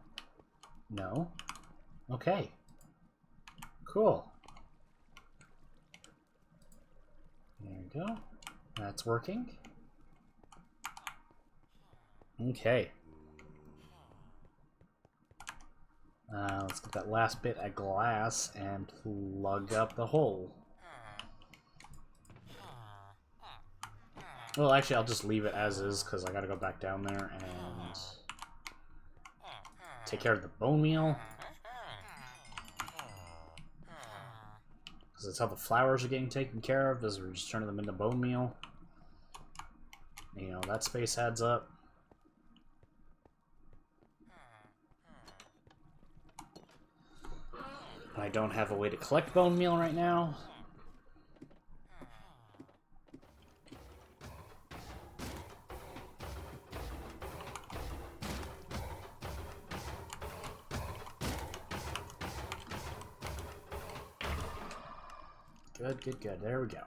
No. Okay. Cool. There we go. That's working. Okay. Let's get that last bit of glass and plug up the hole. Well, actually, I'll just leave it as is because I gotta go back down there and take care of the bone meal. Because that's how the flowers are getting taken care of, is we're just turning them into bone meal. You know, that space adds up. I don't have a way to collect bone meal right now. Good, good, good. There we go.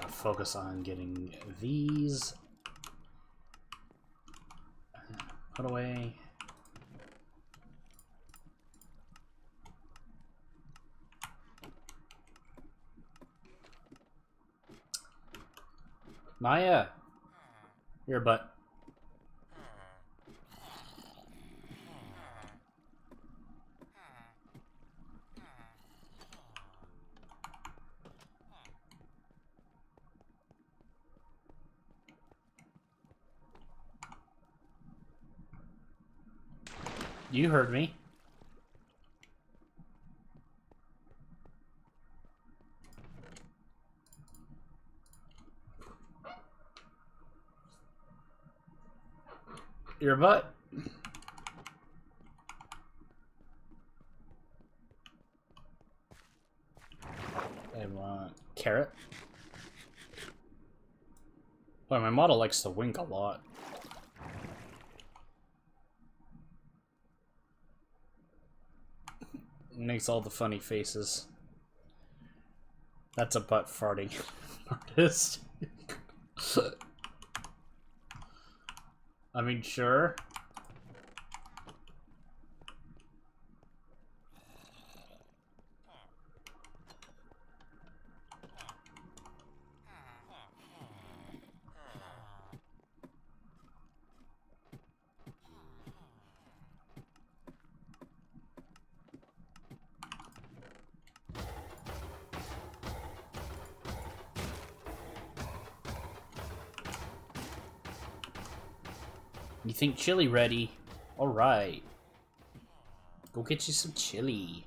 Focus on getting these put away. Maya, your butt. You heard me. Your butt. I want carrot. Boy, my model likes to wink a lot. Makes all the funny faces. That's a butt farting artist. I mean, sure. You think chili ready? Alright. Go get you some chili.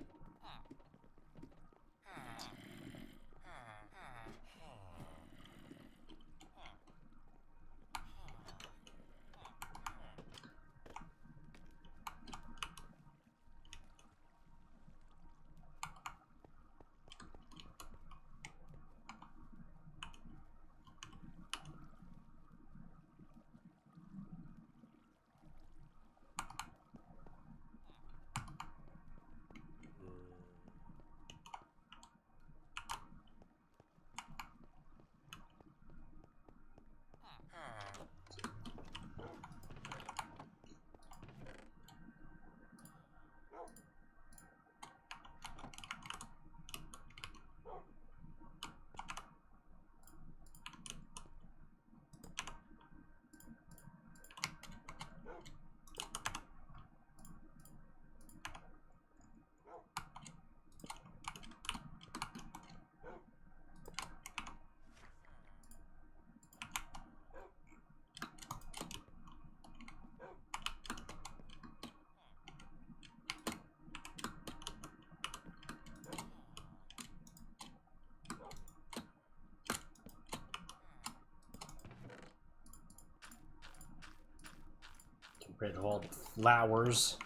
Get rid of all the flowers.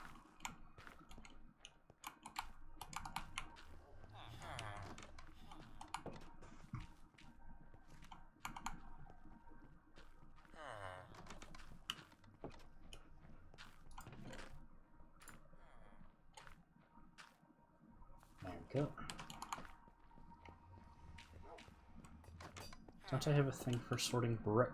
There we go. Don't I have a thing for sorting brick?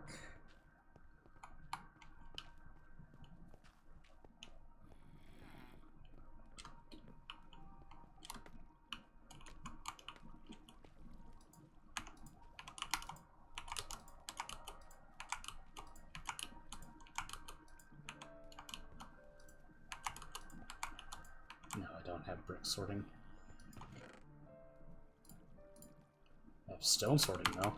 No, I don't have brick sorting. I have stone sorting though.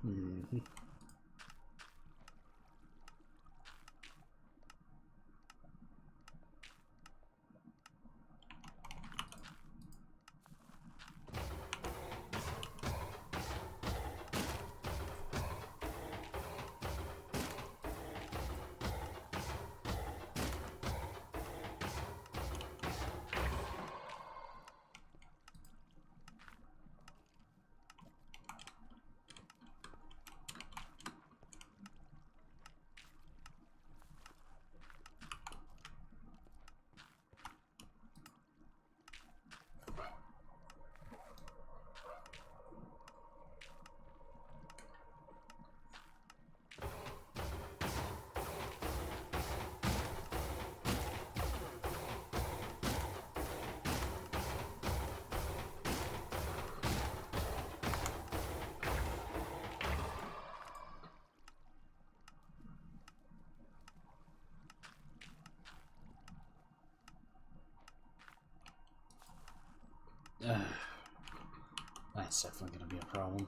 Mm-hmm. That's definitely going to be a problem.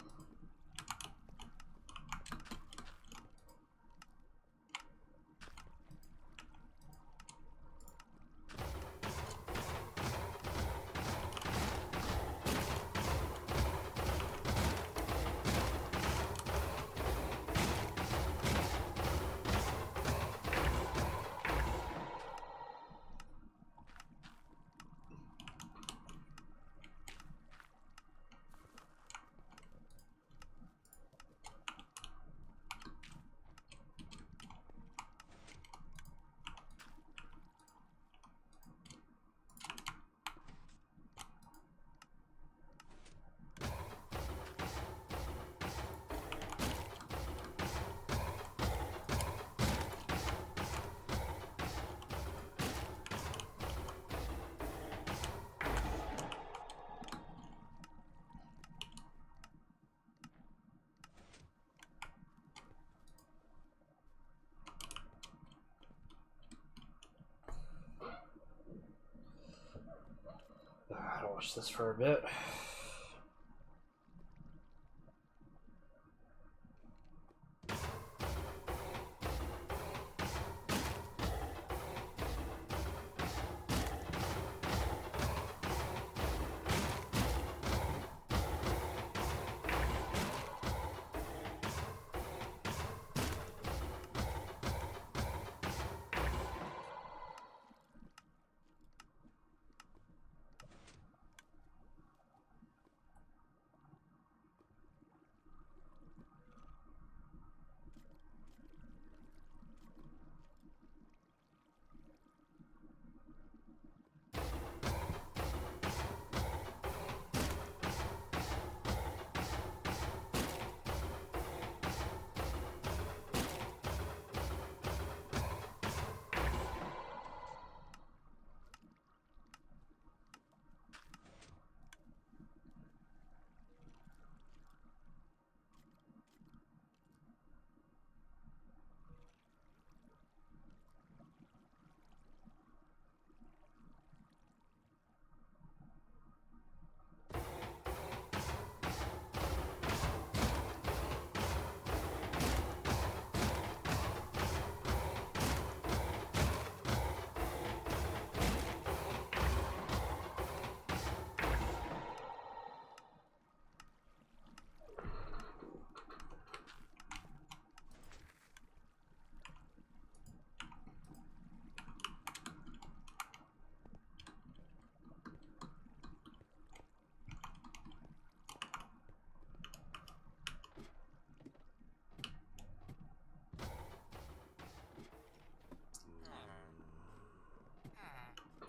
I'll watch this for a bit.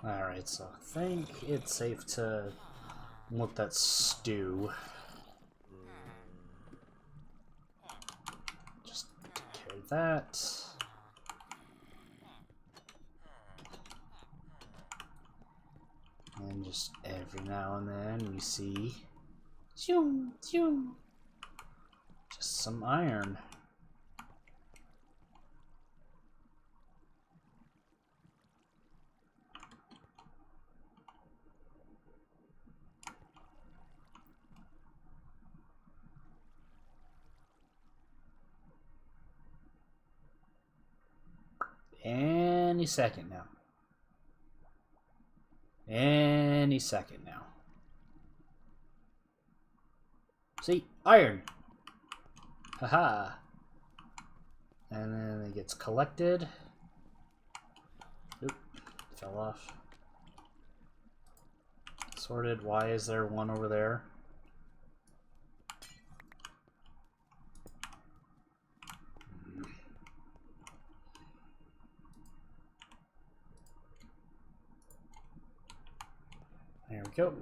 Alright, so I think it's safe to let that stew. Just take care of that. And just every now and then we see zoom, zoom, just some iron. Any second now. Any second now. See? Iron! Haha! And then it gets collected. Oop. Fell off. Sorted. Why is there one over there? There we go.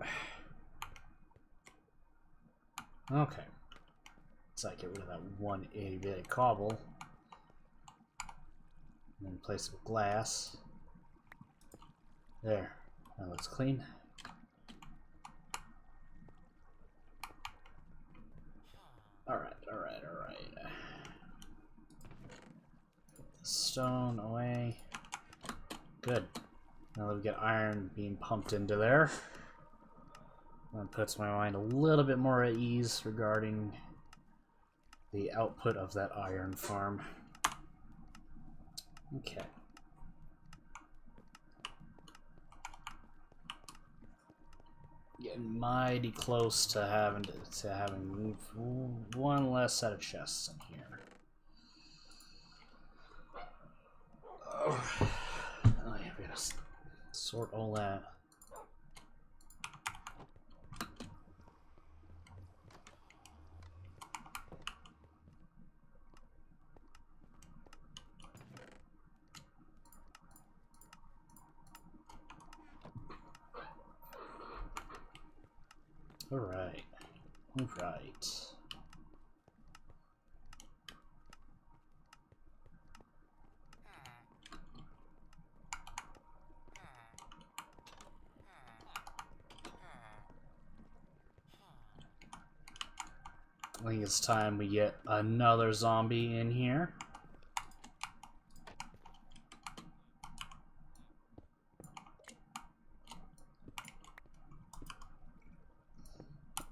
Okay. So I get rid of that one itty-bitty cobble. And then replace it with glass. There. That looks clean. Alright. Stone away. Good. Now that we get iron being pumped into there, that puts my mind a little bit more at ease regarding the output of that iron farm. Okay. Getting mighty close to having one less set of chests in here. Oh yeah, we gotta sort all that. Alright. I think it's time we get another zombie in here.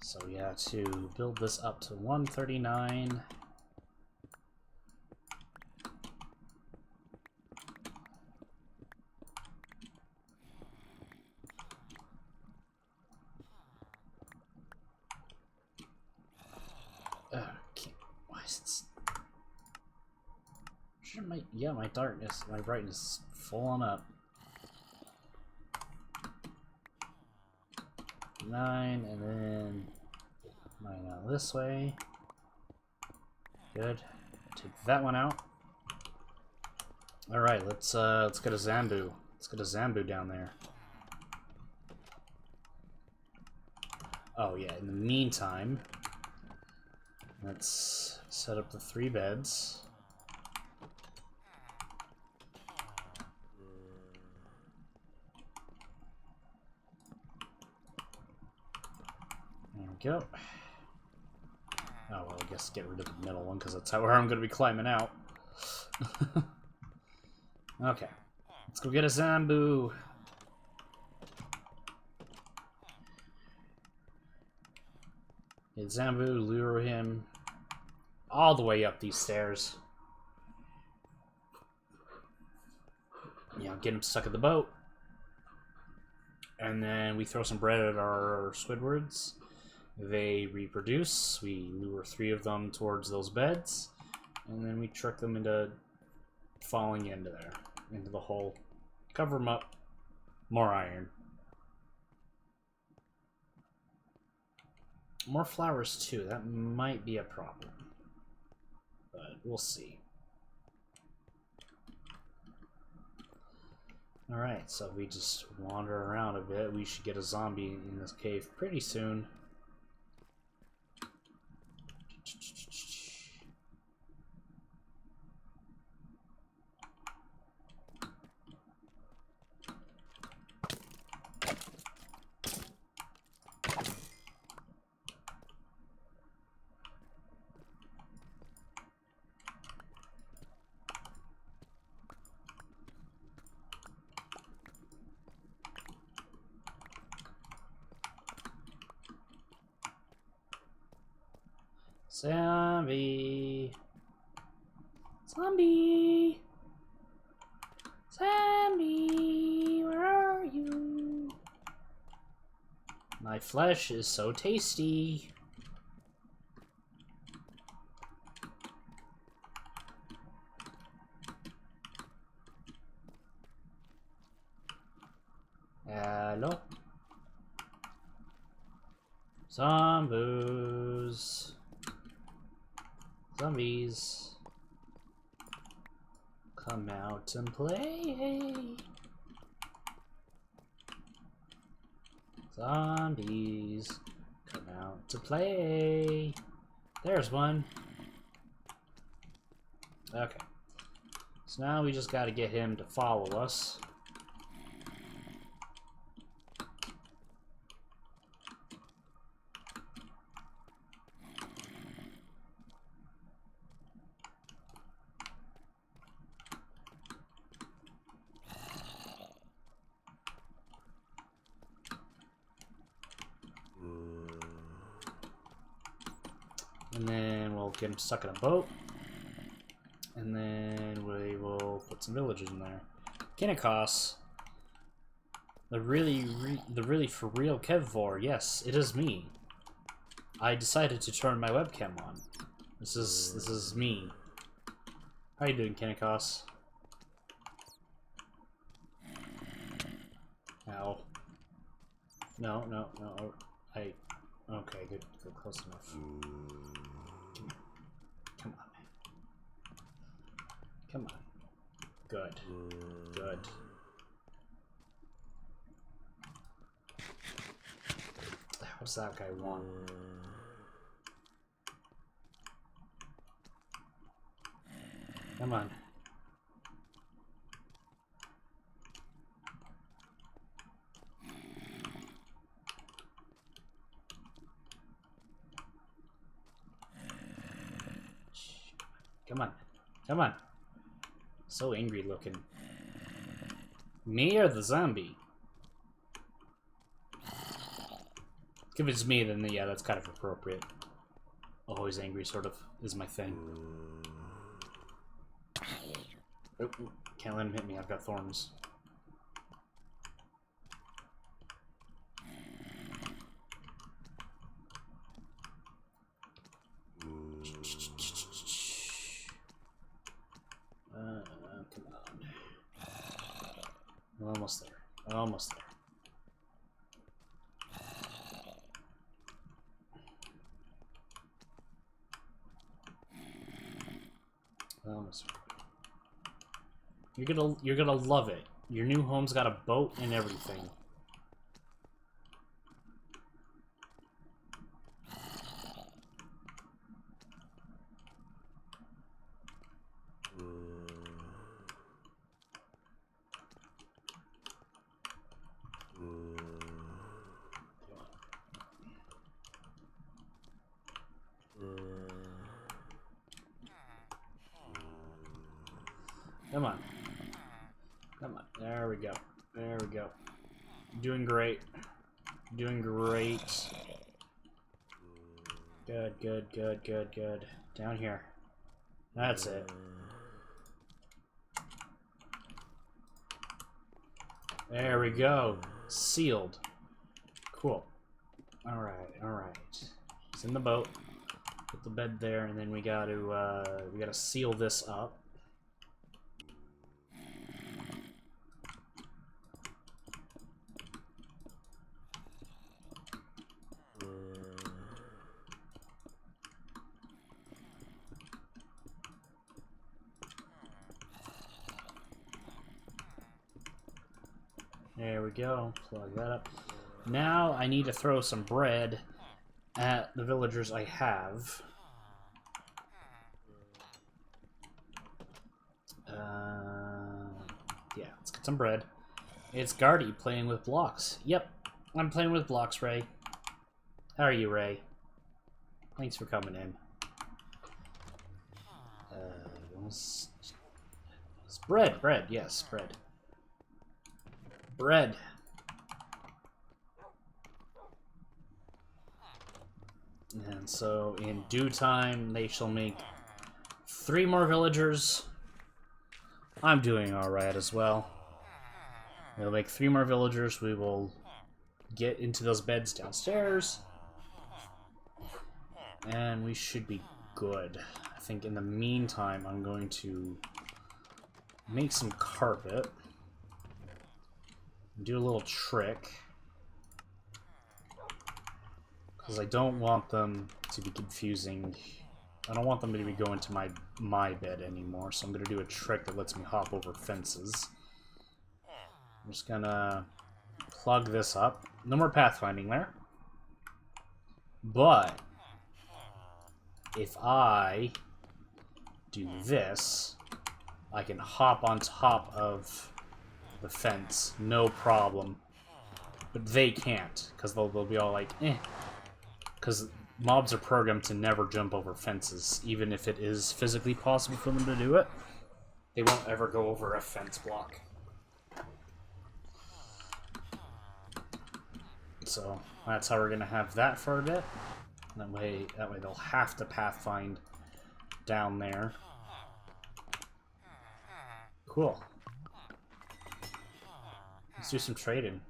So we have to build this up to 139. Why is it? Sure, my brightness is full on up. 9, and then 9 out this way. Good. Take that one out. All right, let's get a Zambu. Let's get a Zambu down there. Oh yeah. In the meantime, let's set up the 3 beds. There we go. Oh, well, I guess get rid of the middle one, because that's where I'm going to be climbing out. Okay. Let's go get a Zambu. Get Zambu, lure him all the way up these stairs. Yeah, get him stuck at the boat. And then we throw some bread at our Squidwards. They reproduce. We lure 3 of them towards those beds, and then we trick them into falling into there, into the hole. Cover them up. More iron. More flowers too. That might be a problem, but we'll see. Alright, so if we just wander around a bit, we should get a zombie in this cave pretty soon. Zombie! Zombie! Zombie, where are you? My flesh is so tasty. Hello? Zombies. Zombies. Come out and play. Zombies. Come out to play. There's one. Okay. So now we just gotta get him to follow us. And then we'll get him stuck in a boat. And then we will put some villagers in there. Kinnikos. The really for real Kevvor. Yes, it is me. I decided to turn my webcam on. This is me. How you doing, Kinnikos? Ow. No. Okay, good, close enough. Come on. Come on. Good. Good. What does that guy want? Come on. Come on. Come on. So angry looking. Me or the zombie? If it's me, then yeah, that's kind of appropriate. Always angry, sort of, is my thing. Oh, can't let him hit me, I've got thorns. Come on. Almost there. Almost there. Almost there. You're gonna love it. Your new home's got a boat and everything. Come on. Come on. There we go. There we go. Doing great. Doing great. Good, good, good, good, good. Down here. That's it. There we go. Sealed. Cool. Alright, alright. It's in the boat. Put the bed there, and then we gotta seal this up. There we go. Plug that up. Now I need to throw some bread at the villagers I have. Yeah, let's get some bread. It's Gardy playing with blocks. Yep, I'm playing with blocks, Ray. How are you, Ray? Thanks for coming in. It's bread, yes, bread. Bread. And so, in due time, they shall make 3 more villagers. I'm doing alright as well. We'll make 3 more villagers. We will get into those beds downstairs. And we should be good. I think in the meantime, I'm going to make some carpet. Do a little trick. Because I don't want them to be confusing. I don't want them to be going to my bed anymore, so I'm going to do a trick that lets me hop over fences. I'm just going to plug this up. No more pathfinding there. But if I do this, I can hop on top of the fence, no problem. But they can't, because they'll be all like, eh. Because mobs are programmed to never jump over fences, even if it is physically possible for them to do it. They won't ever go over a fence block. So that's how we're gonna have that for a bit. That way they'll have to pathfind down there. Cool. Let's do some trading.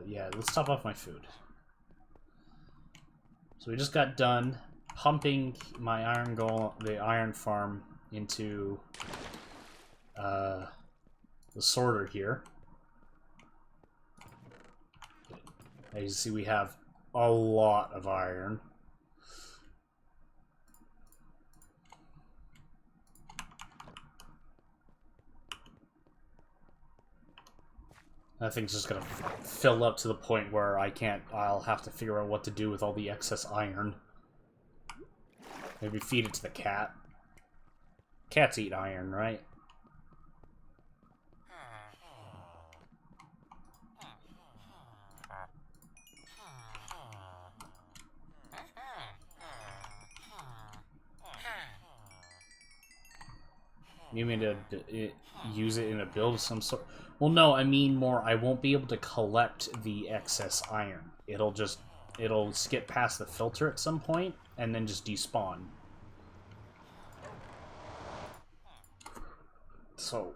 Yeah, let's top off my food. So we just got done pumping my the iron farm into the sorter here. As you see, we have a lot of iron. That thing's just gonna fill up to the point where I'll have to figure out what to do with all the excess iron. Maybe feed it to the cat. Cats eat iron, right? You mean to use it in a build of some sort? Well, no, I mean more, I won't be able to collect the excess iron. It'll skip past the filter at some point, and then just despawn. So,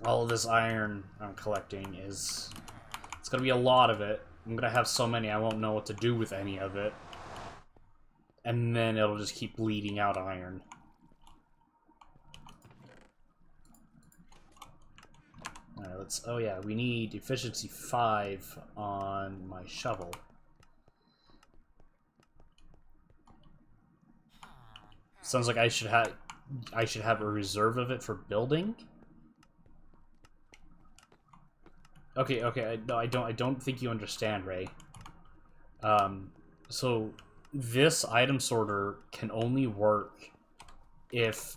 all of this iron I'm collecting it's gonna be a lot of it. I'm gonna have so many I won't know what to do with any of it. And then it'll just keep bleeding out iron. Alright, oh yeah, we need efficiency 5 on my shovel. Sounds like I should have a reserve of it for building. Okay, no, I don't think you understand, Ray. So this item sorter can only work if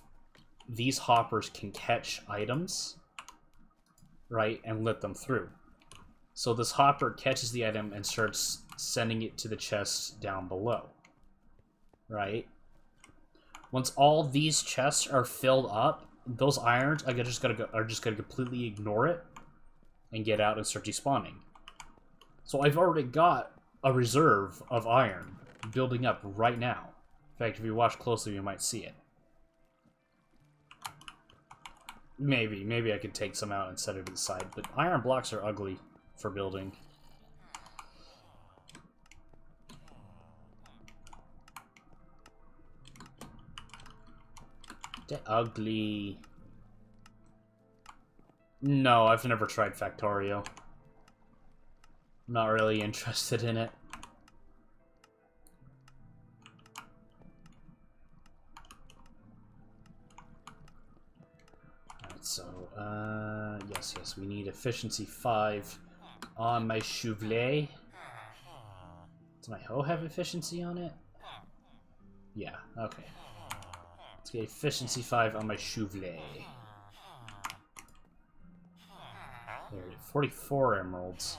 these hoppers can catch items, right, and let them through. So this hopper catches the item and starts sending it to the chest down below, right? Once all these chests are filled up, those irons are just gonna completely ignore it and get out and start despawning. So I've already got a reserve of iron building up right now. In fact, if you watch closely, you might see it. Maybe I could take some out and set it to the side, but iron blocks are ugly for building. They're ugly. No, I've never tried Factorio. I'm not really interested in it. Alright, so, yes, we need efficiency 5 on my Chouvelet. Does my hoe have efficiency on it? Yeah, okay. Let's get efficiency 5 on my Chouvelet. There, 44 emeralds.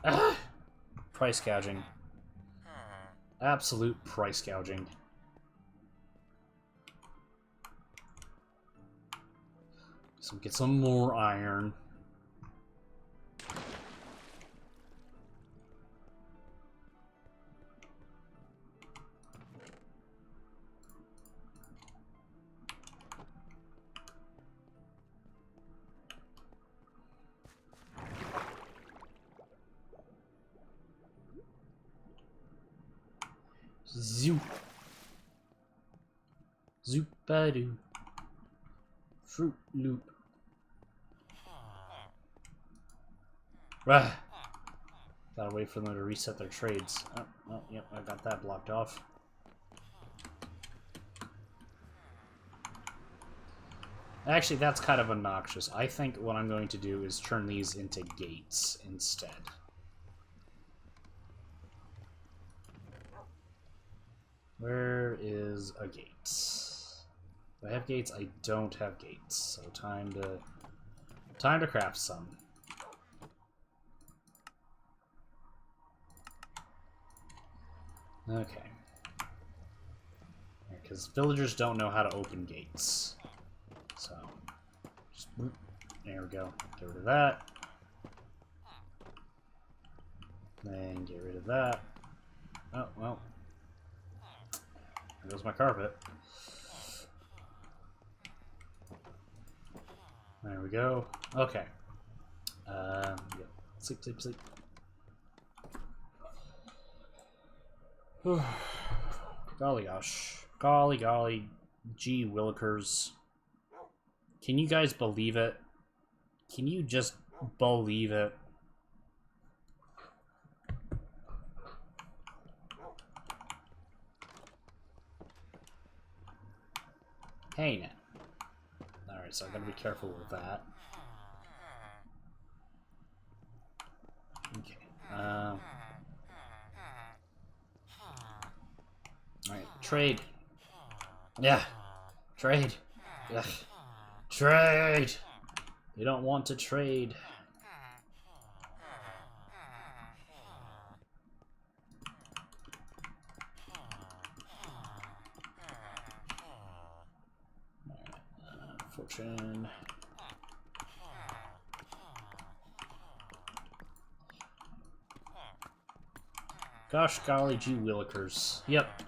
Ah! Price gouging. Absolute price gouging. So get some more iron. Zoop. Zoop-a-doo. Fruit Loop. Rah. Gotta wait for them to reset their trades. Oh, yep, I got that blocked off. Actually, that's kind of obnoxious. I think what I'm going to do is turn these into gates instead. Where is a gate? Do I have gates? I don't have gates. So time to craft some. Okay. Because villagers don't know how to open gates. So, just, there we go. Get rid of that. Then get rid of that. Oh, well. There goes my carpet. There we go. Okay. Yep. Sleep, sleep, sleep. Golly gosh. Golly golly. Gee willikers. Can you guys believe it? Can you just believe it? Hey now. Alright, so I gotta be careful with that. Okay. Alright, trade. Yeah. Trade. Ugh. Trade! You don't want to trade. Fortune. Gosh golly gee willikers. Yep.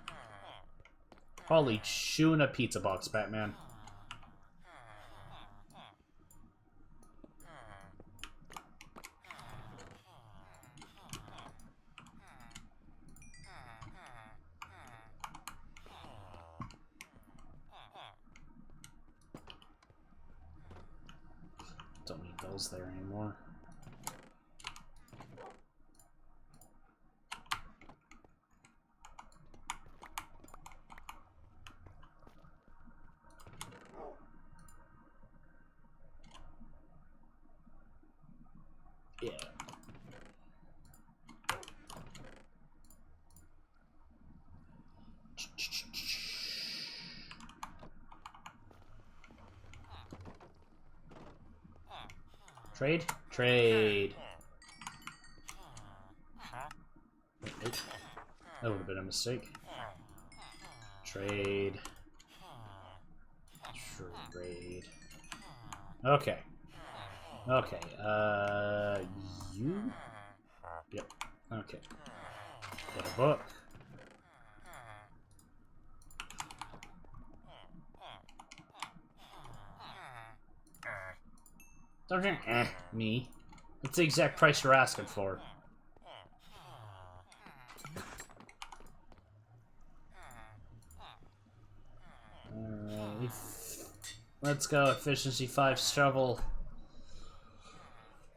Holy chewing a pizza box, Batman. Don't need those there anymore. Yeah. Trade? Trade. Nope. That would have been a mistake. Trade. Trade. Okay. Okay, you? Yep. Okay. Get a book. Don't you me. That's the exact price you're asking for. Alright. Let's go, efficiency 5 shovel.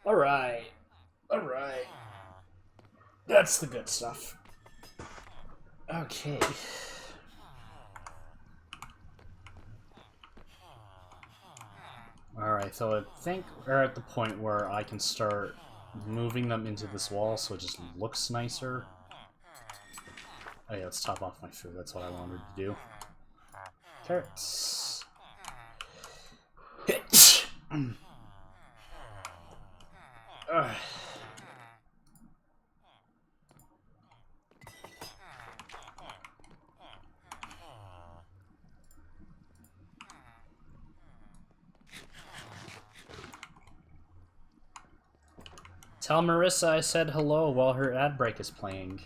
Alright. Alright. That's the good stuff. Okay. Alright, so I think we're at the point where I can start moving them into this wall so it just looks nicer. Oh yeah, let's top off my food. That's what I wanted to do. Carrots. Tell Marissa I said hello while her ad break is playing.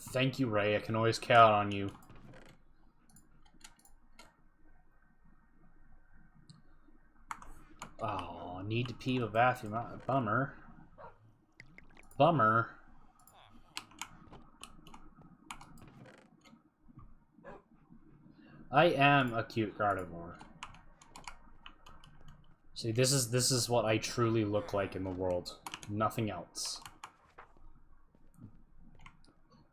Thank you, Ray. I can always count on you. Oh, need to pee the bathroom. Bummer. Bummer. I am a cute carnivore. See, this is what I truly look like in the world. Nothing else.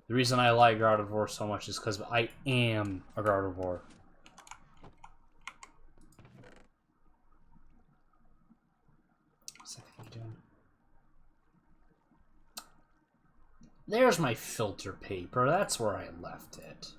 The reason I like carnivore so much is because I am a carnivore. What's that thing doing? There's my filter paper. That's where I left it.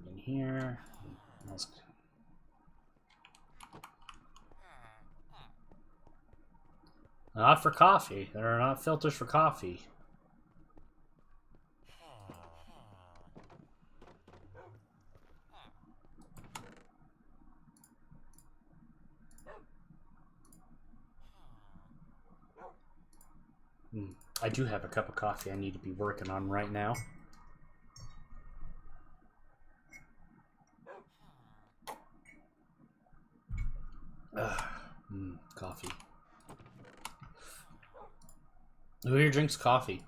In here. Not for coffee. There are not filters for coffee. I do have a cup of coffee I need to be working on right now. Coffee. Who here drinks coffee?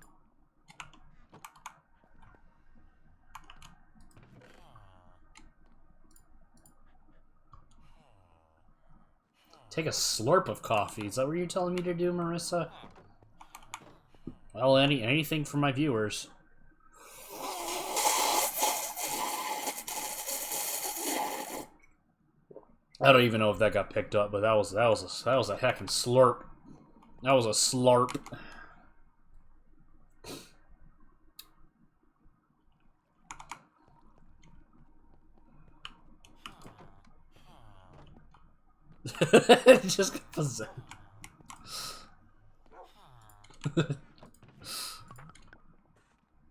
Take a slurp of coffee. Is that what you're telling me to do, Marissa? Well, anything for my viewers. I don't even know if that got picked up, but that was a heckin' slurp. That was a slurp. Just got possessed.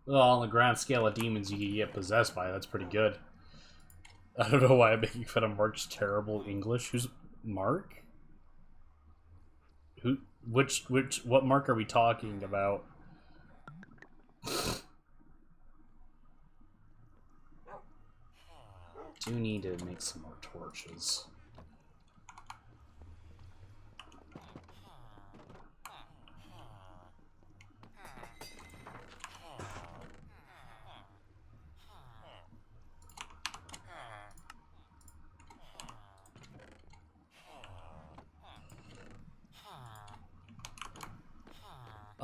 Well, on the grand scale of demons you can get possessed by, that's pretty good. I don't know why I'm making fun of Mark's terrible English. Who's Mark? What Mark are we talking about? Do need to make some more torches.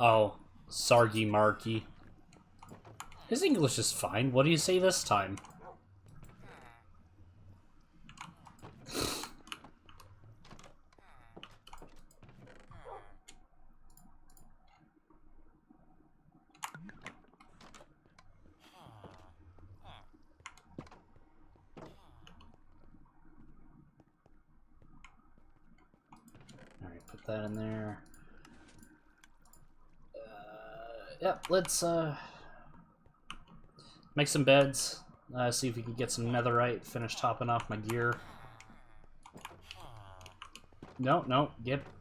Oh, Sargy Marky. His English is fine. What do you say this time? Alright, put that in there. Yep, let's make some beds. See if we can get some netherite. Finish topping off my gear. No, get.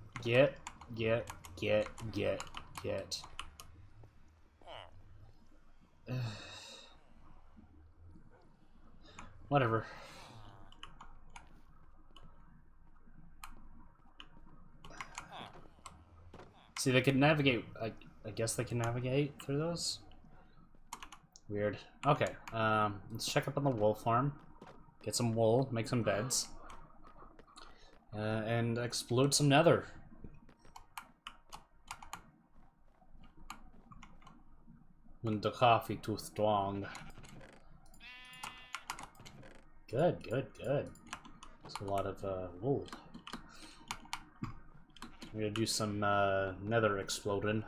Whatever. See, they can navigate. I guess they can navigate through those. Weird. Okay, let's check up on the wool farm. Get some wool, make some beds. And explode some nether. When the coffee too strong. Good. There's a lot of wool. We're gonna do some nether exploding.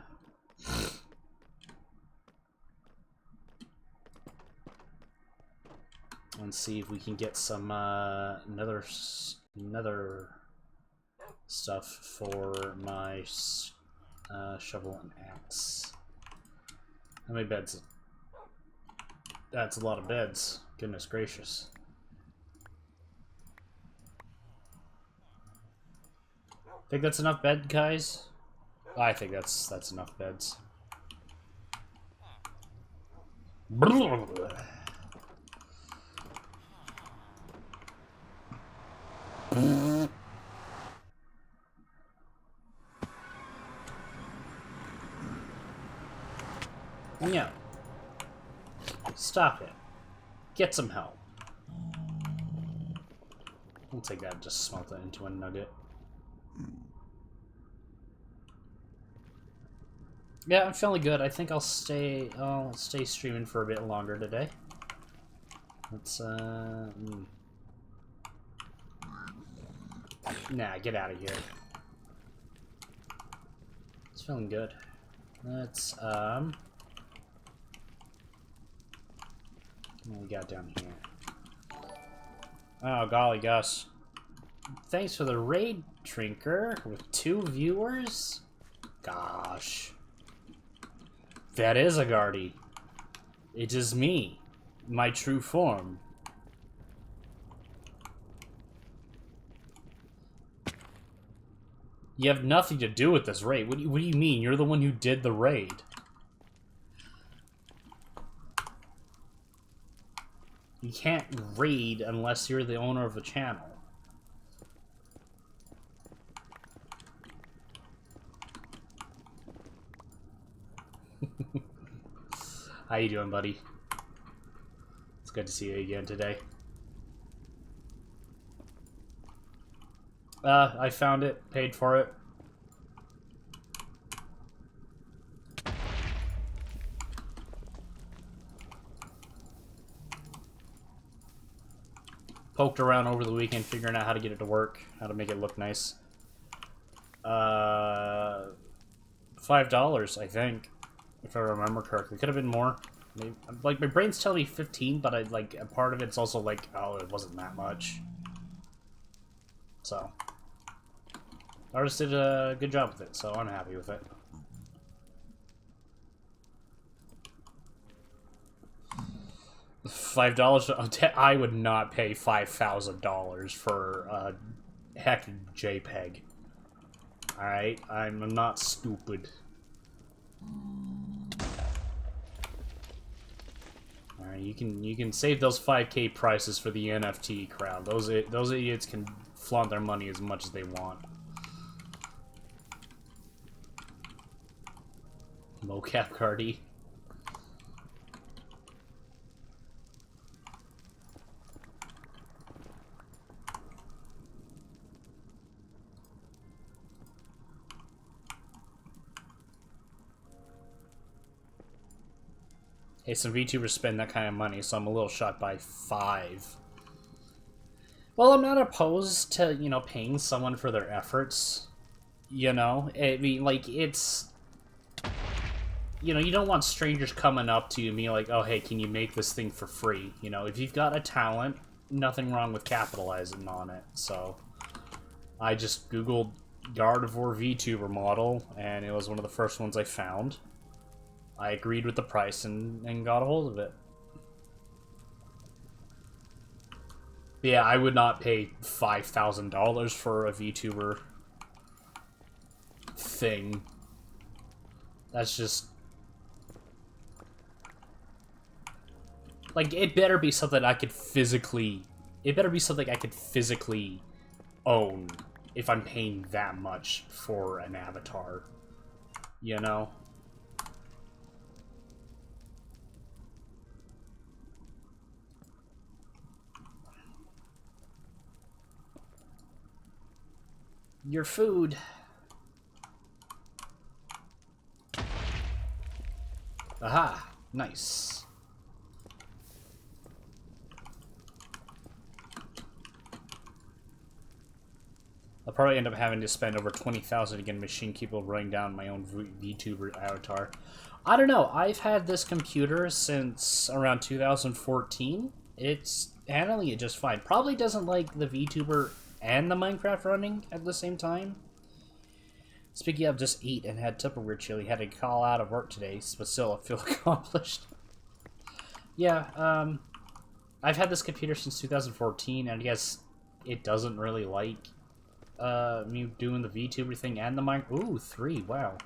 And see if we can get some nether stuff for my shovel and axe. How many beds? That's a lot of beds. Goodness gracious. Think that's enough bed, guys? I think that's enough beds. Yeah. Stop it. Get some help. We'll take that and just smelt it into a nugget. Yeah, I'm feeling good. I think I'll stay streaming for a bit longer today. Let's Nah, get out of here. It's feeling good. Let's what do we got down here? Oh golly Gus. Thanks for the raid, Trinker, with 2 viewers? Gosh. That is a Guardy. It is me. My true form. You have nothing to do with this raid. What do you mean? You're the one who did the raid. You can't raid unless you're the owner of the channel. How you doing, buddy? It's good to see you again today. I found it, paid for it. Poked around over the weekend figuring out how to get it to work, how to make it look nice. $5, I think, if I remember correctly. Could have been more. Maybe, like, my brain's telling me 15, but a part of it's also like, oh, it wasn't that much. So, artist did a good job with it, so I'm happy with it. $5? I would not pay $5,000 for a heck JPEG. Alright, I'm not stupid. Alright, you can save those 5K prices for the NFT crowd. Those idiots can flaunt their money as much as they want. Mocap Cardi. Hey, some VTubers spend that kind of money, so I'm a little shocked by 5. Well, I'm not opposed to, you know, paying someone for their efforts. You know? I mean, like, it's... You know, you don't want strangers coming up to you and being like, oh, hey, can you make this thing for free? You know, if you've got a talent, nothing wrong with capitalizing on it. So, I just Googled Gardevoir VTuber model, and it was one of the first ones I found. I agreed with the price and got a hold of it. But yeah, I would not pay $5,000 for a VTuber thing. That's just... Like, it better be something I could physically... It better be something I could physically own if I'm paying that much for an avatar. You know? Your food. Aha! Nice. I'll probably end up having to spend over 20,000 to get a machine capable of running down my own VTuber avatar. I don't know. I've had this computer since around 2014. It's handling it just fine. Probably doesn't like the VTuber and the Minecraft running at the same time. Speaking of, just ate and had Tupperware chili. Had to call out of work today, but still I feel accomplished. Yeah, I've had this computer since 2014, and I guess it doesn't really like me doing the VTuber thing and the Ooh, 3, wow.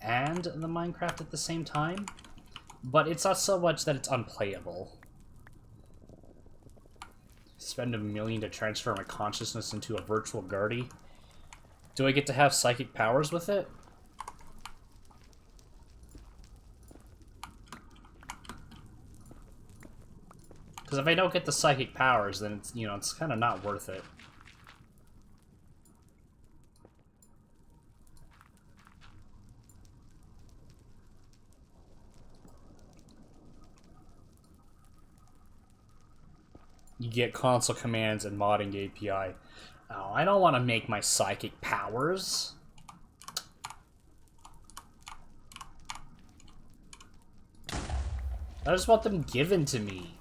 And the Minecraft at the same time. But it's not so much that it's unplayable. Spend $1 million to transfer my consciousness into a virtual guardy. Do I get to have psychic powers with it? Because if I don't get the psychic powers, then it's, you know, it's kind of not worth it. You get console commands and modding API. Oh, I don't want to make my psychic powers. I just want them given to me.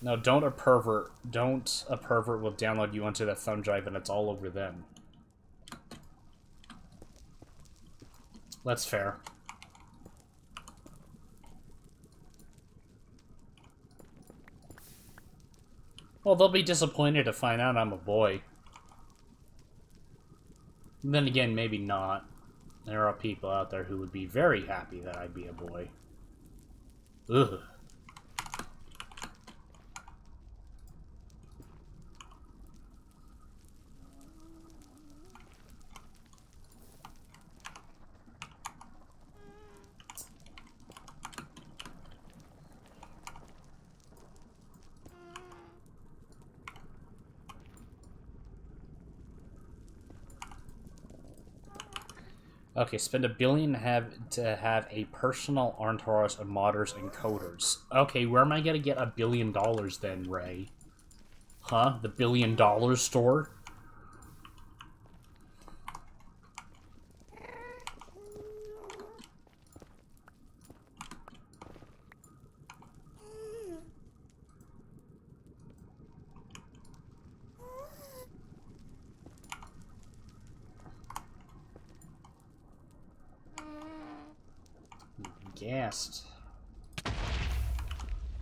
No, don't a pervert will download you onto the thumb drive and it's all over them. That's fair. Well, they'll be disappointed to find out I'm a boy. Then again, maybe not. There are people out there who would be very happy that I'd be a boy. Ugh. Okay, spend $1 billion to have a personal entourage of modders and coders. Okay, where am I gonna get $1 billion then, Ray? Huh? The $1 billion store? Gassed.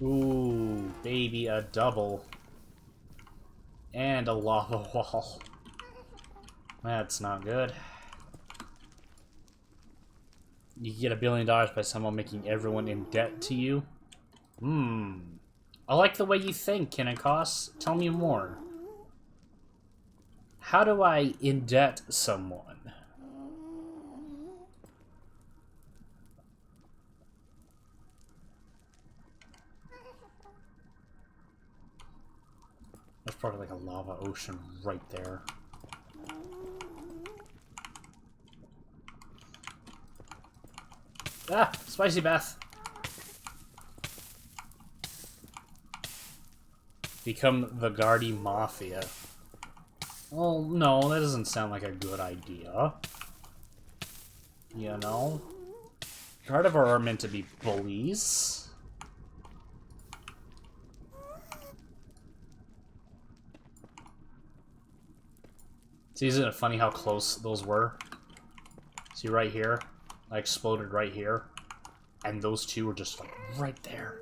Ooh, baby, a double. And a lava wall. That's not good. You get $1 billion by somehow making everyone in debt to you? I like the way you think, Kinnikos. Tell me more. How do I in-debt someone? There's probably like a lava ocean right there. Ah! Spicy bath! Become the Guardy Mafia. Oh, no, that doesn't sound like a good idea. You know? Carnivore are meant to be bullies. See, isn't it funny how close those were? See right here? I exploded right here. And those two were just like right there.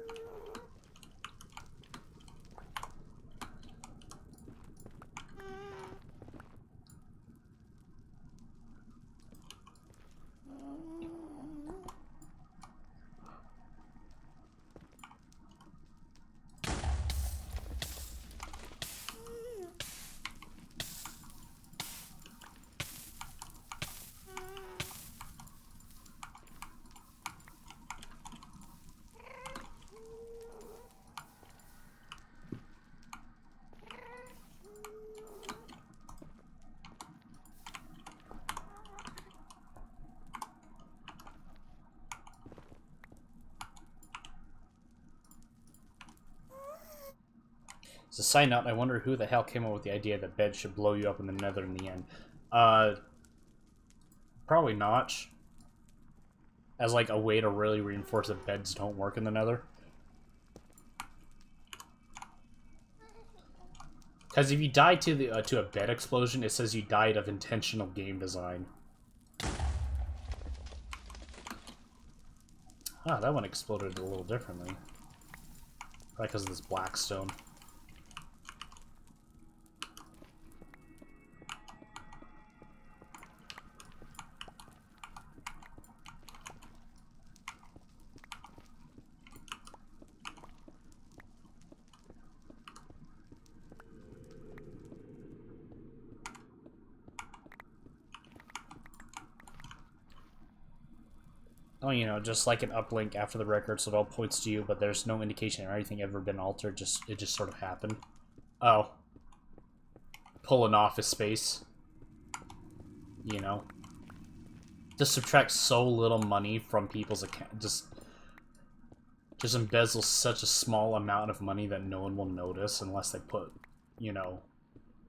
As a side note, I wonder who the hell came up with the idea that beds should blow you up in the nether in the end. Probably Notch. As like a way to really reinforce that beds don't work in the nether. Because if you die to a bed explosion, it says you died of intentional game design. Ah, that one exploded a little differently. Probably because of this black stone. Oh, you know, just like an uplink after the record, so it all points to you, but there's no indication or anything ever been altered. It just sort of happened. Oh, pulling off his space. You know, just subtract so little money from people's account. Just embezzle such a small amount of money that no one will notice unless they put, you know,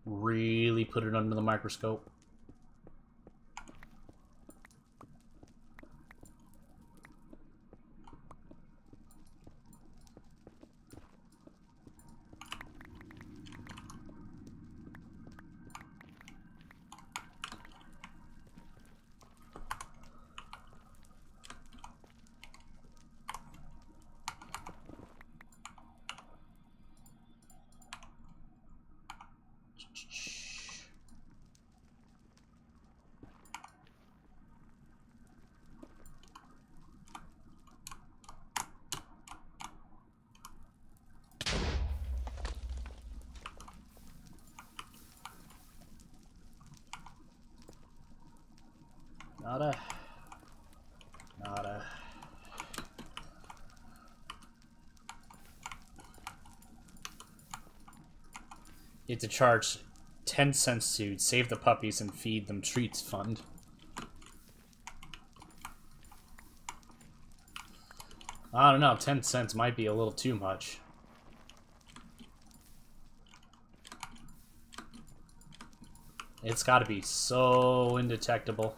really put it under the microscope. Nada. Nada. You have to charge 10 cents to save the puppies and feed them treats fund. I don't know, 10 cents might be a little too much. It's gotta be so indetectable.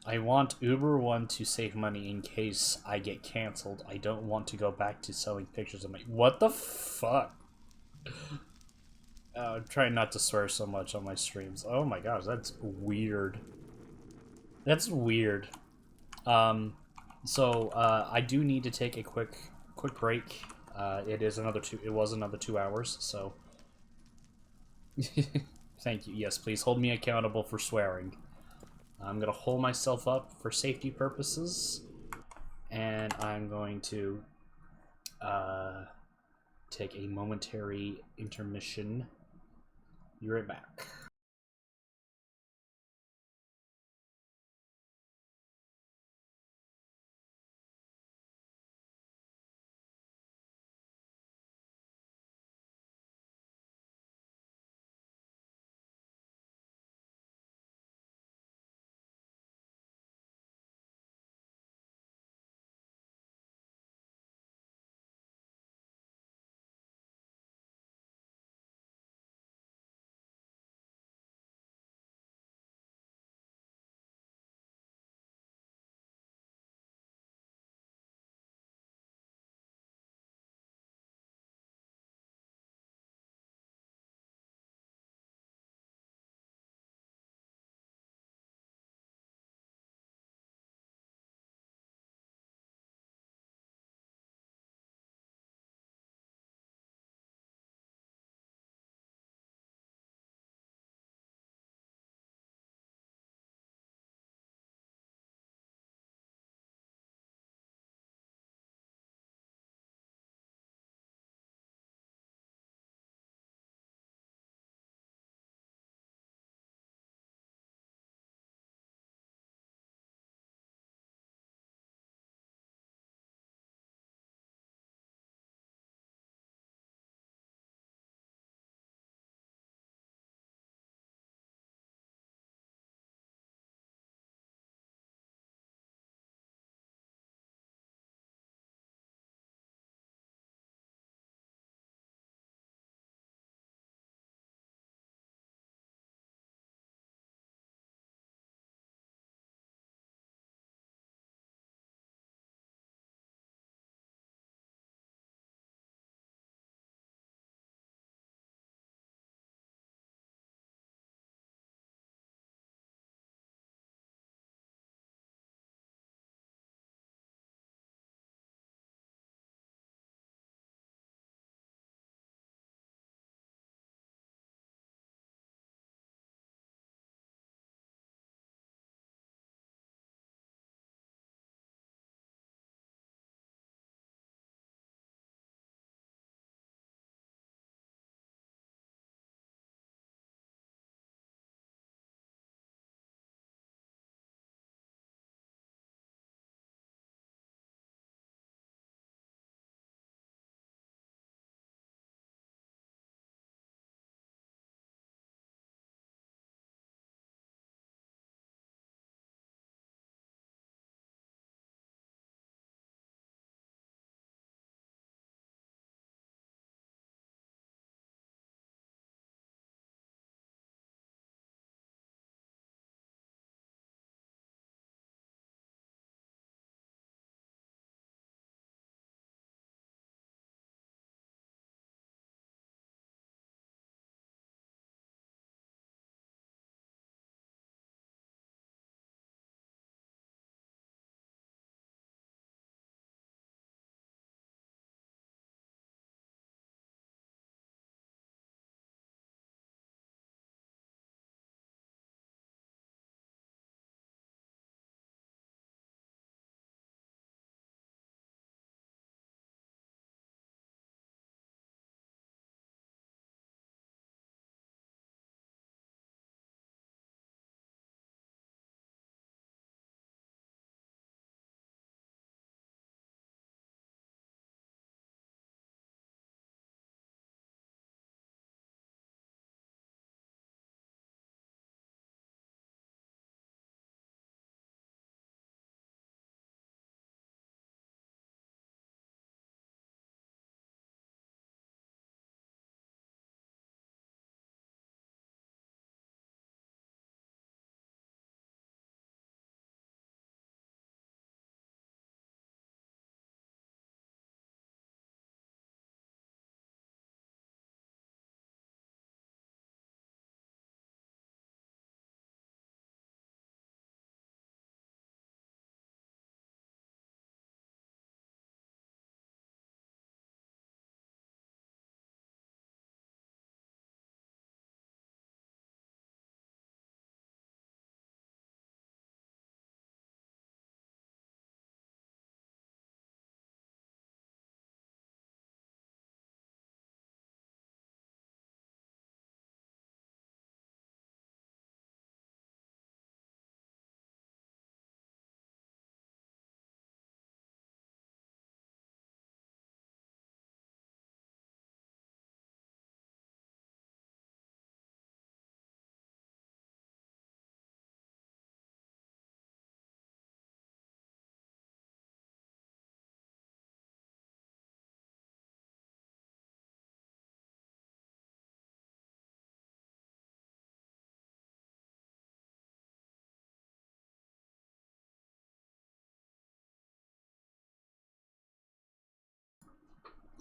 I want Uber One to save money in case I get canceled. I don't want to go back to selling pictures of my... What the fuck? I'm trying not to swear so much on my streams. Oh my gosh, that's weird. That's weird. I do need to take a quick break. It was another 2 hours, so... Thank you. Yes, please hold me accountable for swearing. I'm going to hold myself up for safety purposes, and I'm going to take a momentary intermission. Be right back.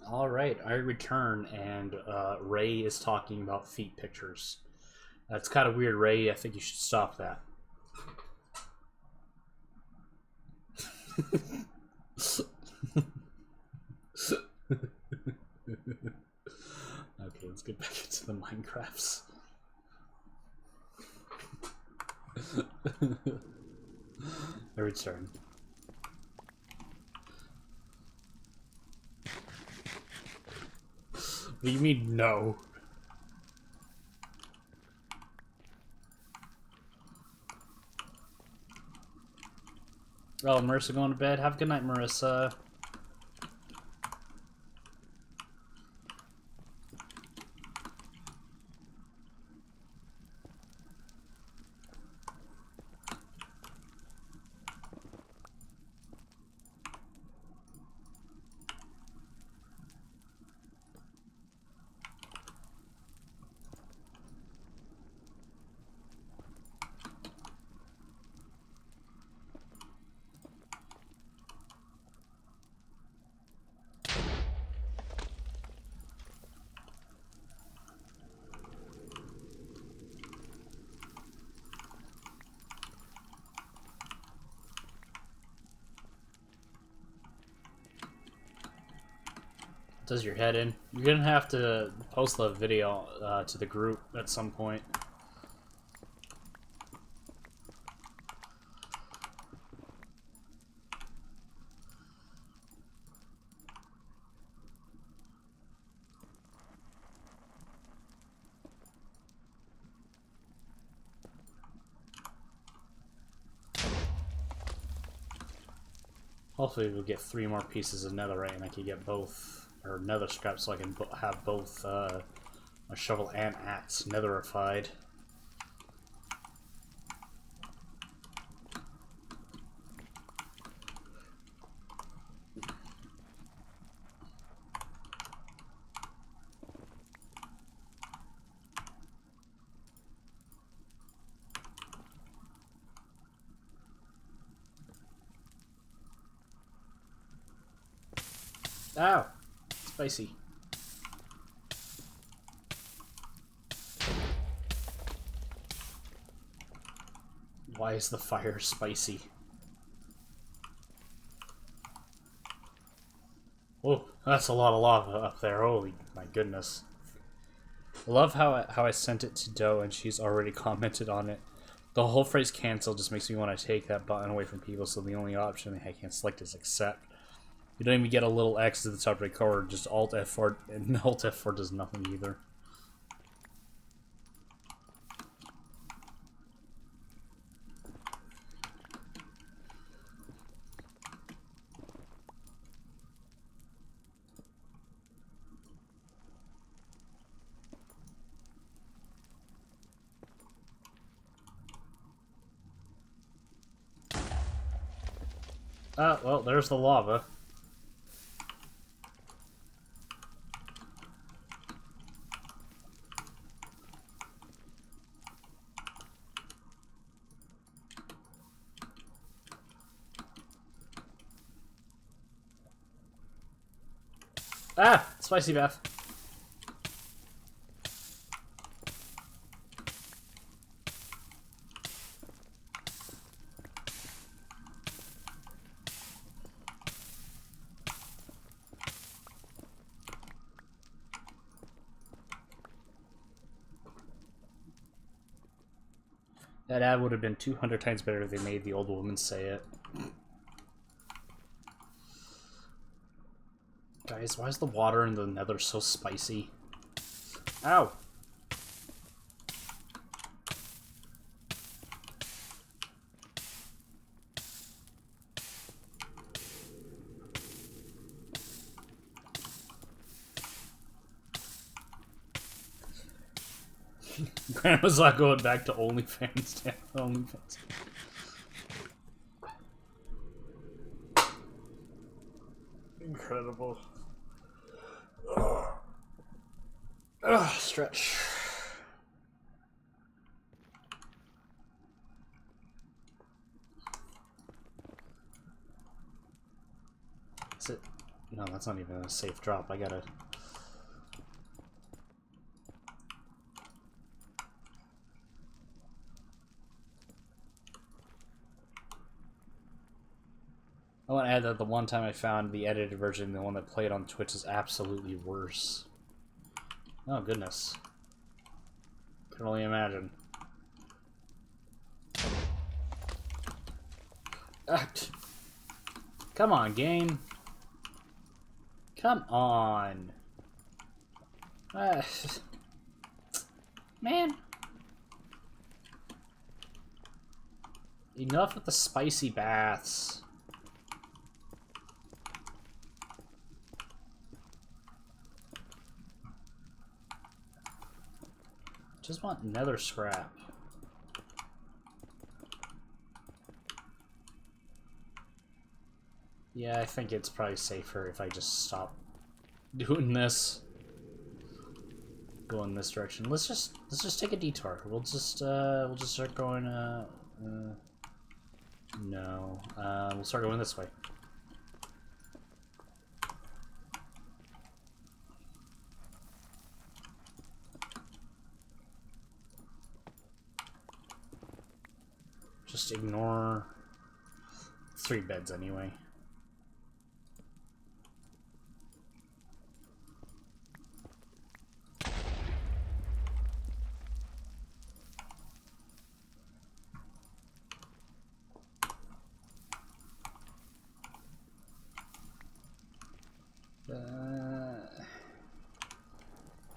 Alright, I return, and Ray is talking about feet pictures. That's kind of weird, Ray. I think you should stop that. Okay, let's get back into the Minecrafts. I return. What do you mean, no? Oh, Marissa going to bed? Have a good night, Marissa. Does your head in? You're gonna have to post the video to the group at some point. Hopefully we'll get 3 more pieces of netherite and I can get both, or nether scrap, so I can have both my shovel and axe netherified. Ow! Spicy. Why is the fire spicy? Oh, that's a lot of lava up there. Holy my goodness. I love how I sent it to Doe and she's already commented on it. The whole phrase cancel just makes me want to take that button away from people, so the only option I can select is accept. You don't even get a little X to the top right corner, just Alt F4, and Alt F4 does nothing either. Ah, well, there's the lava. Ah! Spicy bath. That ad would have been 200 times better if they made the old woman say it. Guys, why is the water in the nether so spicy? Ow! Grandma's not going back to OnlyFans. Damn, OnlyFans. Incredible. Stretch. Is it No, that's not even a safe drop. I gotta... I want to add that the one time I found the edited version, the one that played on Twitch, is absolutely worse. Oh, goodness. Can only imagine. Come on, game. Come on. Man. Enough with the spicy baths. Just want nether scrap. Yeah, I think it's probably safer if I just stop doing this. Go in this direction. Let's just take a detour. We'll just start going no. We'll start going this way. Just ignore 3 beds anyway.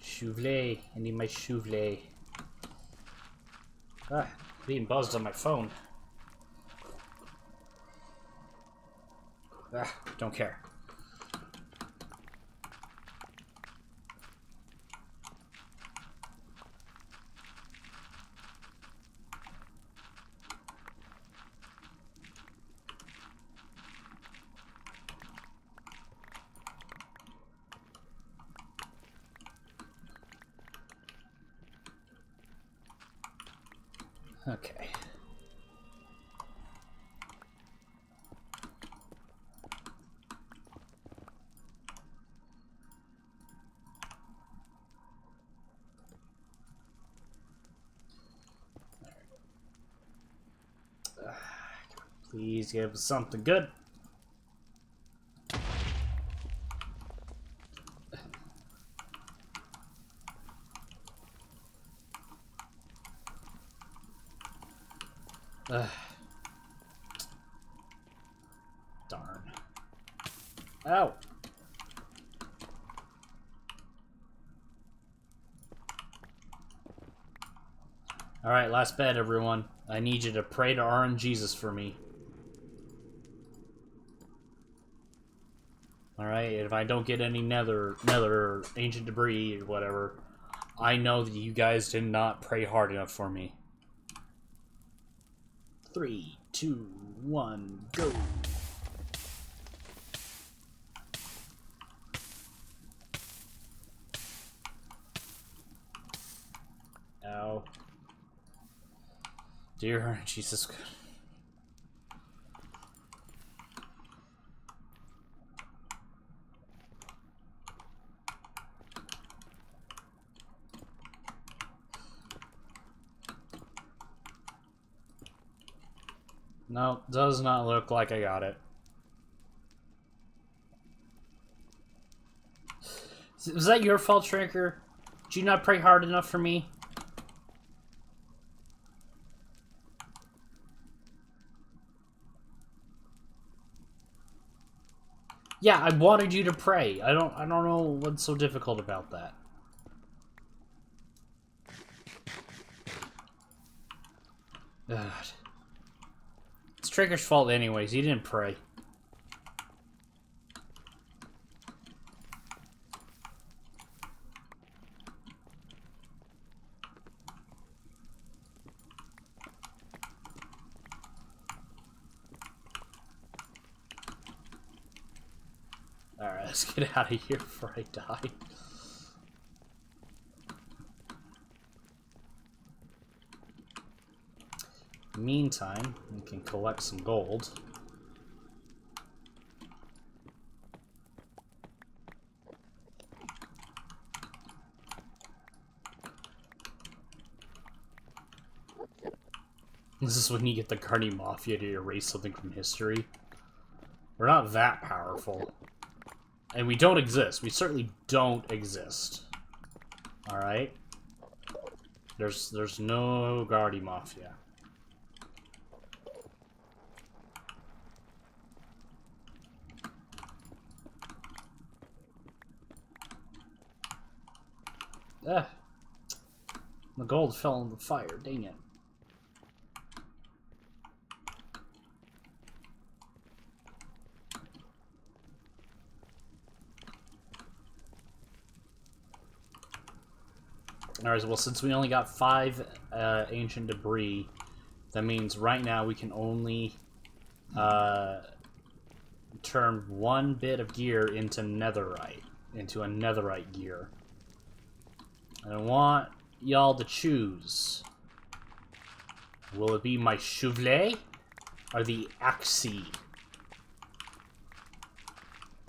Chouvelet. I need my chouvelet. Ah, being buzzed on my phone. Ah, don't care. Okay. Please give us something good. Darn. Ow. Alright, last bed, everyone. I need you to pray to RNGesus for me. Alright, if I don't get any nether ancient debris or whatever, I know that you guys did not pray hard enough for me. 3, 2, 1, go! Ow. Dear Jesus. No, does not look like I got it. Was that your fault, Shrinker? Did you not pray hard enough for me? Yeah, I wanted you to pray. I don't know what's so difficult about that. God. It's Trigger's fault anyways. He didn't pray. Alright, let's get out of here before I die. Meantime, we can collect some gold. This is when you get the Guardian Mafia to erase something from history. We're not that powerful. And we don't exist. We certainly don't exist. Alright? There's no Guardian Mafia. Ah. The gold fell in the fire, dang it. Alright, well, since we only got 5 ancient debris, that means right now we can only turn 1 bit of gear into netherite, into a netherite gear. And I want y'all to choose. Will it be my shovelet or the axe?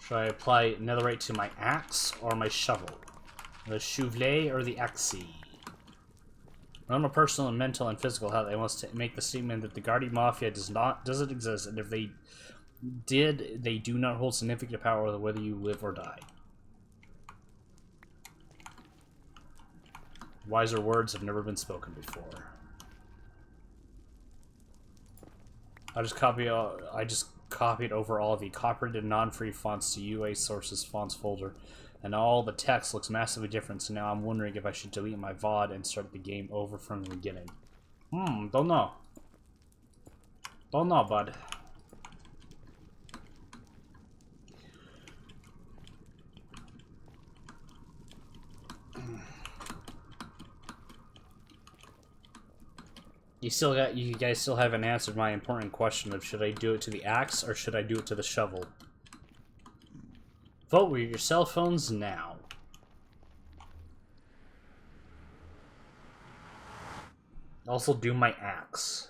Should I apply netherite to my axe or my shovel? The shovelet or the axe? On a personal and mental and physical health, I want to make the statement that the Guardian Mafia doesn't exist, and if they did, they do not hold significant power whether you live or die. Wiser words have never been spoken before. I just copied over all the copyrighted non-free fonts to UA sources fonts folder, and all the text looks massively different, so now I'm wondering if I should delete my VOD and start the game over from the beginning. Don't know. Don't know, bud. You guys still haven't answered my important question of should I do it to the axe or should I do it to the shovel? Vote with your cell phones now. Also do my axe.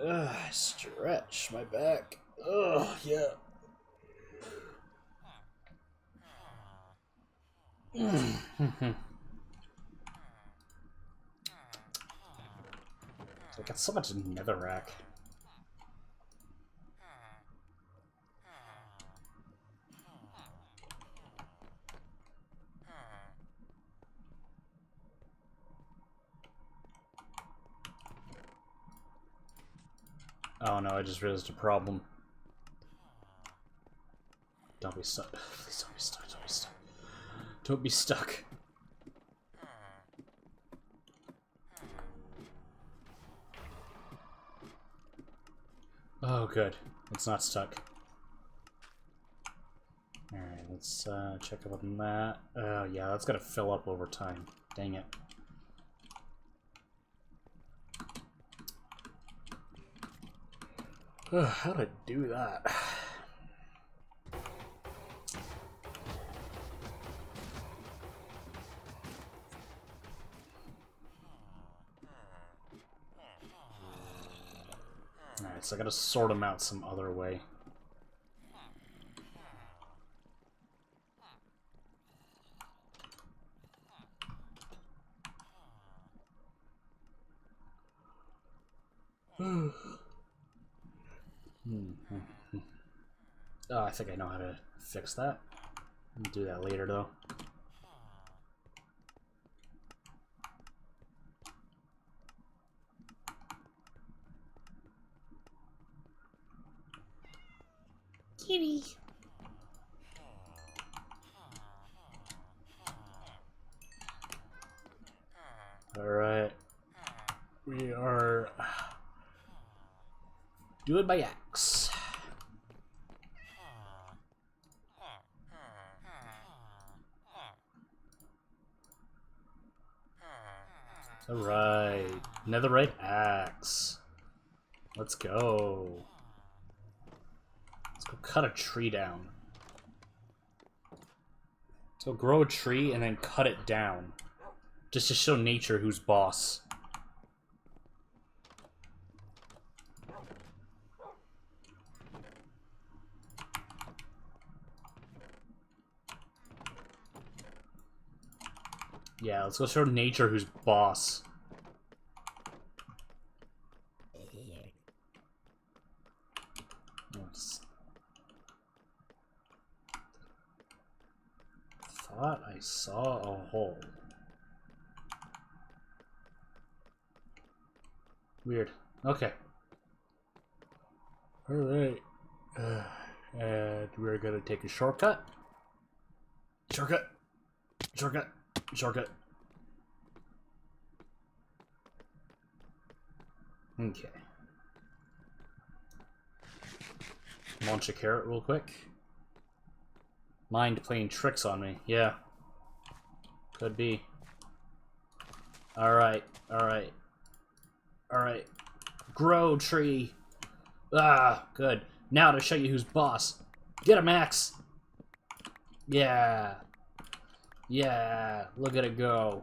Ugh, stretch my back. Ugh, yeah. I got so much netherrack. Oh no, I just realized a problem. Don't be stuck. Please don't be stuck. Don't be stuck. Don't be stuck. Oh, good. It's not stuck. Alright, let's check up on that. Oh, yeah, that's gotta fill up over time. Dang it. How to do that? Alright, so I gotta sort them out some other way. Oh, I think I know how to fix that. I'll do that later, though. Kitty. Alright. We are doing my axe. Alright. Netherite axe. Let's go. Let's go cut a tree down. Let's go grow a tree and then cut it down. Just to show nature who's boss. Yeah, let's go show nature who's boss. Thought I saw a hole. Weird. Okay. Alright. And we're gonna take a shortcut. Shortcut. Shortcut. Shortcut. Okay. Launch a carrot real quick. Mind playing tricks on me. Yeah. Could be. Alright. Alright. Alright. Grow, tree. Ah, good. Now to show you who's boss. Get him, Max. Yeah. Yeah. Look at it go.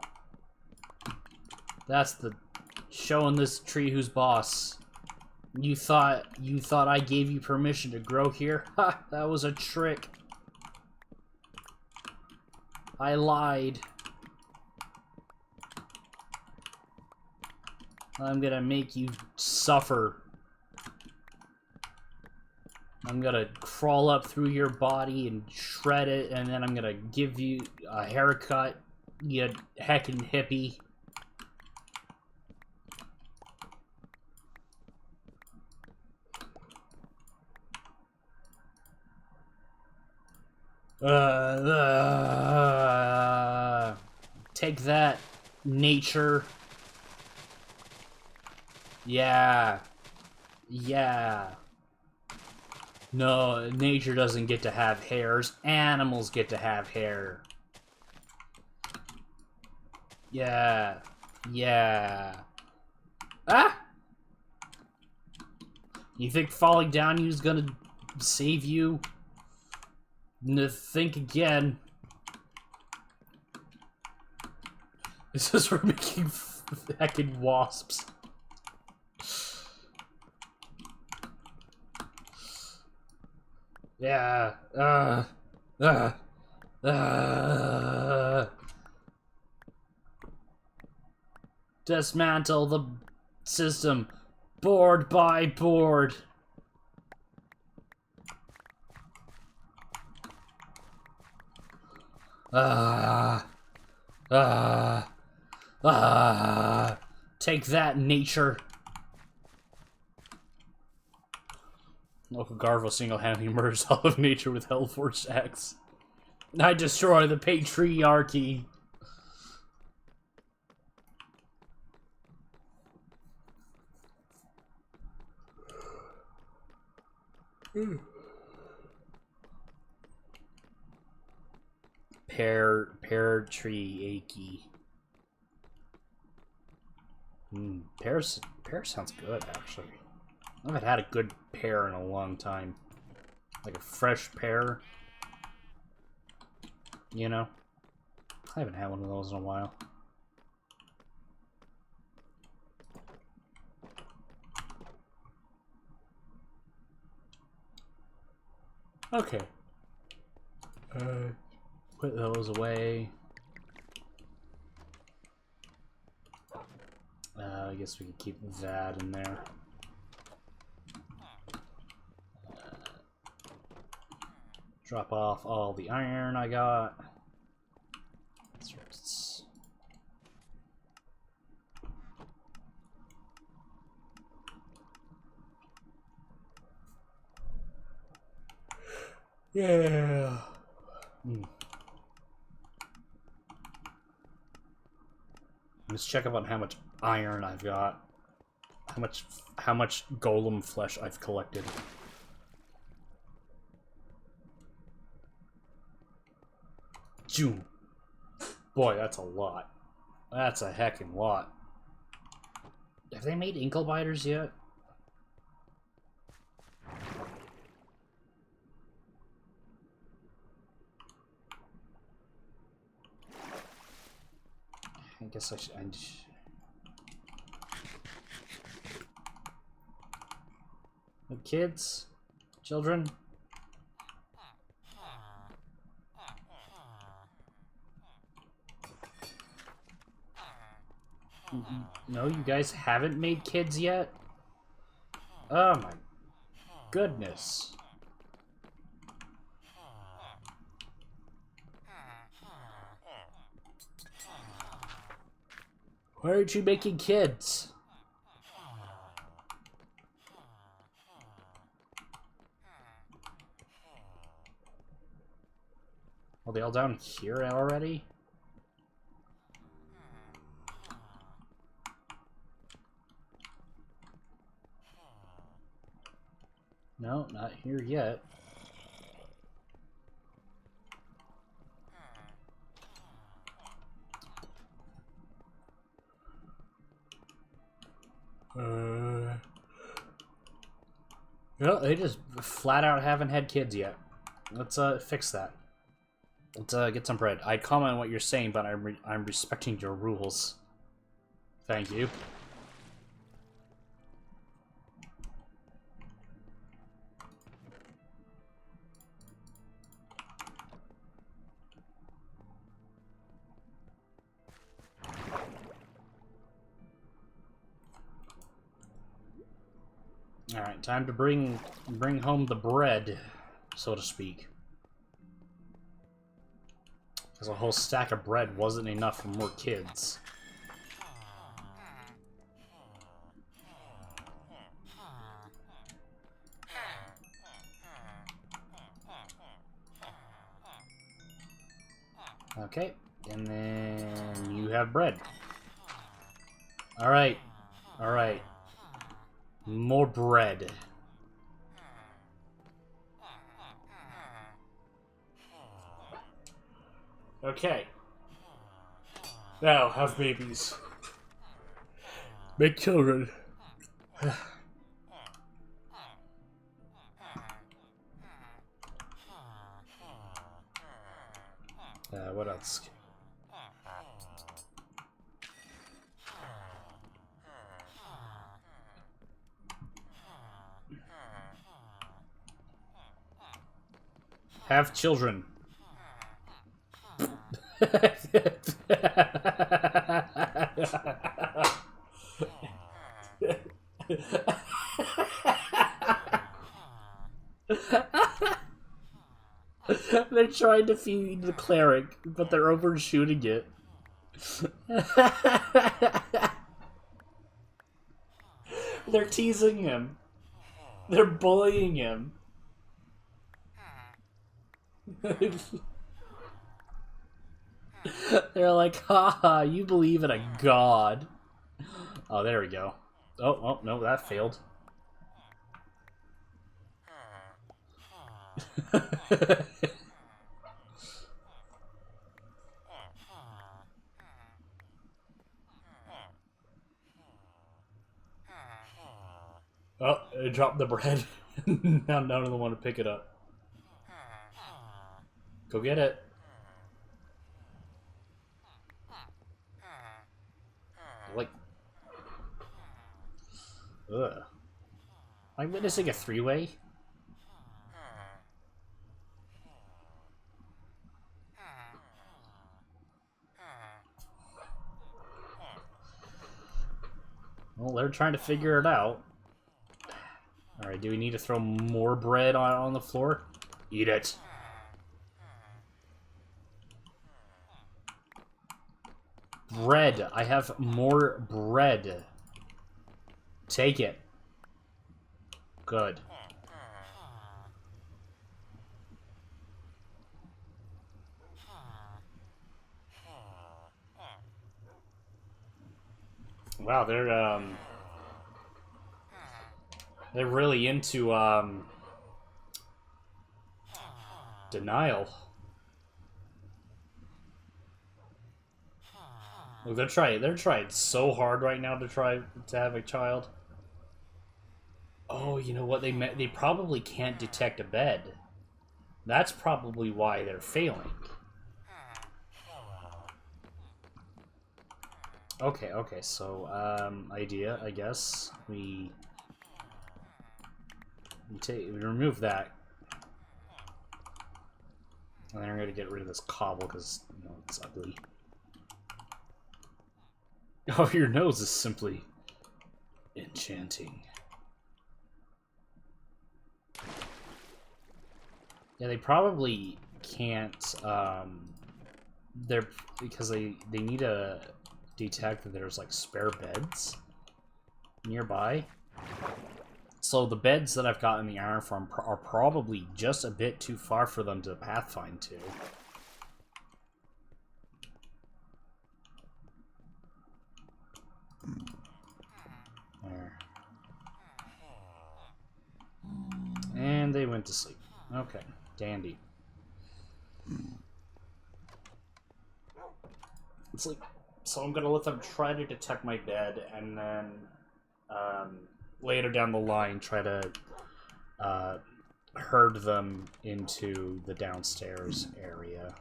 That's the... showing this tree who's boss. You thought I gave you permission to grow here? Ha! That was a trick. I lied. I'm gonna make you suffer. I'm gonna crawl up through your body and shred it, and then I'm gonna give you a haircut, you heckin' hippie. Take that, nature. Yeah. Yeah. No, nature doesn't get to have hairs. Animals get to have hair. Yeah. Yeah. Ah! You think falling down you's gonna save you? Think again. This is for making heckin' wasps. Yeah. Dismantle the system, board by board. Take that, nature. Local Garvo single-handedly murders all of nature with Hellforce X. I destroy the patriarchy. Pear tree achy. Pear sounds good, actually. I haven't had a good pear in a long time. Like a fresh pear. You know? I haven't had one of those in a while. Okay. Put those away. I guess we can keep that in there. Drop off all the iron I got. Yeah. Let's check about how much iron I've got. How much golem flesh I've collected. June. Boy, that's a lot. That's a heckin' lot. Have they made ankle biters yet? guess I should... No kids? Children? No, you guys haven't made kids yet? Oh my goodness. Why aren't you making kids? Are they all down here already? No, not here yet. No, they just flat out haven't had kids yet. Let's fix that. Let's get some bread. I comment on what you're saying, but I'm respecting your rules. Thank you. All right, time to bring home the bread, so to speak. Because a whole stack of bread wasn't enough for more kids. Okay, and then you have bread. All right, all right. More bread. Okay. Now have babies. Make children. What else? Have children. They're trying to feed the cleric, but they're overshooting it. They're teasing him. They're bullying him. They're like, haha, you believe in a god. Oh, there we go. Oh, no, that failed. Oh, I dropped the bread. Now none of them want to pick it up. Go get it. Like, ugh. I'm witnessing a three-way. Well, they're trying to figure it out. Alright, do we need to throw more bread on the floor? Eat it. Bread. I have more bread. Take it. Good. Wow, they're really into denial. Look, they're trying so hard right now to try to have a child. Oh, you know what? They probably can't detect a bed. That's probably why they're failing. Okay, so, idea, I guess. We remove that. And then we're gonna get rid of this cobble, because, you know, it's ugly. Oh, your nose is simply enchanting. Yeah, they probably can't, because they need to detect that there's, like, spare beds nearby. So the beds that I've got in the iron farm are probably just a bit too far for them to pathfind to. There. And they went to sleep. Okay, dandy. Sleep. So I'm gonna let them try to detect my bed, and then later down the line try to herd them into the downstairs area.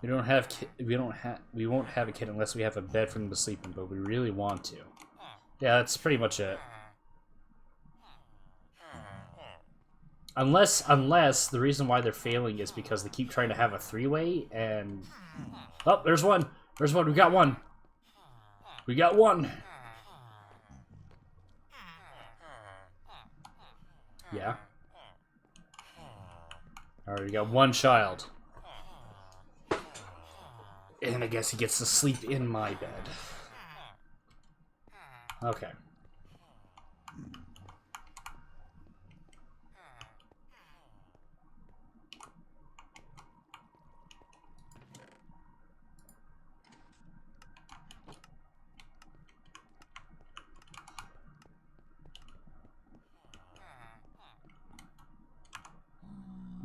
We won't have a kid unless we have a bed for them to sleep in, but we really want to. Yeah, that's pretty much it. Unless the reason why they're failing is because they keep trying to have a three-way, and... Oh, there's one! There's one! We got one! We got one! Yeah. Alright, we got one child. And I guess he gets to sleep in my bed. Okay.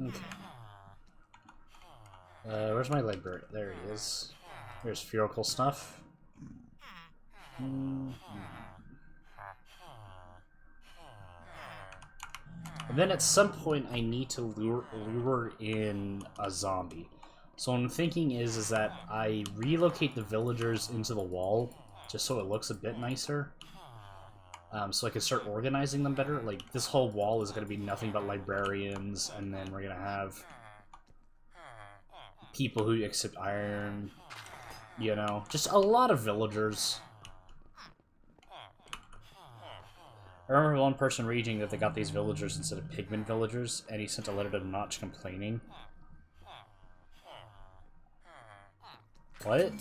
Okay. Where's my library? There he is. There's Furical stuff. And then at some point I need to lure in a zombie. So what I'm thinking is that I relocate the villagers into the wall, just so it looks a bit nicer. So I can start organizing them better. Like, this whole wall is going to be nothing but librarians, and then we're going to have people who accept iron, you know, just a lot of villagers. I remember one person raging that they got these villagers instead of pigment villagers, and he sent a letter to Notch complaining. What?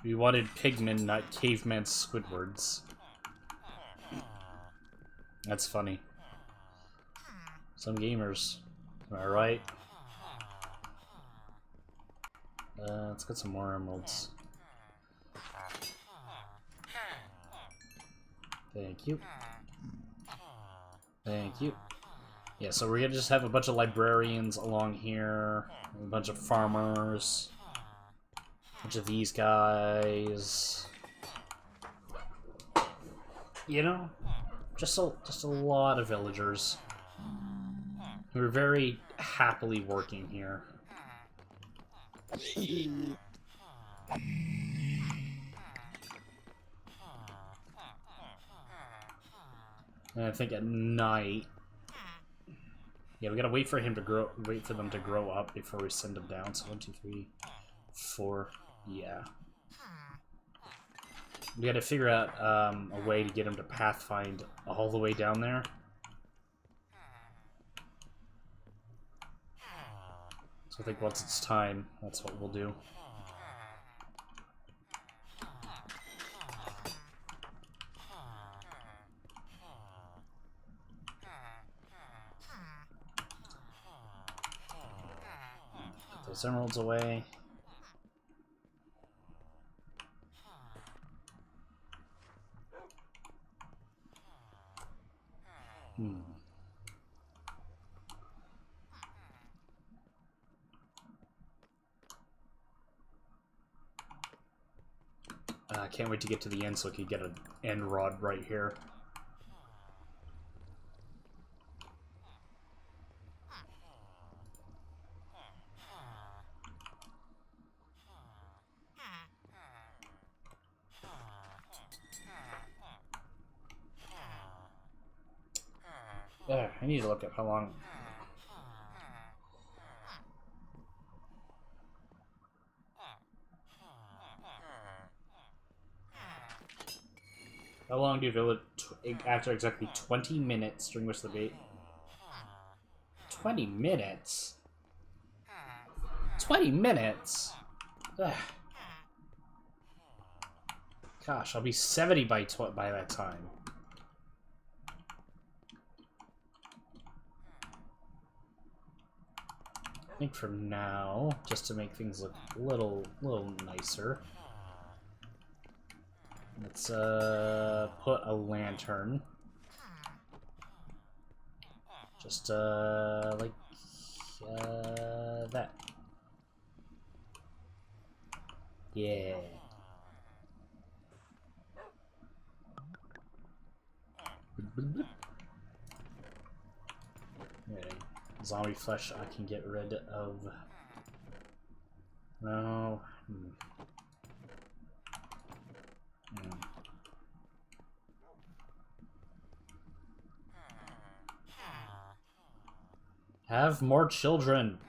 We wanted pigmen, not caveman Squidwards. That's funny. Some gamers. Am I right? Let's get some more emeralds. Thank you. Thank you. Yeah, so we're gonna just have a bunch of librarians along here, a bunch of farmers, a bunch of these guys. You know, just a lot of villagers who are very happily working here. And I think at night, yeah, we gotta wait for him to grow, wait for them to grow up before we send them down. So 1, 2, 3, 4, yeah. We gotta figure out a way to get him to pathfind all the way down there. So I think once it's time, that's what we'll do. Put those emeralds away. I can't wait to get to the end so I can get an end rod right here. There, I need to look at how long. How long do you feel it after exactly 20 minutes during which the bait? 20 minutes? 20 minutes? Ugh. Gosh, I'll be 70 by that time. I think for now, just to make things look a little nicer, let's put a lantern. Just like that. Yeah. Okay. Zombie flesh I can get rid of. No. Have more children.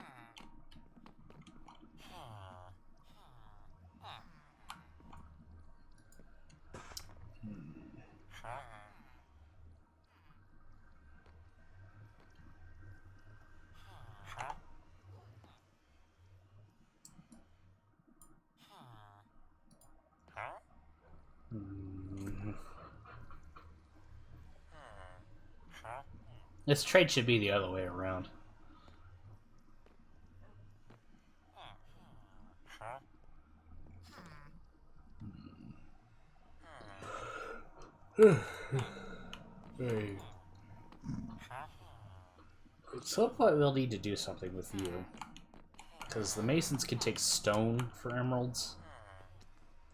This trade should be the other way around. Hey. At some point we'll need to do something with you. Because the Masons can take stone for emeralds.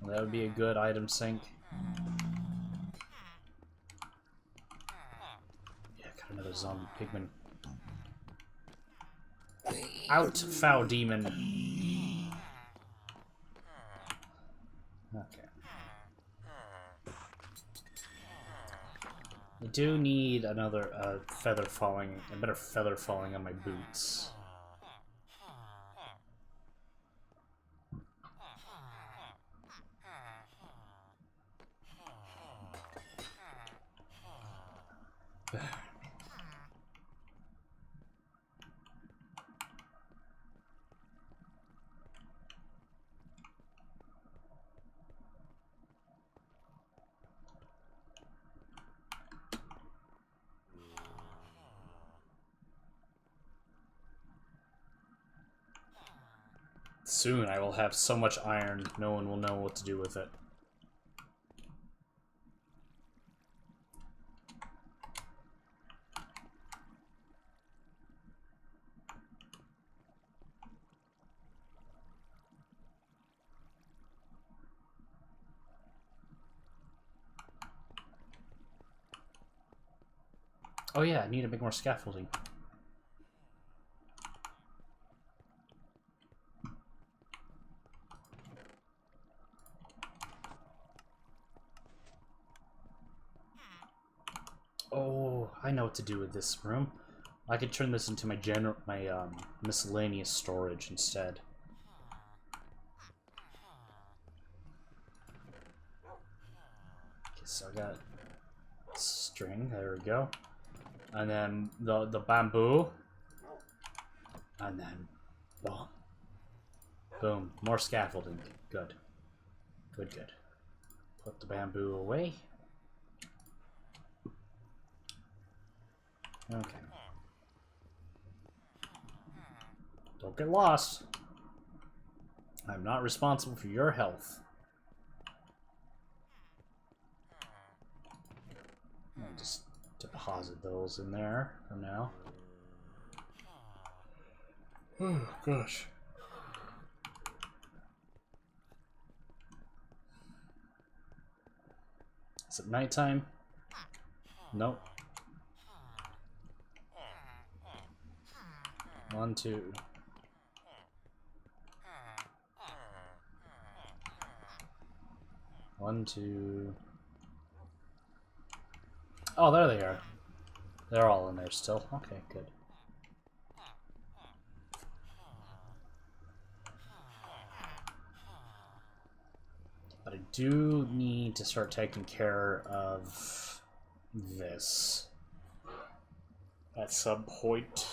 And that would be a good item sink. Yeah, got another zombie pigman. Out, foul demon. Okay. I do need another feather falling, a better feather falling on my boots. Soon I will have so much iron, no one will know what to do with it. Oh yeah, I need to make more scaffolding. Oh, I know what to do with this room. I could turn this into my miscellaneous storage instead. Okay, so I got string. There we go. And then the bamboo. And then boom. Boom. More scaffolding. Good. Good, good. Put the bamboo away. Okay. Don't get lost. I'm not responsible for your health. I'll just deposit those in there for now. Oh, gosh. Is it nighttime? Nope. 1, 2. One, two. Oh, there they are. They're all in there still. Okay, good. But I do need to start taking care of this at some point.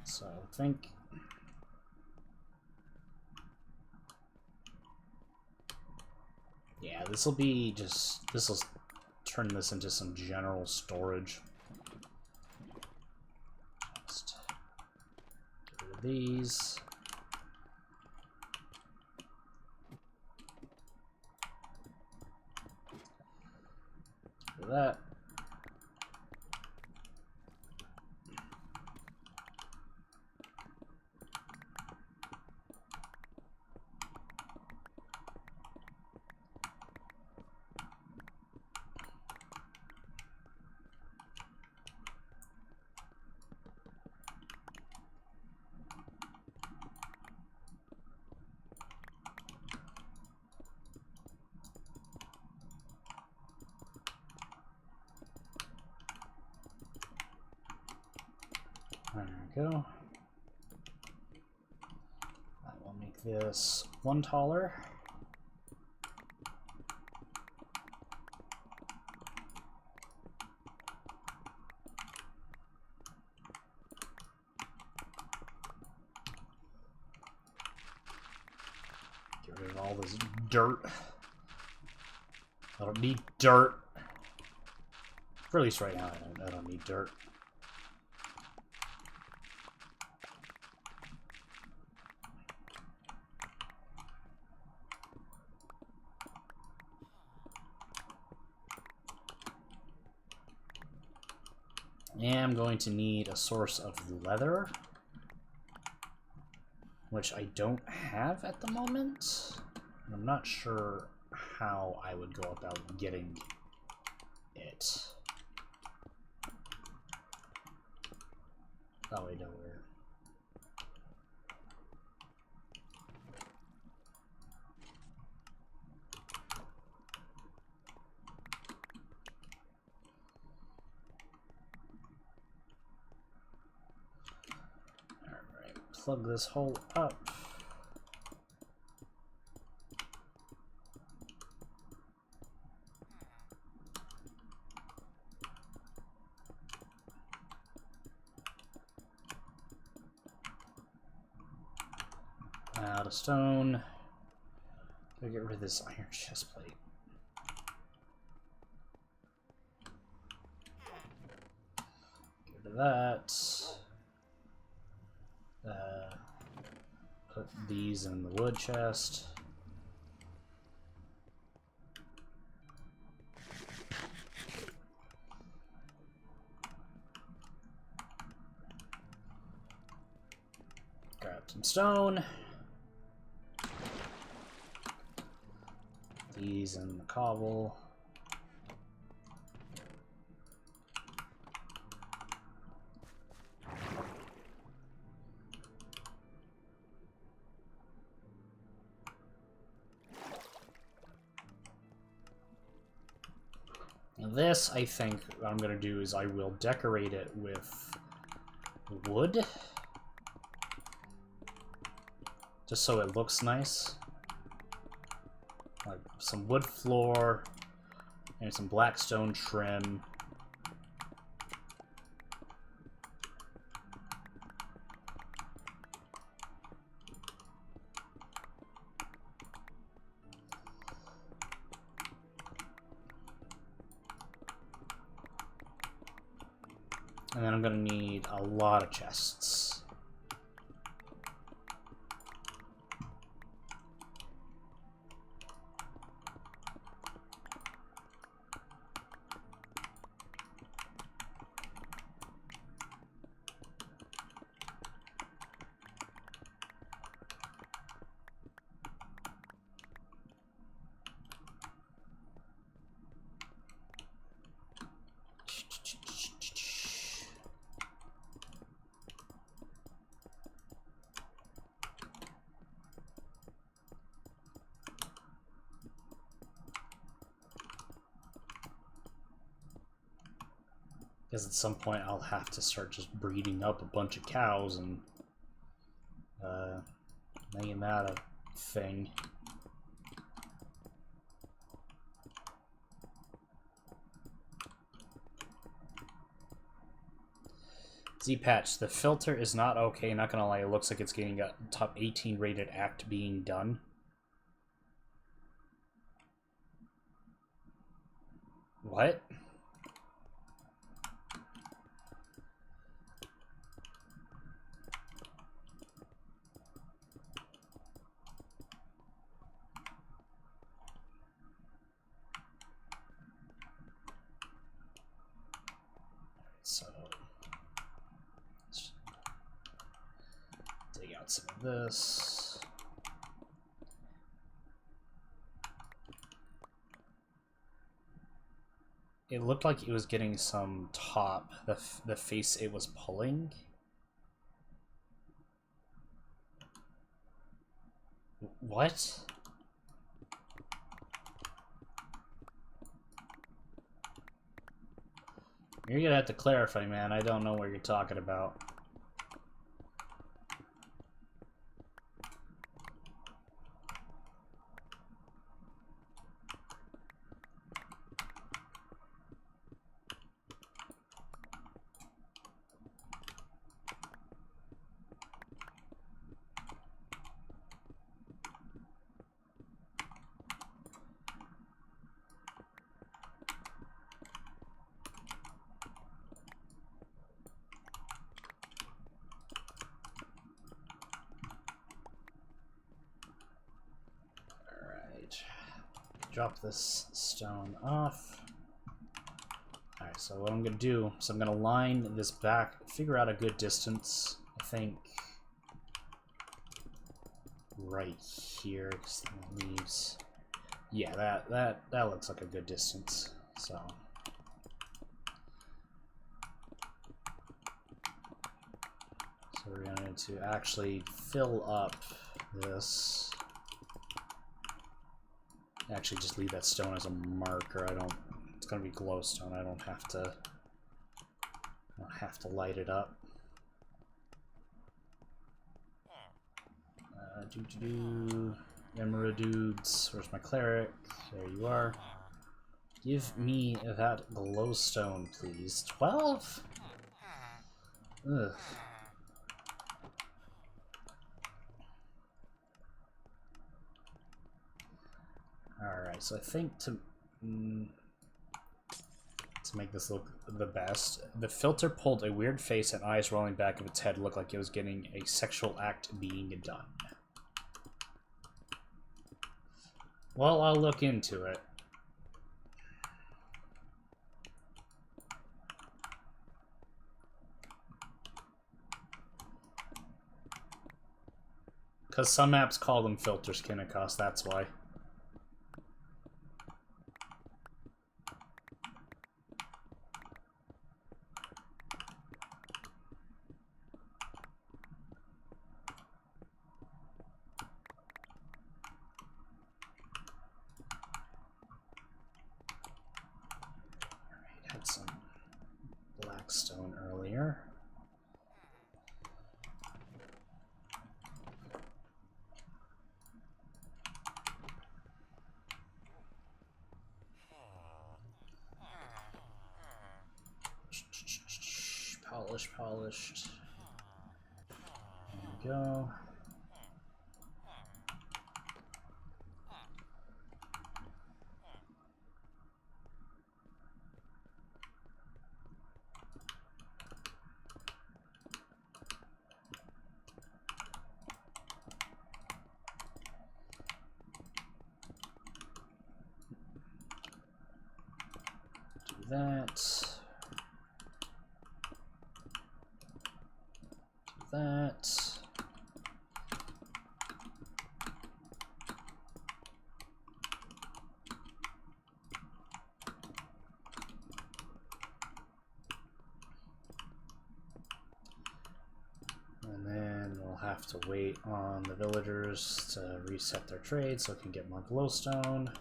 So I think... yeah, this will be just... this will turn this into some general storage. Just get rid of these. Get rid of that. There we go. That will make this one taller. Get rid of all this dirt. I don't need dirt. For at least right now, I don't need dirt. And I'm going to need a source of leather, which I don't have at the moment. I'm not sure how I would go about getting it. Oh, wait, nowhere. Alright, plug this hole up. Out of stone. Gotta get rid of this iron chest plate. Get rid of that. Put these in the wood chest. Grab some stone. These in the cobble. And this, I think, what I'm going to do is I will decorate it with wood. Just so it looks nice. Like some wood floor and some black stone trim. And then I'm going to need a lot of chests. Because at some point I'll have to start just breeding up a bunch of cows and making that a thing. Z-Patch, the filter is not okay, not gonna lie, it looks like it's getting a top 18 rated act being done. What? So let's dig out some of this. It looked like it was getting some top, the face it was pulling. What? You're gonna have to clarify, man. I don't know what you're talking about. Drop this stone off. Alright, so what I'm gonna do is I'm gonna line this back, figure out a good distance. I think right here, because that leaves. Yeah, that looks like a good distance. So we're going to actually fill up this. Actually, just leave that stone as a marker. It's gonna be glowstone. I don't have to light it up. Emerald dudes. Where's my cleric? There you are. Give me that glowstone, please. 12? Ugh. Alright, so I think to make this look the best, the filter pulled a weird face and eyes rolling back of its head looked like it was getting a sexual act being done. Well, I'll look into it. Because some apps call them filters, Kinnikos, that's why. Had some black stone earlier. Polished. There we go. Do that. And then we'll have to wait on the villagers to reset their trade so we can get more glowstone.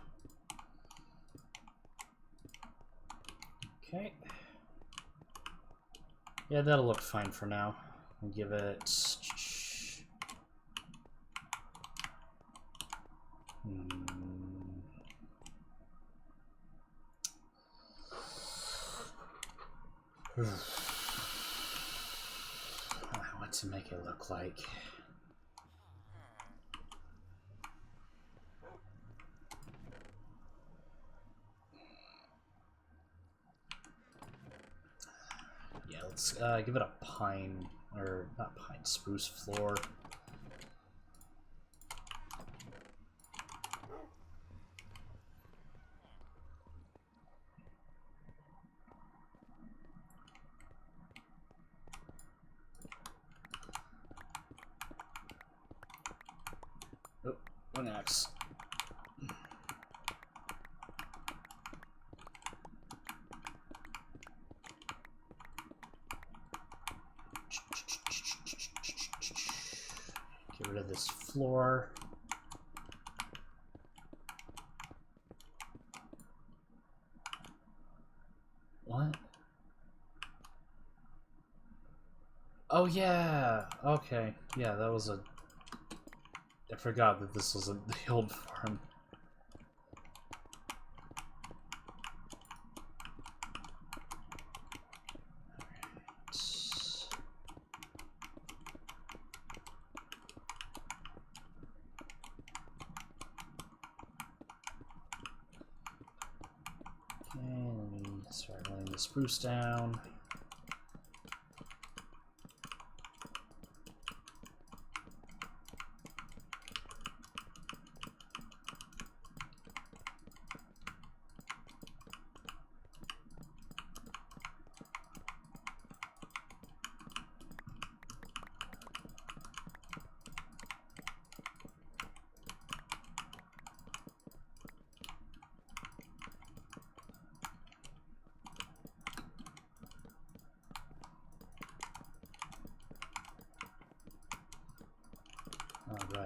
Okay. Yeah, that'll look fine for now. We'll give it... What to make it look like? Yeah, let's give it a pine, or not pine, spruce floor. Oh, one axe. Get rid of this floor. What? Oh yeah! Okay. Yeah, that was a... I forgot that this was the old farm. Start laying the spruce down.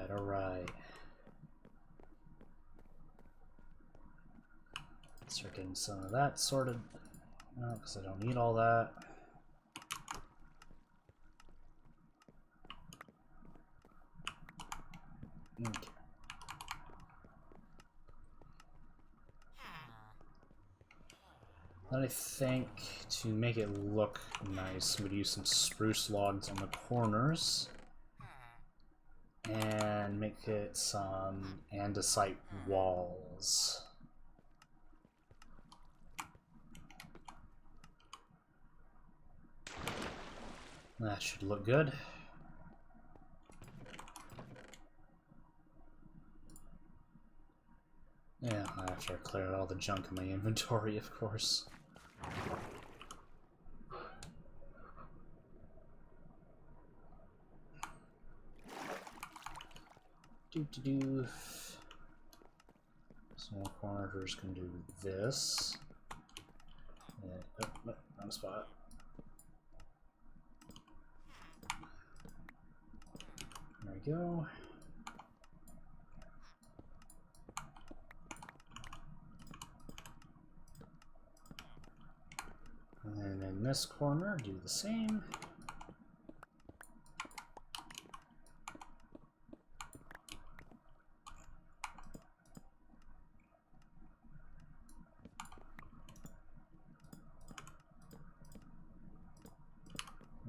Alright. Start getting some of that sorted. No, because I don't need all that. Okay. Then I think to make it look nice, we'd use some spruce logs on the corners. And make it some andesite walls. That should look good. Yeah, after I clear out all the junk in my inventory, of course. Some more corners can do this. Yeah, oh, wrong spot. There we go. And then in this corner, do the same.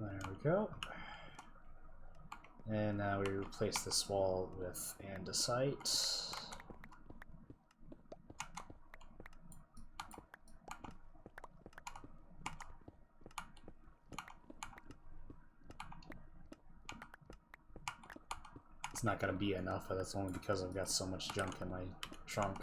There we go. And now we replace this wall with andesite. It's not going to be enough, but that's only because I've got so much junk in my trunk.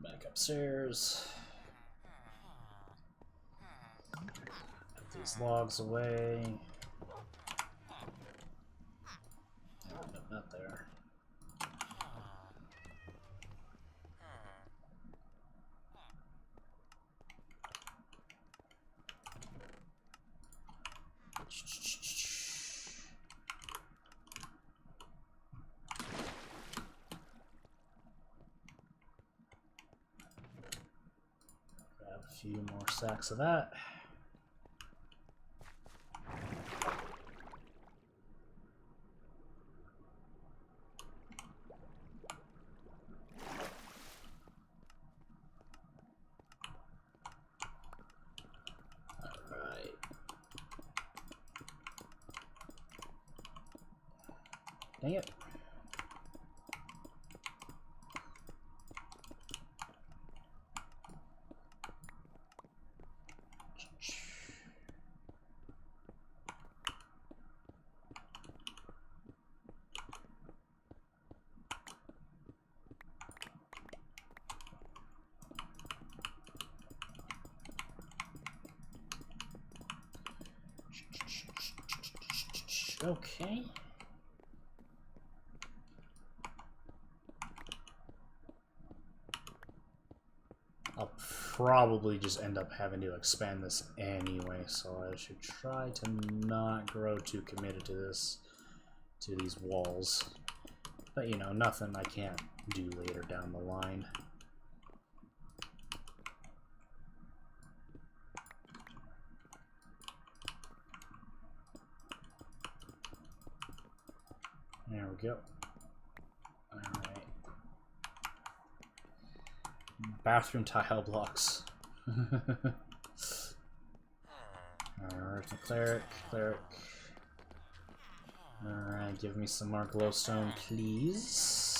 Back upstairs. these logs away. Oh, no, not there. Grab a few more sacks of that. Dang it. Okay. I'll probably just end up having to expand this anyway, so I should try to not grow too committed to this, to these walls. But you know, nothing I can't do later down the line. There we go. Alright. Bathroom tile blocks. Alright, cleric. Alright, give me some more glowstone, please.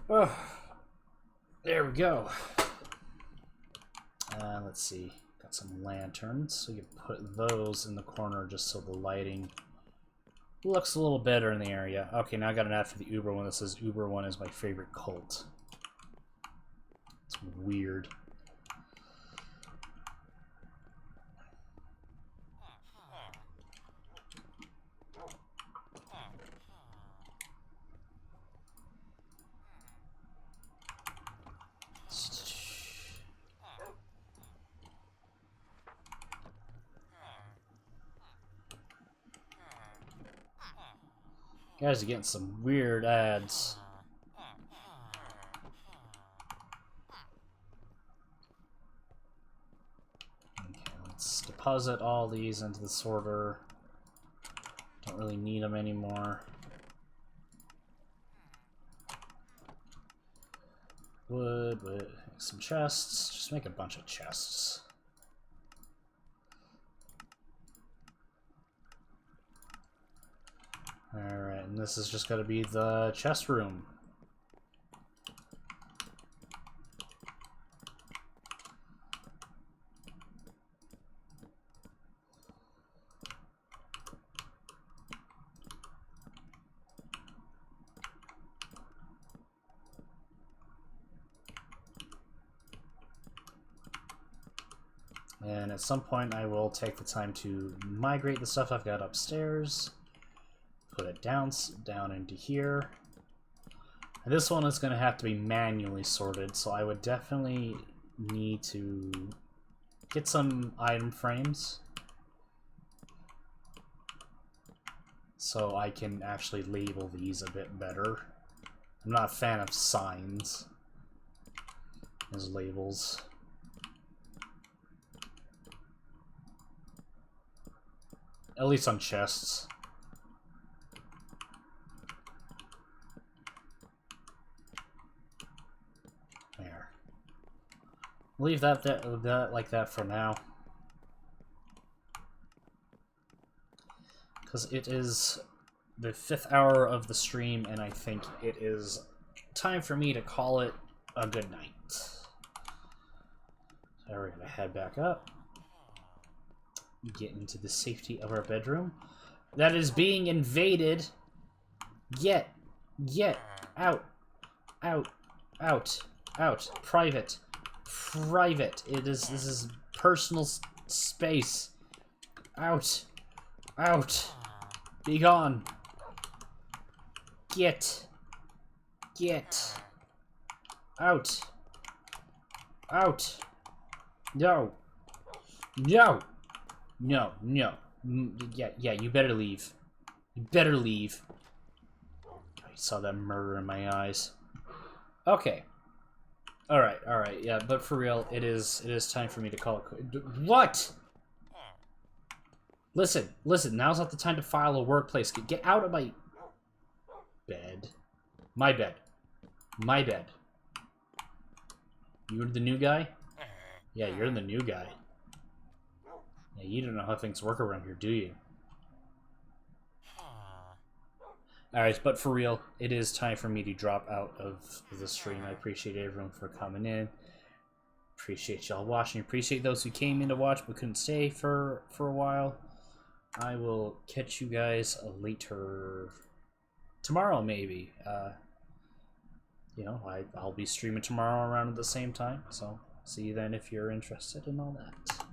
Oh, there we go. Let's see. Got some lanterns. So you can put those in the corner just so the lighting looks a little better in the area. Okay, now I got an ad for the Uber one that says Uber one is my favorite cult. It's weird. Guys are getting some weird ads. Okay, let's deposit all these into the sorter. Don't really need them anymore. Wood, some chests. Just make a bunch of chests. Alright, and this is just going to be the chest room. And at some point I will take the time to migrate the stuff I've got upstairs. Put it down into here. And this one is going to have to be manually sorted, so I would definitely need to get some item frames so I can actually label these a bit better. I'm not a fan of signs as labels. At least on chests. There. Leave that like that for now. Because it is the 5th hour of the stream, and I think it is time for me to call it a good night. Alright, we're gonna head back up. Get into the safety of our bedroom. That is being invaded. Get out, out, out, out. Private, private. This is personal space. Out, out. Be gone. Get out, out. No, no, no, no. Yeah, you better leave. You better leave. I saw that murder in my eyes. Okay. Alright, yeah, but for real, it is time for me to call it. What? Listen, now's not the time to file a workplace. Get out of my bed. My bed. My bed. You're the new guy? Yeah, you're the new guy. Yeah, you don't know how things work around here, do you? Alright, but for real, it is time for me to drop out of the stream. I appreciate everyone for coming in. Appreciate y'all watching. Appreciate those who came in to watch but couldn't stay for a while. I will catch you guys later. Tomorrow, maybe. You know, I'll be streaming tomorrow around at the same time. So, see you then if you're interested in all that.